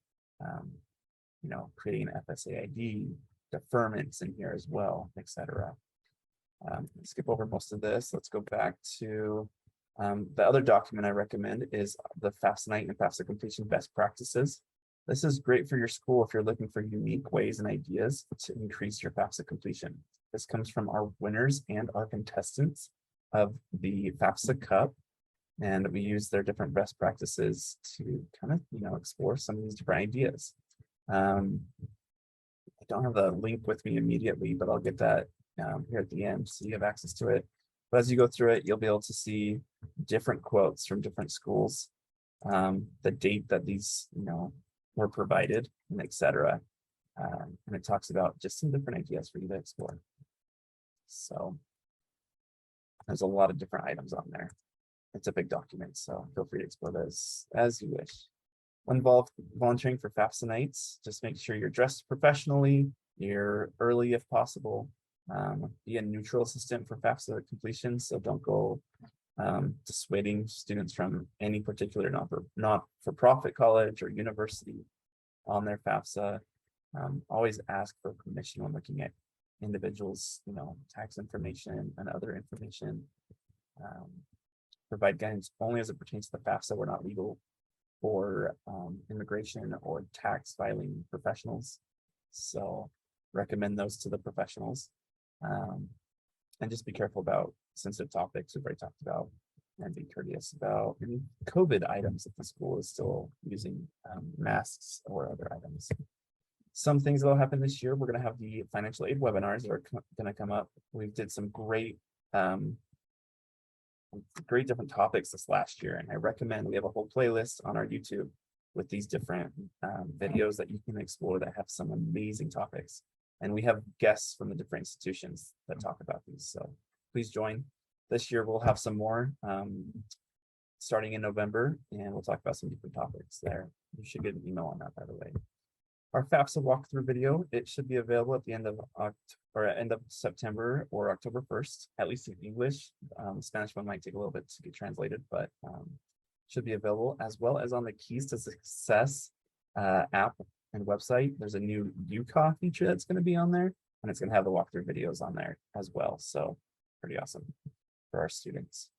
creating an FSA ID, deferments in here as well, etc. Skip over most of this. Let's go back to the other document I recommend is the FAFSA Night and FAFSA Completion Best Practices. This is great for your school if you're looking for unique ways and ideas to increase your FAFSA completion. This comes from our winners and our contestants of the FAFSA Cup, and we use their different best practices to kind of, explore some of these different ideas. I don't have the link with me immediately, but I'll get that here at the end so you have access to it. But as you go through it, you'll be able to see different quotes from different schools, the date that these, were provided, and etc. And it talks about just some different ideas for you to explore. So there's a lot of different items on there. It's a big document, so feel free to explore those as you wish. When volunteering for FAFSA nights, just make sure you're dressed professionally, you're early if possible. Be a neutral assistant for FAFSA completion, so don't go dissuading students from any particular not-for-profit college or university on their FAFSA. Always ask for permission when looking at individuals, tax information and other information. Provide guidance only as it pertains to the FAFSA. We're not legal for immigration or tax filing professionals, so recommend those to the professionals. And just be careful about sensitive topics we've already talked about, and be courteous about any COVID items if the school is still using masks or other items. Some things that will happen this year, we're going to have the financial aid webinars that are going to come up. We did some great different topics this last year, and I recommend we have a whole playlist on our YouTube with these different videos that you can explore that have some amazing topics. And we have guests from the different institutions that talk about these. So please join. This year we'll have some more starting in November, and we'll talk about some different topics there. You should get an email on that, by the way. Our FAFSA walkthrough video, it should be available at the end of September or October 1st, at least in English. Spanish one might take a little bit to get translated, but should be available, as well as on the Keys to Success app and website. There's a new UCA feature that's going to be on there, and it's going to have the walkthrough videos on there as well. So pretty awesome for our students.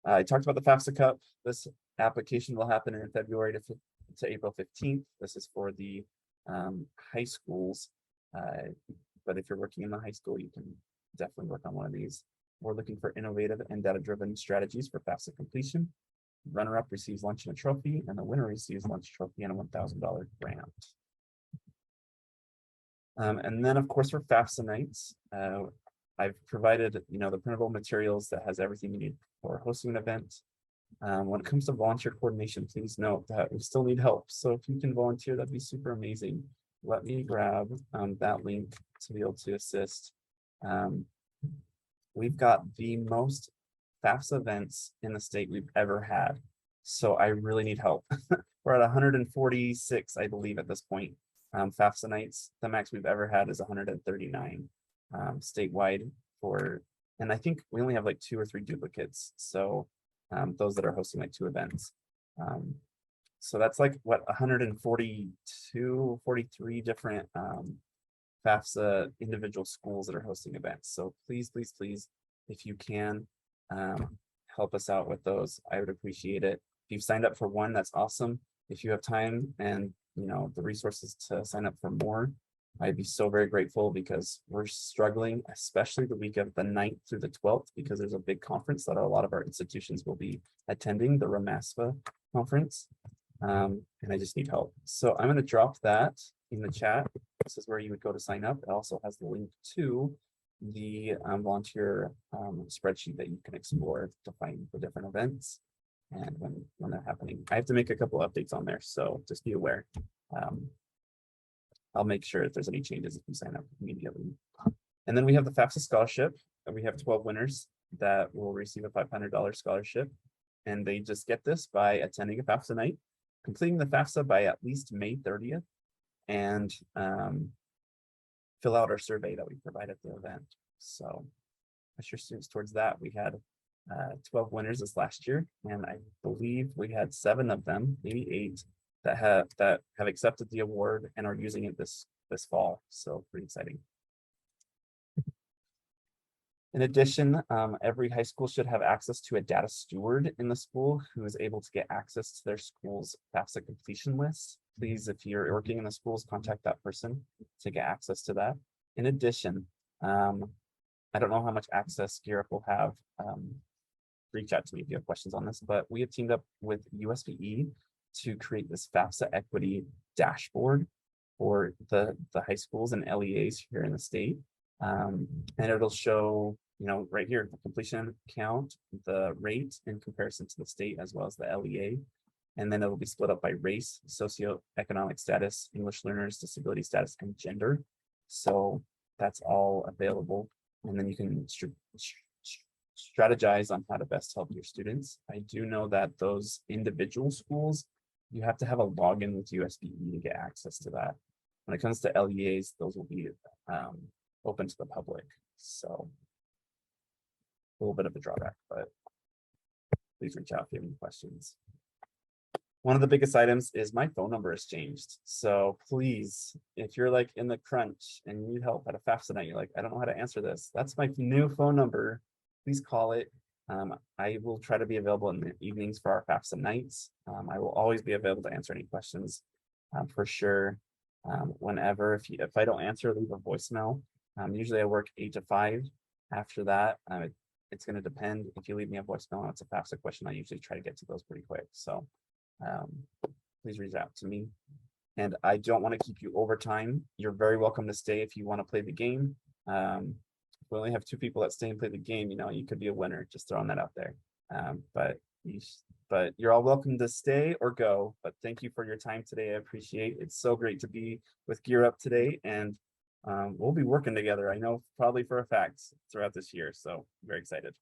I talked about the FAFSA Cup. This application will happen in February to April 15th. This is for the high schools. But if you're working in the high school, you can definitely work on one of these. We're looking for innovative and data-driven strategies for FAFSA completion. Runner-up receives lunch and a trophy, and the winner receives lunch, trophy, and a $1,000 grant. And then, of course, for FAFSA nights, I've provided, the printable materials that has everything you need for hosting an event. When it comes to volunteer coordination, please note that we still need help. So if you can volunteer, that'd be super amazing. Let me grab that link to be able to assist. We've got the most FAFSA events in the state we've ever had. So I really need help. We're at 146, I believe, at this point. FAFSA nights, the max we've ever had is 139 statewide and I think we only have like 2 or 3 duplicates. So those that are hosting like 2 events. So that's like what 142, 43 different FAFSA individual schools that are hosting events. So please, please, please, if you can help us out with those, I would appreciate it. If you've signed up for one, that's awesome. If you have time and the resources to sign up for more, I'd be so very grateful, because we're struggling, especially the week of the 9th through the 12th, because there's a big conference that a lot of our institutions will be attending, the RAMASPA conference. And I just need help. So I'm going to drop that in the chat. This is where you would go to sign up. It also has the link to the volunteer spreadsheet that you can explore to find the different events and when they're happening. I have to make a couple updates on there, so just be aware. I'll make sure if there's any changes if you sign up immediately. And then we have the FAFSA scholarship, and we have 12 winners that will receive a $500 scholarship. And they just get this by attending a FAFSA night, completing the FAFSA by at least May 30th, and fill out our survey that we provide at the event. So push your students towards that. We had 12 winners this last year, and I believe we had 7 of them, maybe 8, that have accepted the award and are using it this fall. So pretty exciting. In addition, every high school should have access to a data steward in the school who is able to get access to their school's FAFSA completion list. Please, if you're working in the schools, contact that person to get access to that. In addition, I don't know how much access Gear Up will have. Reach out to me if you have questions on this, but we have teamed up with USVE to create this FAFSA equity dashboard for the high schools and LEAs here in the state. And it'll show, right here, the completion count, the rate in comparison to the state, as well as the LEA. And then it'll be split up by race, socioeconomic status, English learners, disability status, and gender. So that's all available. And then you can strategize on how to best help your students. I do know that those individual schools, you have to have a login with USVE to get access to that. When it comes to LEAs, those will be open to the public. So a little bit of a drawback, but please reach out if you have any questions. One of the biggest items is my phone number has changed. So please, if you're like in the crunch and you need help at a FAFSA night, you're like, I don't know how to answer this. That's my new phone number. Please call it. I will try to be available in the evenings for our FAFSA nights. I will always be available to answer any questions for sure. Whenever, if I don't answer, leave a voicemail. Usually I work 8 to 5. After that, it's going to depend. If you leave me a voicemail and it's a FAFSA question, I usually try to get to those pretty quick. So please reach out to me. And I don't want to keep you over time. You're very welcome to stay if you want to play the game. If we only have 2 people that stay and play the game, you could be a winner. Just throwing that out there. But you're all welcome to stay or go. But thank you for your time today. I appreciate it. It's so great to be with Gear Up today, and we'll be working together. I know probably for a fact throughout this year. So very excited.